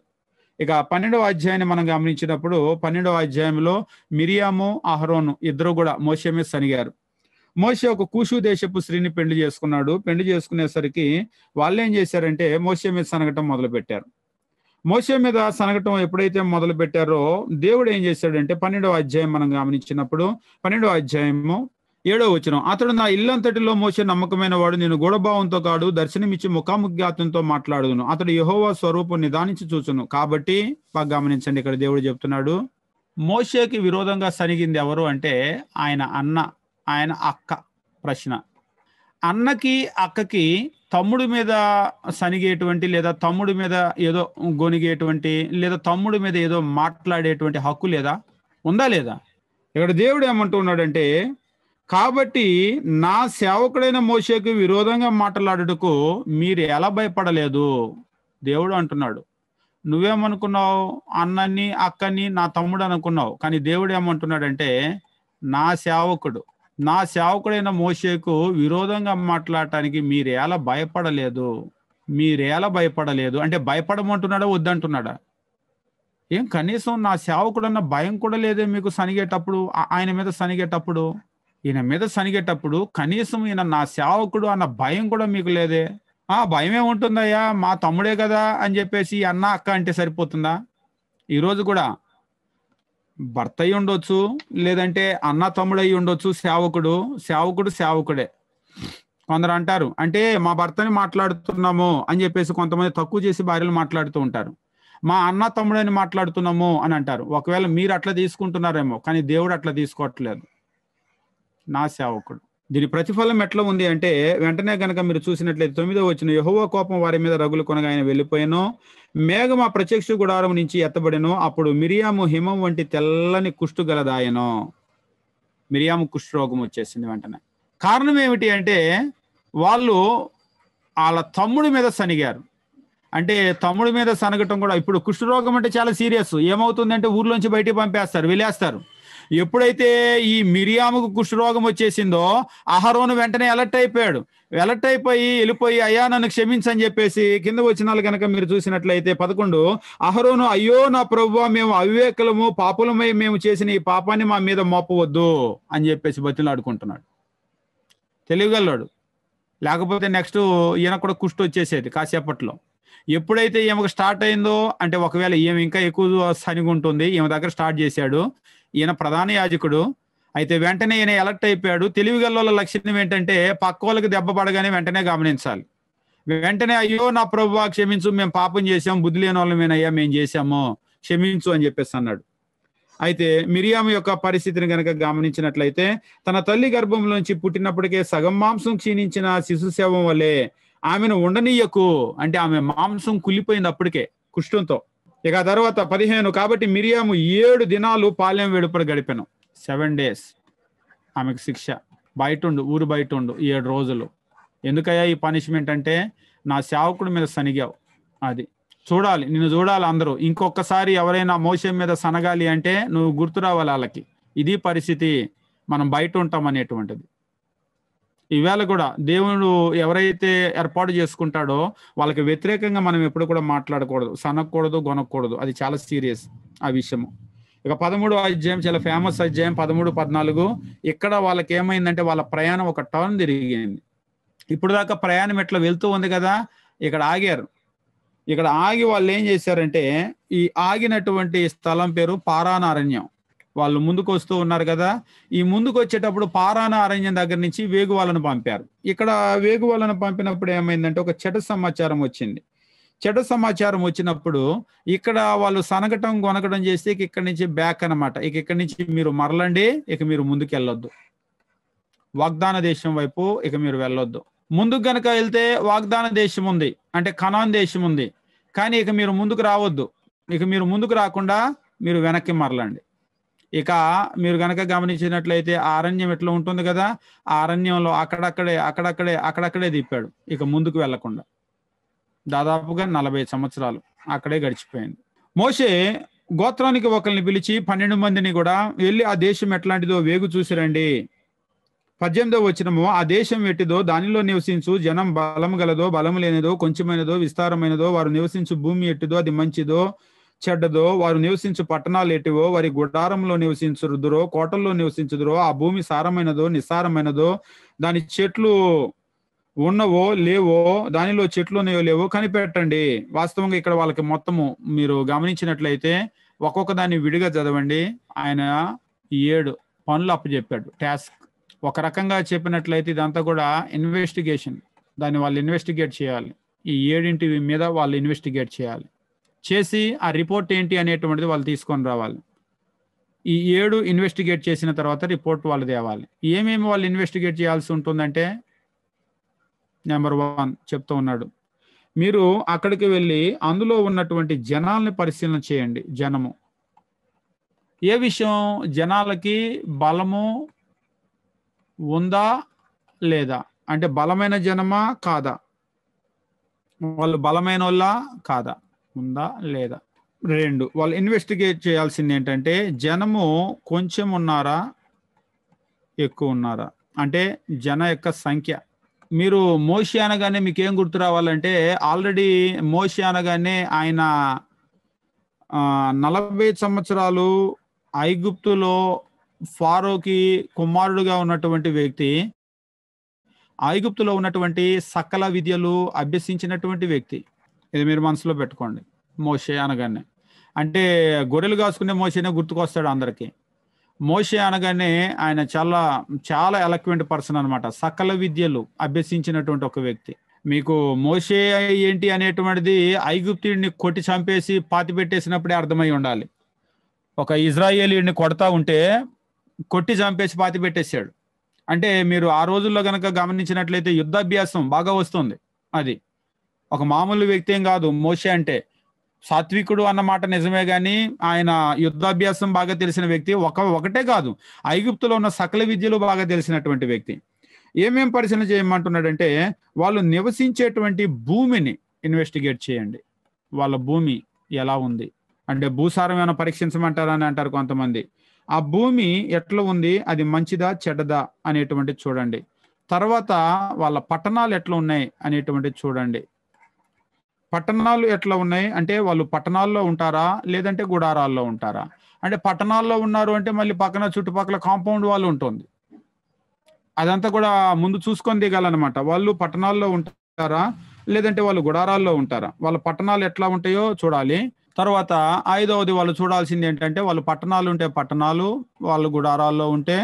ఇక 12వ అధ్యాయాన్ని మనం గమనించినప్పుడు 12వ అధ్యాయంలో మిరియాము అహరోను ఇద్దరు కూడా మోషే మీద సనిగారు. మోషే ఒక కూషు దేశపు స్త్రీని పెళ్లి చేసుకున్నాడు. పెళ్లి చేసుకునేసరికి వాళ్ళు ఏం చేశారంటే మోషే మీద సనగటం మొదలు పెట్టారు. మోషే మీద సనగటం ఎప్పుడైతే మొదలు పెట్టారో దేవుడు ఏం చేశాడంటే 12వ అధ్యాయం మనం గమనించినప్పుడు 12వ అధ్యాయము 7వ వచనం, అతడు నా ఇల్లంతటిలో మోషే నమ్మకమైన వాడు, నేను గూఢభావంతో కాడు దర్శనమిచ్చి ముఖాముఖి అతనితో మాట్లాడుదును, అతడు యెహోవా స్వరూపం నిదానించి చూచును. కాబట్టి బాగా గమనించండి, ఇక్కడ దేవుడు చెప్తున్నాడు మోషేకి విరోధంగా సనిగింది ఎవరు అంటే ఆయన అక్క. ప్రశ్న, అన్నకి అక్కకి తమ్ముడి మీద సనిగేటువంటి లేదా తమ్ముడి మీద ఏదో గొనిగేటువంటి లేదా తమ్ముడి మీద ఏదో మాట్లాడేటువంటి హక్కు లేదా? ఉందా లేదా? ఇక్కడ దేవుడు ఏమంటున్నాడంటే, కాబట్టి నా సేవకుడైన మోషేకు విరోధంగా మాట్లాడుటకు మీరు ఎలా భయపడలేదు? దేవుడు అంటున్నాడు. నువ్వేమనుకున్నావు? అన్నని అక్కని నా తమ్ముడు అనుకున్నావు. కానీ దేవుడు ఏమంటున్నాడంటే, నా సేవకుడైన మోషేకు విరోధంగా మాట్లాడటానికి మీరేలా భయపడలేదు అంటే భయపడమంటున్నాడా వద్దంటున్నాడా? ఏం కనీసం నా సేవకుడన్న భయం కూడా లేదే మీకు సనిగేటప్పుడు? ఈయన మీద సనిగేటప్పుడు కనీసం ఈయన నా సేవకుడు అన్న భయం కూడా మీకు లేదే? భయమే ఉంటుందయ్యా, మా తమ్ముడే కదా అని చెప్పేసి అన్న అక్క అంటే సరిపోతుందా? ఈరోజు కూడా భర్త అయి ఉండొచ్చు, లేదంటే అన్న తమ్ముడు అయి ఉండొచ్చు, సేవకుడే. కొందరు అంటారు అంటే మా భర్తని మాట్లాడుతున్నాము అని చెప్పేసి కొంతమంది తక్కువ చేసి భార్యలు మాట్లాడుతూ ఉంటారు. మా అన్న తమ్ముడని మాట్లాడుతున్నాము అని అంటారు. ఒకవేళ మీరు అట్లా తీసుకుంటున్నారేమో, కానీ దేవుడు అట్లా తీసుకోవట్లేదు. నా సేవకుడు. దీని ప్రతిఫలం ఎట్లా ఉంది అంటే, వెంటనే గనక మీరు చూసినట్లయితే 9వ వచనం, యెహోవా కోపం వారి మీద రగులు కొనగా ఆయన వెళ్ళిపోయాను, మేఘం ఆ ప్రత్యక్ష గుడారం నుంచి ఎత్తబడెను, అప్పుడు మిరియాము హిమం వంటి తెల్లని కుష్టు గలదాయను. మిరియాము కుష్టు రోగం వచ్చేసింది వెంటనే. కారణం ఏమిటి అంటే, వాళ్ళు వాళ్ళ తమ్ముడి మీద సనిగారు. అంటే తమ్ముడి మీద సనగటం కూడా, ఇప్పుడు కుష్ఠరోగం అంటే చాలా సీరియస్. ఏమవుతుందంటే ఊర్లోంచి బయటికి వెళ్ళేస్తారు. ఎప్పుడైతే ఈ మిరియాముకు కుష్ఠరోగం వచ్చేసిందో అహరోను వెంటనే అలర్ట్ అయిపోయి వెళ్ళిపోయి అయ్యా నన్ను క్షమించని చెప్పేసి కింద వచనాలు కనుక మీరు చూసినట్లయితే 11, అహరోను అయ్యో నా ప్రభువా, మేము అవివేకులము పాపులమై మేము చేసిన ఈ పాపాన్ని మా మీద మోపవద్దు అని చెప్పేసి బతిలాడుకుంటున్నాడు. తెలియగలడు. లేకపోతే నెక్స్ట్ ఈయన కూడా కుష్ఠ వచ్చేసేది కాసేపట్లో. ఎప్పుడైతే ఈమెకు స్టార్ట్ అయిందో అంటే ఒకవేళ ఈమె ఇంకా ఎక్కువ సనిగి ఉంటుంది, ఈమె దగ్గర స్టార్ట్ చేశాడు. ఈయన ప్రధాన యాజకుడు అయితే వెంటనే ఈయన ఎలర్ట్ అయిపోయాడు. తెలివిగల లక్షణం ఏంటంటే పక్క వాళ్ళకి దెబ్బ పడగానే వెంటనే గమనించాలి. వెంటనే అయ్యో నా ప్రభువా క్షమించు, మేము పాపం చేసాం, బుద్ధి లేని వాళ్ళమేనయ్యా, మేము చేసాము, క్షమించు అని చెప్పేసి అన్నాడు. అయితే మిరియాము యొక్క పరిస్థితిని కనుక గమనించినట్లయితే, తన తల్లి గర్భంలోంచి పుట్టినప్పటికే సగం మాంసం క్షీణించిన శిశు శవం వలె ఆమెను ఉండనీయకు, అంటే ఆమె మాంసం కుళ్ళిపోయింది అప్పటికే కుష్ఠంతో. ఇక తర్వాత 15, కాబట్టి మిరియాము 7 దినాలు పాలెం వెలుపల గడిపెను. 7 days ఆమెకు శిక్ష. ఊరు బయట ఉండు 7 రోజులు. ఎందుకయ్యా ఈ పనిష్మెంట్ అంటే, నా సేవకుడి మీద సనిగావు, అది నిన్ను చూడాలి అందరూ. ఇంకొకసారి ఎవరైనా మోషే మీద సనగాలి అంటే నువ్వు గుర్తు రావాలి వాళ్ళకి. ఇది పరిస్థితి, మనం బయట ఉంటాం అనేటువంటిది. ఈవేళ కూడా దేవుడు ఎవరైతే ఏర్పాటు చేసుకుంటాడో వాళ్ళకి వ్యతిరేకంగా మనం ఎప్పుడు కూడా మాట్లాడకూడదు, సనగకూడదు, గొనకూడదు. అది చాలా సీరియస్ ఆ విషయము. ఇక 13వ అధ్యాయం చాలా ఫేమస్ అధ్యాయం 13, 14. ఇక్కడ వాళ్ళకి ఏమైందంటే వాళ్ళ ప్రయాణం ఒక టర్న్ తిరిగింది. ఇప్పుడు దాకా ప్రయాణం ఎట్లా వెళ్తూ ఉంది కదా, ఇక్కడ ఆగారు. ఇక్కడ ఆగి వాళ్ళు ఏం చేశారంటే, ఈ ఆగినటువంటి స్థలం పేరు పారాన అరణ్యం. వాళ్ళు ముందుకు వస్తూ ఉన్నారు కదా, ఈ ముందుకు వచ్చేటప్పుడు పారాన అరణ్యం దగ్గర నుంచి వేగువాలను పంపారు. ఇక్కడ వేగువాలను పంపినప్పుడు ఏమైందంటే ఒక చెడ్డ సమాచారం వచ్చింది. చెడ్డ సమాచారం వచ్చినప్పుడు ఇక్కడ వాళ్ళు సనగటం గొనగటం చేస్తే ఇక్కడి నుంచి బ్యాక్ అనమాట. ఇక్కడి నుంచి మీరు మరలండి, ఇక మీరు ముందుకు వెళ్ళొద్దు, వాగ్దాన దేశం వైపు ఇక మీరు వెళ్ళొద్దు. ముందుకు గనక వెళ్తే వాగ్దాన దేశం ఉంది, అంటే కనాన్ దేశం ఉంది, కానీ ఇక మీరు ముందుకు రావద్దు. ఇక మీరు ముందుకు రాకుండా మీరు వెనక్కి మరలండి. ఇక మీరు గనక గమనించినట్లయితే ఆ అరణ్యం ఎట్లా ఉంటుంది కదా, ఆ అరణ్యంలో అక్కడక్కడే తిప్పాడు. ఇక ముందుకు వెళ్లకుండా దాదాపుగా 40 సంవత్సరాలు అక్కడే గడిచిపోయింది. మోషే గోత్రానికి ఒకరిని పిలిచి 12 మందిని కూడా వెళ్ళి ఆ దేశం ఎట్లాంటిదో వేగు చూసిరండి, 18వ వచనము, ఆ దేశం ఎట్టిదో దానిలో నివసించు జనం బలము గలదో బలము లేనిదో కొంచెమైనదో విస్తారమైనదో వారు నివసించు భూమి ఎట్టిదో అది మంచిదో చెడ్డదో వారు నివసించు పట్టణాలు ఎట్టివో వారి గుడారంలో నివసించుదురో కోటల్లో నివసించుదురో ఆ భూమి సారమైనదో నిస్సారమైనదో దాని చెట్లు ఉన్నవో లేవో దానిలో చెట్లు ఉన్నాయో లేవో కనిపెట్టండి. వాస్తవంగా ఇక్కడ వాళ్ళకి మొత్తము మీరు గమనించినట్లయితే ఒక్కొక్క దాన్ని విడిగా చదవండి. ఆయన 7 పనులు అప్పచెప్పాడు, టాస్క్. ఒక రకంగా చెప్పినట్లయితే ఇదంతా కూడా ఇన్వెస్టిగేషన్. దాన్ని వాళ్ళు ఇన్వెస్టిగేట్ చేయాలి. ఈ 7 మీద వాళ్ళు ఇన్వెస్టిగేట్ చేయాలి. చేసి ఆ రిపోర్ట్ ఏంటి అనేటువంటిది వాళ్ళు తీసుకొని రావాలి. ఈ 7 ఇన్వెస్టిగేట్ చేసిన తర్వాత రిపోర్ట్ వాళ్ళు తేవాలి. ఏమేమి వాళ్ళు ఇన్వెస్టిగేట్ చేయాల్సి ఉంటుందంటే, నెంబర్ 1 చెప్తూ ఉన్నాడు, మీరు అక్కడికి వెళ్ళి అందులో ఉన్నటువంటి జనాల్ని పరిశీలన చేయండి. జనము ఏ విషయం, జనాలకి బలము ఉందా లేదా, అంటే బలమైన జనమా కాదా, వాళ్ళు బలమైన వాళ్ళ కాదా, ఉందా లేదా. 2 వాళ్ళు ఇన్వెస్టిగేట్ చేయాల్సింది ఏంటంటే జనము కొంచెం ఉన్నారా ఎక్కువ ఉన్నారా, అంటే జన యొక్క సంఖ్య. మీరు మోషే అనగానే మీకు ఏం గుర్తు రావాలంటే, ఆల్రెడీ మోషే అనగానే ఆయన 40 సంవత్సరాలు ఐగుప్తులో ఫారోకి కుమారుడుగా ఉన్నటువంటి వ్యక్తి, ఐగుప్తులో ఉన్నటువంటి సకల విద్యలు అభ్యసించినటువంటి వ్యక్తి. ఇది మీరు మనసులో పెట్టుకోండి. మోషే అనగానే అంటే గొర్రెలు కాసుకునే మోషేనే గుర్తుకొస్తాడు అందరికీ. మోషే అనగానే ఆయన చాలా చాలా ఎలక్వెంట్ పర్సన్ అనమాట. సకల విద్యలు అభ్యసించినటువంటి ఒక వ్యక్తి. మీకు మోషే ఏంటి అనేటువంటిది ఐగుప్తుడిని కొట్టి చంపేసి పాతి పెట్టేసినప్పుడే అర్థమై ఉండాలి. ఒక ఇజ్రాయేలీని కొడతా ఉంటే కొట్టి చంపేసి పాతి పెట్టేశాడు. అంటే మీరు ఆ రోజుల్లో కనుక గమనించినట్లయితే యుద్ధాభ్యాసం బాగా వస్తుంది. అది ఒక మామూలు వ్యక్తి ఏం కాదు. మోషే అంటే సాత్వికుడు అన్నమాట నిజమే, కానీ ఆయన యుద్ధాభ్యాసం బాగా తెలిసిన వ్యక్తి. ఒకటే కాదు, ఐగుప్తులో ఉన్న సకల విద్యలు బాగా తెలిసినటువంటి వ్యక్తి. ఏమేం పరిశీలన చేయమంటున్నాడంటే, వాళ్ళు నివసించేటువంటి భూమిని ఇన్వెస్టిగేట్ చేయండి. వాళ్ళ భూమి ఎలా ఉంది అంటే, భూసారం ఏమైనా పరీక్షించమంటారా అని అంటారు కొంతమంది. ఆ భూమి ఎట్లా ఉంది, అది మంచిదా చెడ్డదా అనేటువంటిది చూడండి. తర్వాత వాళ్ళ పట్టణాలు ఎట్లా ఉన్నాయి అనేటువంటిది చూడండి. పట్టణాలు ఎట్లా ఉన్నాయి అంటే, వాళ్ళు పట్టణాల్లో ఉంటారా లేదంటే గుడారాల్లో ఉంటారా. అంటే పట్టణాల్లో ఉన్నారు అంటే మళ్ళీ పక్కన చుట్టుపక్కల కాంపౌండ్ వాళ్ళు ఉంటుంది. అదంతా కూడా ముందు చూసుకొని దిగాలన్నమాట. వాళ్ళు పట్టణాల్లో ఉంటారా లేదంటే వాళ్ళు గుడారాల్లో ఉంటారా, వాళ్ళ పట్టణాలు ఎట్లా ఉంటాయో చూడాలి. తర్వాత 5వది వాళ్ళు చూడాల్సింది ఏంటంటే, వాళ్ళు పట్టణాలు ఉంటే పట్టణాలు, వాళ్ళు గుడారాల్లో ఉంటే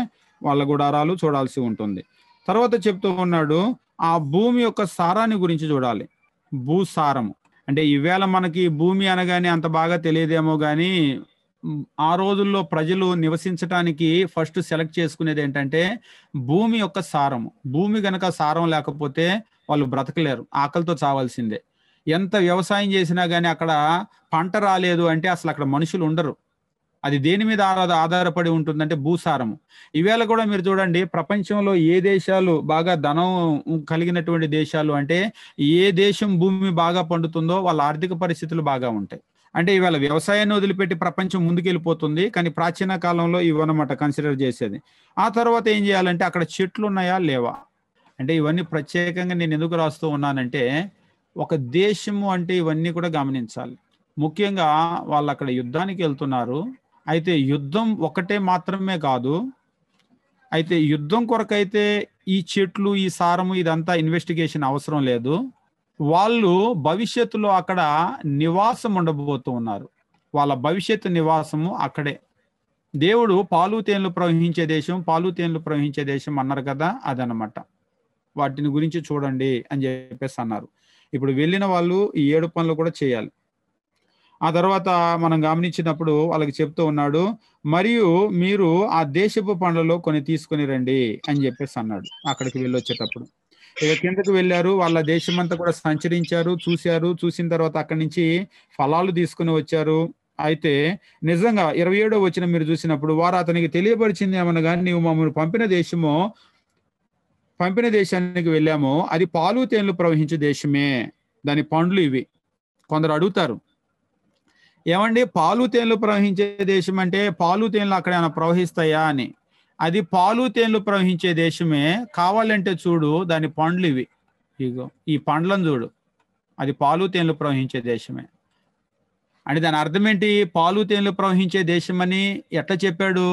వాళ్ళ గుడారాలు చూడాల్సి ఉంటుంది. తర్వాత చెప్తూ ఉన్నాడు, ఆ భూమి యొక్క సారాన్ని గురించి చూడాలి. భూసారము అంటే ఈవేళ మనకి భూమి అనగానే అంత బాగా తెలియదేమో కానీ, ఆ రోజుల్లో ప్రజలు నివసించడానికి ఫస్ట్ సెలెక్ట్ చేసుకునేది ఏంటంటే భూమి యొక్క సారము. భూమి గనక సారం లేకపోతే వాళ్ళు బ్రతకలేరు, ఆకలితో చావాల్సిందే. ఎంత వ్యవసాయం చేసినా కానీ అక్కడ పంట రాలేదు అంటే అసలు అక్కడ మనుషులు ఉండరు. అది దేని మీద ఆధారపడి ఉంటుందంటే భూసారము. ఈవేళ కూడా మీరు చూడండి, ప్రపంచంలో ఏ దేశాలు బాగా ధనం కలిగినటువంటి దేశాలు అంటే, ఏ దేశం భూమి బాగా పండుతుందో వాళ్ళ ఆర్థిక పరిస్థితులు బాగా ఉంటాయి. అంటే ఇవాళ వ్యవసాయాన్ని వదిలిపెట్టి ప్రపంచం ముందుకెళ్ళిపోతుంది, కానీ ప్రాచీన కాలంలో ఇవన్నమాట కన్సిడర్ చేసేది. ఆ తర్వాత ఏం చేయాలంటే అక్కడ చెట్లు ఉన్నాయా లేవా. అంటే ఇవన్నీ ప్రత్యేకంగా నేను ఎందుకు రాస్తూ ఉన్నానంటే, ఒక దేశము అంటే ఇవన్నీ కూడా గమనించాలి. ముఖ్యంగా వాళ్ళు అక్కడ యుద్ధానికి వెళ్తున్నారు. అయితే యుద్ధం ఒకటే మాత్రమే కాదు. అయితే యుద్ధం కొరకైతే ఈ చెట్లు, ఈ సారము, ఇదంతా ఇన్వెస్టిగేషన్ అవసరం లేదు. వాళ్ళు భవిష్యత్తులో అక్కడ నివాసం ఉండబోతూ ఉన్నారు. వాళ్ళ భవిష్యత్తు నివాసము అక్కడే. దేవుడు పాలు తేనెలు ప్రవహించే దేశం, పాలు తేనెలు ప్రవహించే దేశం అన్నారు కదా, అదనమాట. వాటిని గురించి చూడండి అని చెప్పేసి అన్నారు. ఇప్పుడు వెళ్ళిన వాళ్ళు ఈ 7 పనులు కూడా చేయాలి. ఆ తర్వాత మనం గమనించినప్పుడు వాళ్ళకి చెప్తూ ఉన్నాడు, మరియు మీరు ఆ దేశపు పండ్లలో కొన్ని తీసుకొని రండి అని చెప్పేసి అన్నాడు. అక్కడికి వెళ్ళొచ్చేటప్పుడు ఇక కిందకు వెళ్ళారు, వాళ్ళ దేశమంతా కూడా సంచరించారు, చూశారు. చూసిన తర్వాత అక్కడి నుంచి ఫలాలు తీసుకుని వచ్చారు. అయితే నిజంగా 27వ వచనం మీరు చూసినప్పుడు, వారు అతనికి తెలియపరిచింది ఏమనగా, నీవు మమ్మల్ని పంపిన దేశానికి వెళ్ళాము, అది పాలు తేనెలు ప్రవహించే దేశమే, దాని పండ్లు ఇవి. కొందరు అడుగుతారు, ఏమండి పాలు తేనెలు ప్రవహించే దేశం అంటే పాలు తేనెలు అక్కడ ఏమైనా ప్రవహిస్తాయా అని. అది పాలు తేనెలు ప్రవహించే దేశమే. కావాలంటే చూడు, దాని పండ్లు ఇవి. ఇగో ఈ పండ్లను చూడు, అది పాలు తేనెలు ప్రవహించే దేశమే. అంటే దాని అర్థం ఏంటి? పాలు తేనెలు ప్రవహించే దేశం అని ఎట్లా చెప్పాడు?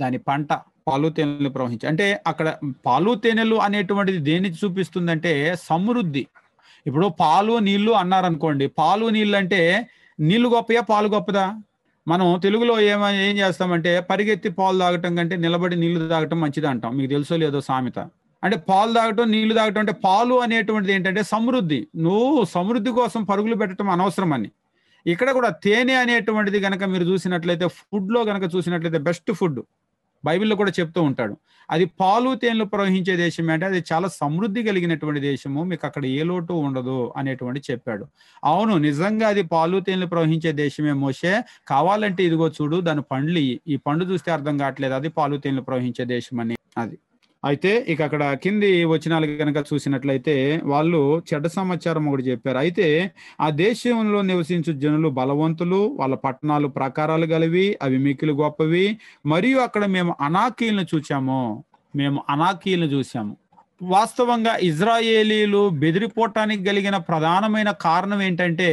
దాని పంట పాలు తేనెలు ప్రవహించే, అంటే అక్కడ పాలు తేనెలు అనేటువంటిది దేన్ని చూపిస్తుందంటే సమృద్ధి. ఇప్పుడు పాలు నీళ్లు అన్నారనుకోండి, పాలు నీళ్ళు అంటే నీళ్లు గొప్పయా పాలు గొప్పదా? మనం తెలుగులో ఏం చేస్తామంటే పరిగెత్తి పాలు తాగటం కంటే నిలబడి నీళ్లు తాగటం మంచిది అంటాం. మీకు తెలుసో లేదో సామెత. అంటే పాలు తాగటం నీళ్లు తాగటం అంటే పాలు అనేటువంటిది ఏంటంటే సమృద్ధి. నువ్వు సమృద్ధి కోసం పరుగులు పెట్టడం అనవసరం అని. ఇక్కడ కూడా తేనె అనేటువంటిది కనుక మీరు చూసినట్లయితే, ఫుడ్లో కనుక చూసినట్లయితే బెస్ట్ ఫుడ్ బైబిల్లో కూడా చెప్తూ ఉంటాడు. అది పాలు తేనెలు ప్రవహించే దేశం అంటే అది చాలా సమృద్ధి కలిగినటువంటి దేశము, మీకు అక్కడ ఏ లోటు ఉండదు అనేటువంటి చెప్పాడు. అవును, నిజంగా అది పాలు తేనెలు ప్రవహించే దేశమే మోషే. కావాలంటే ఇదిగో చూడు, దాని పండ్లు ఈ పండు చూస్తే అర్థం కావట్లేదు అది పాలు తేనెలు ప్రవహించే దేశం అని. అది అయితే ఇక అక్కడ కింది వచనాలు కనుక చూసినట్లయితే వాళ్ళు చెడ్డ సమాచారం ఒకటి చెప్పారు. అయితే ఆ దేశంలో నివసించు జనులు బలవంతులు, వాళ్ళ పట్టణాలు ప్రాకారాలు గలవి, అవి మిక్కిలి గొప్పవి. మరియు అక్కడ మేము అనాకీలను చూసాము. వాస్తవంగా ఇజ్రాయేలీలు బెదిరిపోవటానికి కలిగిన ప్రధానమైన కారణం ఏంటంటే,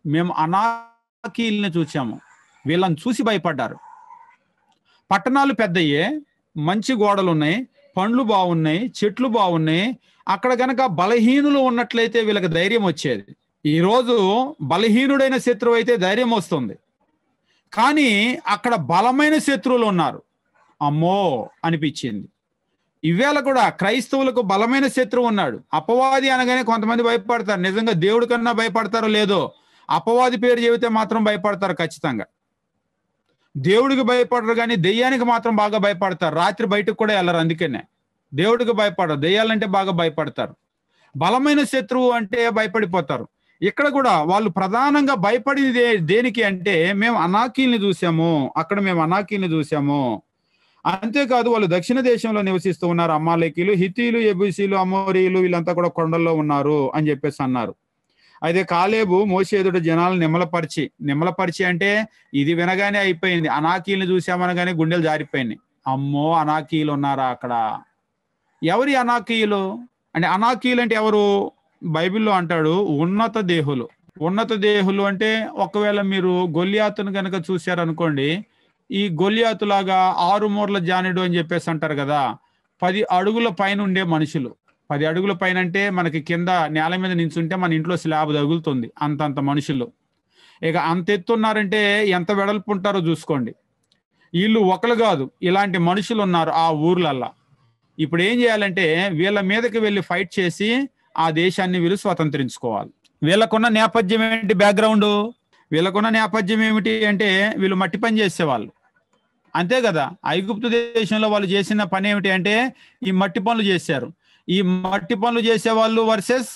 మేము అనాకీలను చూసాము. వీళ్ళని చూసి భయపడ్డారు. పట్టణాలు పెద్దయ్యే, మంచి గోడలు ఉన్నాయి, పండ్లు బాగున్నాయి, చెట్లు బాగున్నాయి. అక్కడ గనక బలహీనులు ఉన్నట్లయితే వీళ్ళకి ధైర్యం వచ్చేది. ఈరోజు బలహీనుడైన శత్రువు అయితే ధైర్యం వస్తుంది, కానీ అక్కడ బలమైన శత్రువులు ఉన్నారు, అమ్మో అనిపించింది. ఇవేళ కూడా క్రైస్తవులకు బలమైన శత్రువు ఉన్నాడు. అపవాది అనగానే కొంతమంది భయపడతారు. నిజంగా దేవుడి కన్నా భయపడతారో లేదో, అపవాది పేరు చెబితే మాత్రం భయపడతారు ఖచ్చితంగా. దేవుడికి భయపడరు, కానీ దెయ్యానికి మాత్రం బాగా భయపడతారు. రాత్రి బయటకు కూడా వెళ్ళరు. అందుకనే దేవుడికి భయపడరు, దెయ్యాలంటే బాగా భయపడతారు. బలమైన శత్రువు అంటే భయపడిపోతారు. ఇక్కడ కూడా వాళ్ళు ప్రధానంగా భయపడింది దేనికి అంటే, మేము అనాకీల్ని చూసాము. అంతేకాదు, వాళ్ళు దక్షిణ దేశంలో నివసిస్తూ ఉన్నారు. అమాలేకీలు, హిత్తీలు, యెబూసీలు, అమోరీలు, వీళ్ళంతా కూడా కొండల్లో ఉన్నారు అని చెప్పేసి అన్నారు. అయితే కాలేబు మోషే ఎదుట జనాలను నిమ్మలపరిచి అంటే ఇది వినగానే అయిపోయింది. అనాకీల్ని చూసామనగానే గుండెలు జారిపోయినాయి. అమ్మో, అనాకీలు ఉన్నారా అక్కడ? ఎవరి అనాకీయులు అంటే, అనాకీలు అంటే ఎవరు? బైబిల్లో అంటాడు ఉన్నత దేహులు అంటే, ఒకవేళ మీరు గొల్లియాతును కనుక చూశారనుకోండి, ఈ గొల్లియాతులాగా 6 మూరల జానుడు అని చెప్పేసి అంటారు కదా, 10 అడుగుల పైన ఉండే మనుషులు. 10 అడుగుల పైన అంటే మనకి కింద నేల మీద నించుంటే మన ఇంట్లో స్లాబ్ తగులుతుంది, అంతంత మనుషులు. ఇక అంత ఎత్తున్నారంటే ఎంత వెడల్పు ఉంటారో చూసుకోండి. వీళ్ళు ఒకరు కాదు, ఇలాంటి మనుషులు ఉన్నారు ఆ ఊర్లల్లా. ఇప్పుడు ఏం చేయాలంటే, వీళ్ళ మీదకి వెళ్ళి ఫైట్ చేసి ఆ దేశాన్ని వీళ్ళు స్వతంత్రించుకోవాలి. వీళ్ళకున్న నేపథ్యం ఏంటి? బ్యాక్గ్రౌండ్ వీళ్ళకున్న నేపథ్యం ఏమిటి అంటే, వీళ్ళు మట్టి పని చేసేవాళ్ళు, అంతే కదా. ఐగుప్తు దేశంలో వాళ్ళు చేసిన పని ఏమిటి అంటే, ఈ మట్టి పనులు చేశారు. ఈ మట్టి పనులు చేసేవాళ్ళు వర్సెస్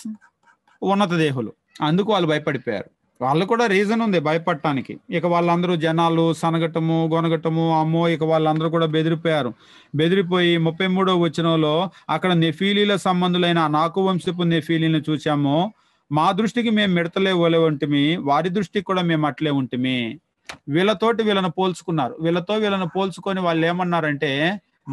ఉన్నత దేహులు. అందుకు వాళ్ళు భయపడిపోయారు. వాళ్ళు కూడా రీజన్ ఉంది భయపడటానికి. ఇక వాళ్ళందరూ జనాలు సనగటము, గొనగటము, అమ్మో, ఇక వాళ్ళందరూ కూడా బెదిరిపోయి 33వ వచనంలో అక్కడ నెఫీలీల సంబంధులైన నాకు వంశపు నెఫీలీలను చూసాము. మా దృష్టికి మేము మిడతలే ఓలే ఉంటిమి, వారి దృష్టికి కూడా మేము అట్లే ఉంటిమి. వీళ్ళని పోల్చుకొని వాళ్ళు ఏమన్నారంటే,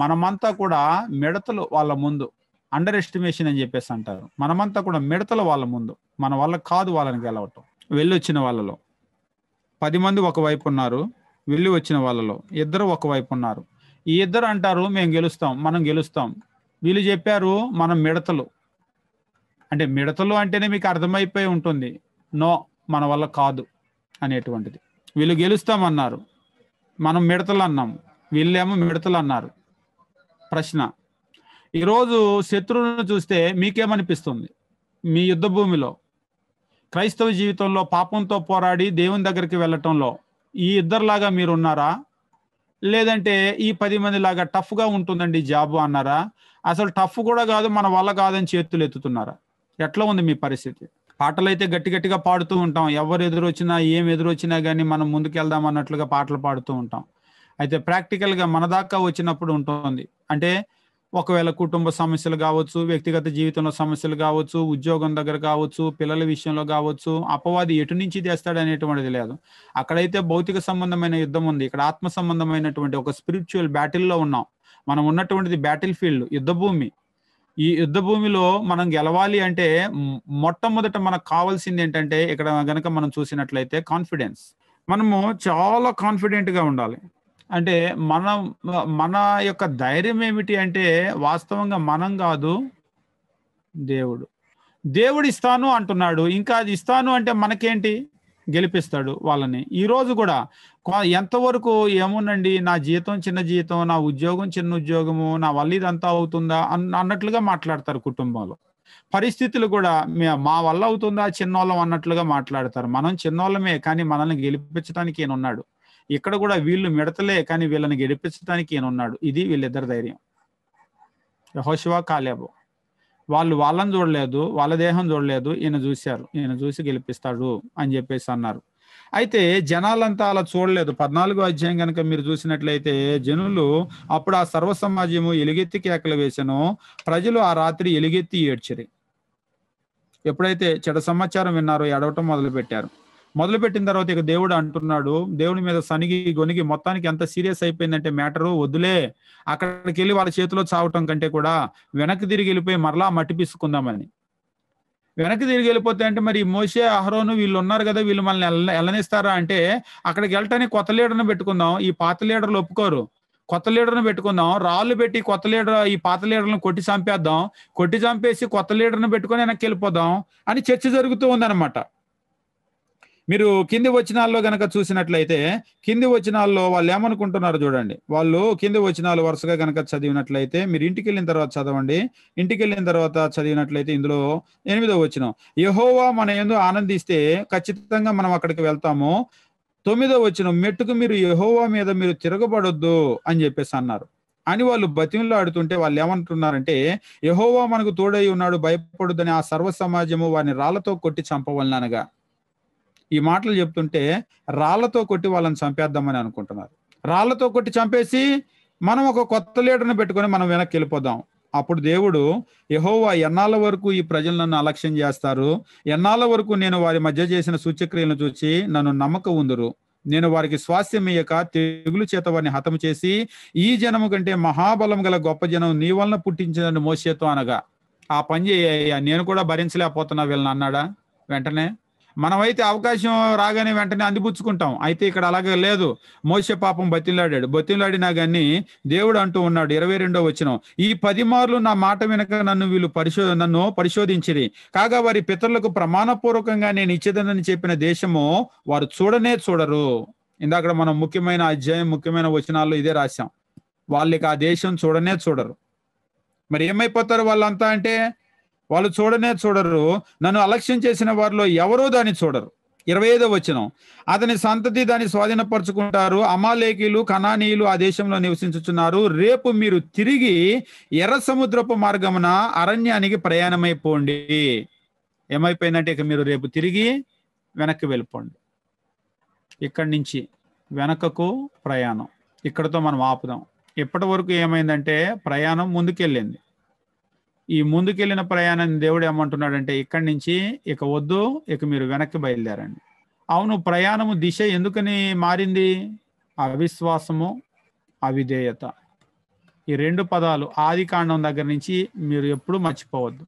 మనమంతా కూడా మిడతలు వాళ్ళ ముందు, అండర్ ఎస్టిమేషన్ అని చెప్పేసి అంటారు. మనమంతా కూడా మిడతలు వాళ్ళ ముందు, మన వల్ల కాదు వాళ్ళని గెలవటం. వెళ్ళి వచ్చిన వాళ్ళలో 10 మంది ఒకవైపు ఉన్నారు, వెళ్ళి వచ్చిన వాళ్ళలో 2 ఒకవైపు ఉన్నారు. ఈ 2 అంటారు మనం గెలుస్తాం. వీళ్ళు చెప్పారు మనం మిడతలు. అంటే మిడతలు అంటేనే మీకు అర్థమైపోయి ఉంటుంది, నో, మన వల్ల కాదు అనేటువంటిది. వీళ్ళు గెలుస్తామన్నారు, మనం మిడతలు అన్నాం, వీళ్ళేమో మిడతలు అన్నారు. ప్రశ్న, ఈరోజు శత్రువులను చూస్తే మీకేమనిపిస్తుంది? మీ యుద్ధ భూమిలో, క్రైస్తవ జీవితంలో పాపంతో పోరాడి దేవుని దగ్గరికి వెళ్ళటంలో ఈ 2లాగా మీరు ఉన్నారా? లేదంటే ఈ 10 మంది లాగా టఫ్గా ఉంటుందండి జాబు అన్నారా? అసలు టఫ్ కూడా కాదు, మన వల్ల కాదని చేతులు ఎత్తుతున్నారా? ఎట్లా ఉంది మీ పరిస్థితి? పాటలు అయితే గట్టిగా పాడుతూ ఉంటాం, ఎవరు ఎదురొచ్చినా ఏం ఎదురొచ్చినా కానీ మనం ముందుకెళ్దాం అన్నట్లుగా పాటలు పాడుతూ ఉంటాం. అయితే ప్రాక్టికల్గా మన దాకా వచ్చినప్పుడు ఉంటుంది. అంటే ఒకవేళ కుటుంబ సమస్యలు కావచ్చు, వ్యక్తిగత జీవితంలో సమస్యలు కావచ్చు, ఉద్యోగం దగ్గర కావచ్చు, పిల్లల విషయంలో కావచ్చు, అపవాది ఎటు నుంచి తెస్తాడు అనేటువంటిది లేదు. అక్కడైతే భౌతిక సంబంధమైన యుద్ధం ఉంది, ఇక్కడ ఆత్మ సంబంధమైనటువంటి ఒక స్పిరిచువల్ బ్యాటిల్లో ఉన్నాం. మనం ఉన్నటువంటిది బ్యాటిల్ ఫీల్డ్, యుద్ధ భూమి. ఈ యుద్ధ భూమిలో మనం గెలవాలి అంటే మొట్టమొదట మనకు కావాల్సింది ఏంటంటే, ఇక్కడ గనక మనం చూసినట్లయితే కాన్ఫిడెన్స్. మనము చాలా కాన్ఫిడెంట్ గా ఉండాలి. అంటే మనం మన యొక్క ధైర్యం ఏమిటి అంటే, వాస్తవంగా మనం కాదు, దేవుడు. దేవుడు ఇస్తాను అంటున్నాడు. ఇంకా అది ఇస్తాను అంటే మనకేంటి? గెలిపిస్తాడు వాళ్ళని. ఈ రోజు కూడా ఎంతవరకు ఏమోనండి, నా జీతం చిన్న జీతం, నా ఉద్యోగం చిన్న ఉద్యోగము, నా వల్ల ఇదంతా అవుతుందా అన్నట్లుగా మాట్లాడతారు కుటుంబంలో. పరిస్థితులు కూడా మా వల్ల అవుతుందా చిన్నోళ్ళం అన్నట్లుగా మాట్లాడతారు. మనం చిన్నోళ్ళమే, కానీ మనల్ని గెలిపించడానికి ఈయనున్నాడు. ఇక్కడ కూడా వీళ్ళు మిడతలే, కానీ వీళ్ళని గెలిపించడానికి ఈయనున్నాడు. ఇది వీళ్ళిద్దరి ధైర్యం. యెహోషువ, కాలేబు. వాళ్ళు వాళ్ళని చూడలేదు, వాళ్ళ దేహం చూడలేదు, ఈయన చూశారు. ఈయన చూసి గెలిపిస్తాడు అని చెప్పేసి అన్నారు. అయితే జనాలంతా అలా చూడలేదు. 14వ అధ్యాయం కనుక మీరు చూసినట్లయితే, జనులు అప్పుడు ఆ సర్వ సమాజము ఎలుగెత్తి కేకలు వేసెను, ప్రజలు ఆ రాత్రి ఎలుగెత్తి ఏడ్చిరి. ఎప్పుడైతే చెడ సమాచారం విన్నారో ఏడవటం మొదలుపెట్టిన తర్వాత ఇక దేవుడు అంటున్నాడు, దేవుని మీద సనిగి గొనిగి మొత్తానికి ఎంత సీరియస్ అయిపోయిందంటే మ్యాటరు, వద్దులే అక్కడికి వెళ్ళి వాళ్ళ చేతిలో చావటం కంటే కూడా వెనక్కి తిరిగి వెళ్ళిపోయి మరలా మట్టి పిసుకుందామని. వెనక్కి తిరిగి వెళ్ళిపోతే అంటే మరి మోషే, అహరోను వీళ్ళు ఉన్నారు కదా, వీళ్ళు మనల్ని ఎల్లనిస్తారా అంటే, అక్కడికి వెళ్ళటానికి కొత్త లీడర్ని పెట్టుకుందాం, ఈ పాత లీడర్లు ఒప్పుకోరు, కొత్త లీడర్ని పెట్టుకుందాం, రాళ్ళు పెట్టి కొత్త లీడర్ ఈ పాత లీడర్లను కొట్టి చంపేద్దాం, కొట్టి చంపేసి కొత్త లీడర్ని పెట్టుకొని వెనక్కి వెళ్ళిపోదాం అని చర్చ జరుగుతూ ఉందన్నమాట. మీరు కింది వచనాల్లో గనక చూసినట్లయితే, కింది వచనాల్లో వాళ్ళు ఏమనుకుంటున్నారు చూడండి. వాళ్ళు కింది వచనాలు వరుసగా గనక చదివినట్లయితే, మీరు ఇంటికి వెళ్ళిన తర్వాత చదవండి. ఇంటికి వెళ్ళిన తర్వాత చదివినట్లయితే ఇందులో 8వ వచనం, యెహోవా మన యందు ఆనందిస్తే ఖచ్చితంగా మనం అక్కడికి వెళ్తాము. 9వ వచనం, మెట్టుకు మీరు యెహోవా మీద మీరు తిరగబడొద్దు అని చెప్పేసి అన్నారు. అని వాళ్ళు బతిమలాడుతుంటే వాళ్ళు ఏమంటున్నారంటే, యెహోవా మనకు తోడై ఉన్నాడు, భయపడొద్దని ఆ సర్వ సమాజము వారిని రాళ్లతో కొట్టి చంపవలనగా. ఈ మాటలు చెప్తుంటే రాళ్లతో కొట్టి వాళ్ళని చంపేద్దామని అనుకుంటున్నారు. రాళ్లతో కొట్టి చంపేసి మనం ఒక కొత్త లీడర్ని పెట్టుకొని మనం వెనక్కి వెళ్ళిపోదాం. అప్పుడు దేవుడు, యెహోవా ఎన్నాళ్ళ వరకు ఈ ప్రజలు నన్ను అలక్ష్యం చేస్తారు? ఎన్నాళ్ళ వరకు నేను వారి మధ్య చేసిన సూచక్రియలను చూసి నన్ను నమ్మక ఉందురు? నేను వారికి స్వాస్థ్యం ఇయ్యక తెగులు చేత వారిని హతము చేసి, ఈ జనము కంటే మహాబలం గల గొప్ప జనం నీ వలన పుట్టించిన మోషేతో అనగా, ఆ పని చేయ, నేను కూడా భరించలేకపోతున్నా వీళ్ళని అన్నాడా? వెంటనే మనమైతే అవకాశం రాగానే వెంటనే అందిపుచ్చుకుంటాం. అయితే ఇక్కడ అలాగే లేదు. మోషే పాపం బతిలాడినా గాని దేవుడు అంటూ ఉన్నాడు 22వ వచనం, ఈ 10 మార్లు నా మాట వినక నన్ను పరిశోధించిరి, కాగా వారి పితరులకు ప్రమాణపూర్వకంగా నేను ఇచ్చేదనని చెప్పిన దేశము వారు చూడనే చూడరు. ఇందాక మనం ముఖ్యమైన అధ్యాయం, ముఖ్యమైన వచనాల్లో ఇదే రాశాం. వాళ్ళకి ఆ దేశం చూడనే చూడరు. మరి ఏమైపోతారు వాళ్ళంతా అంటే, వాళ్ళు చూడనే చూడరు. నన్ను అలక్ష్యం చేసిన వారిలో ఎవరో దాన్ని చూడరు. 25వ వచనం, అతని సంతతి దాన్ని స్వాధీనపరుచుకుంటారు, అమాలేకీయులు, కనానీయులు ఆ దేశంలో నివసించుచున్నారు. రేపు మీరు తిరిగి ఎర్ర సముద్రపు మార్గమున అరణ్యానికి ప్రయాణమైపోండి. ఏమైపోయిందంటే, ఇక మీరు రేపు తిరిగి వెనక్కి వెళ్ళిపోండి. ఇక్కడి నుంచి వెనకకు ప్రయాణం. ఇక్కడతో మనం ఆపుదాం. ఇప్పటి వరకు ఏమైందంటే, ప్రయాణం ముందుకెళ్ళింది. ఈ ముందుకెళ్ళిన ప్రయాణాన్ని దేవుడు ఏమంటున్నాడంటే, ఇక్కడి నుంచి ఇక వద్దు, ఇక మీరు వెనక్కి బయలుదేరండి. అవును, ప్రయాణము దిశ ఎందుకని మారింది? అవిశ్వాసము, అవిధేయత. ఈ 2 పదాలు ఆది కాండం దగ్గర నుంచి మీరు ఎప్పుడు మర్చిపోవద్దు.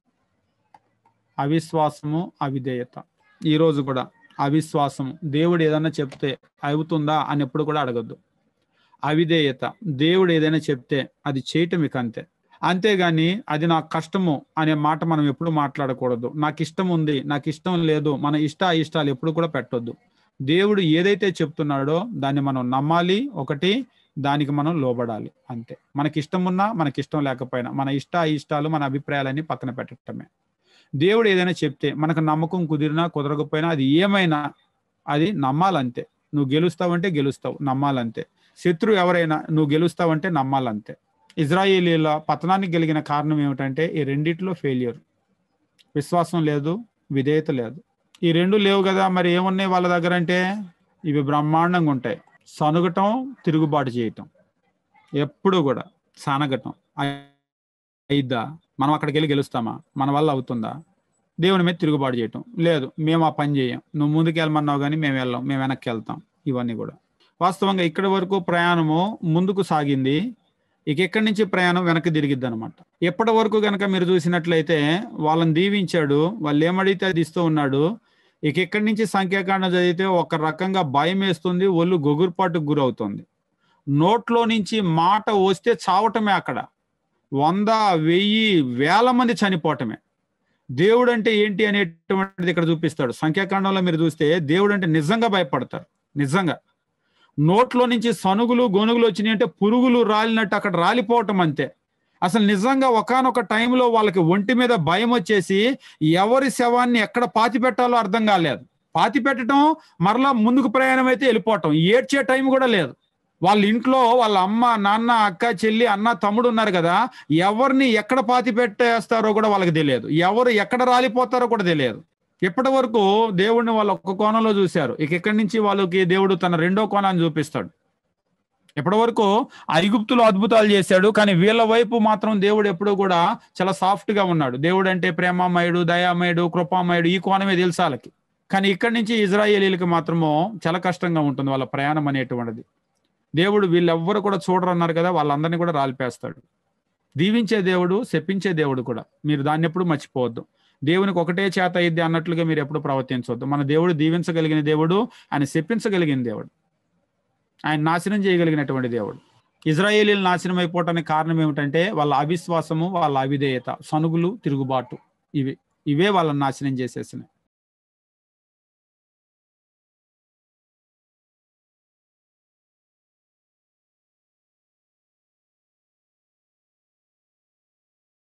అవిశ్వాసము, అవిధేయత. ఈ రోజు కూడా అవిశ్వాసము, దేవుడు ఏదైనా చెప్తే అవుతుందా అని ఎప్పుడు కూడా అడగద్దు. అవిధేయత, దేవుడు ఏదైనా చెప్తే అది చేయటం ఇక అంతే. అంతేగాని అది నాకు కష్టము అనే మాట మనం ఎప్పుడు మాట్లాడకూడదు. నాకు ఇష్టం ఉంది, నాకు ఇష్టం లేదు, మన ఇష్టాలు ఎప్పుడు కూడా పెట్టొద్దు. దేవుడు ఏదైతే చెప్తున్నాడో దాన్ని మనం నమ్మాలి. ఒకటి, దానికి మనం లోబడాలి, అంతే. మనకి ఇష్టం ఉన్నా మనకి ఇష్టం లేకపోయినా మన ఇష్టాలు, మన అభిప్రాయాలన్నీ పక్కన పెట్టడమే. దేవుడు ఏదైనా చెప్తే మనకు నమ్మకం కుదిరినా కుదరకపోయినా, అది ఏమైనా అది నమ్మాలంతే. నువ్వు గెలుస్తావంటే గెలుస్తావు, నమ్మాలంతే. శత్రువు ఎవరైనా నువ్వు గెలుస్తావంటే నమ్మాలంతే. ఇజ్రాయేలీల పతనానికి కలిగిన కారణం ఏమిటంటే, ఈ రెండిట్లో ఫెయిల్యూర్. విశ్వాసం లేదు, విధేయత లేదు. ఈ 2 లేవు కదా, మరి ఏమున్నాయి వాళ్ళ దగ్గర అంటే, ఇవి బ్రహ్మాండంగా ఉంటాయి. సనుగటం, తిరుగుబాటు చేయటం, ఎప్పుడు కూడా సనగటం. అయిద్దా? మనం అక్కడికి వెళ్ళి గెలుస్తామా? మన వల్ల అవుతుందా? దేవుని మీద తిరుగుబాటు చేయటం లేదు, మేము ఆ పని చేయం, నువ్వు ముందుకు వెళ్ళమన్నావు కానీ మేము వెళ్ళాం, మేము వెనక్కి వెళ్తాం. ఇవన్నీ కూడా వాస్తవంగా ఇక్కడి వరకు ప్రయాణము ముందుకు సాగింది. ఇక ఎక్కడి నుంచి ప్రయాణం వెనక్కి తిరిగిద్ది అనమాట. ఎప్పటి వరకు కనుక మీరు చూసినట్లయితే వాళ్ళని దీవించాడు, వాళ్ళు ఏమడిగితే అది ఇస్తూ ఉన్నాడు. ఇక ఎక్కడి నుంచి సంఖ్యాకాండం చదివితే ఒక రకంగా భయం వేస్తుంది, ఒళ్ళు గొగురుపాటుకు గురవుతుంది. నోట్లో నుంచి మాట వస్తే చావటమే అక్కడ. 100, 1000, వేల మంది చనిపోవటమే. దేవుడు అంటే ఏంటి అనేటువంటిది ఇక్కడ చూపిస్తాడు. సంఖ్యాకాండంలో మీరు చూస్తే దేవుడు అంటే నిజంగా భయపడతారు. నిజంగా నోట్లో నుంచి సనుగులు గొనుగులు వచ్చినాయి అంటే పురుగులు రాలినట్టు అక్కడ రాలిపోవటం అంతే. అసలు నిజంగా ఒకానొక టైంలో వాళ్ళకి ఒంటి మీద భయం వచ్చేసి ఎవరి శవాన్ని ఎక్కడ పాతి పెట్టాలో అర్థం కాలేదు. పాతి పెట్టడం, మరలా ముందుకు ప్రయాణం అయితే వెళ్ళిపోవటం, ఏడ్చే టైం కూడా లేదు. వాళ్ళ ఇంట్లో వాళ్ళ అమ్మ, నాన్న, అక్క, చెల్లి, అన్న, తమ్ముడు ఉన్నారు కదా, ఎవరిని ఎక్కడ పాతి పెట్టేస్తారో కూడా వాళ్ళకి తెలియదు, ఎవరు ఎక్కడ రాలిపోతారో కూడా తెలియదు. ఇప్పటి వరకు దేవుడిని వాళ్ళు ఒక్క కోణంలో చూశారు. ఇక ఇక్కడి నుంచి వాళ్ళకి దేవుడు తన రెండో కోణాన్ని చూపిస్తాడు. ఇప్పటి వరకు ఐగుప్తులో అద్భుతాలు చేశాడు, కానీ వీళ్ళ వైపు మాత్రం దేవుడు ఎప్పుడూ కూడా చాలా సాఫ్ట్ గా ఉన్నాడు. దేవుడు అంటే ప్రేమమయుడు, దయామయుడు, కృపామయుడు, ఈ కోణమే తెలుసు వాళ్ళకి. కానీ ఇక్కడి నుంచి ఇజ్రాయేలీలకి మాత్రమో చాలా కష్టంగా ఉంటుంది వాళ్ళ ప్రయాణం అనేటువంటిది. దేవుడు వీళ్ళెవ్వరు కూడా చూడరన్నారు కదా, వాళ్ళందరినీ కూడా రాలిపేస్తాడు. దీవించే దేవుడు, శపించే దేవుడు కూడా. మీరు దాన్ని ఎప్పుడు మర్చిపోవద్దు. దేవునికి ఒకటే చేత అయ్యిద్ది అన్నట్లుగా మీరు ఎప్పుడు ప్రవర్తించవద్దు. మన దేవుడు దీవించగలిగిన దేవుడు, ఆయన శపించగలిగిన దేవుడు, ఆయన నాశనం చేయగలిగినటువంటి దేవుడు. ఇజ్రాయేలీలు నాశనం అయిపోవటానికి కారణం ఏమిటంటే వాళ్ళ అవిశ్వాసము, వాళ్ళ అవిధేయత, సనుగులు, తిరుగుబాటు, ఇవే వాళ్ళని నాశనం చేసేసినాయి.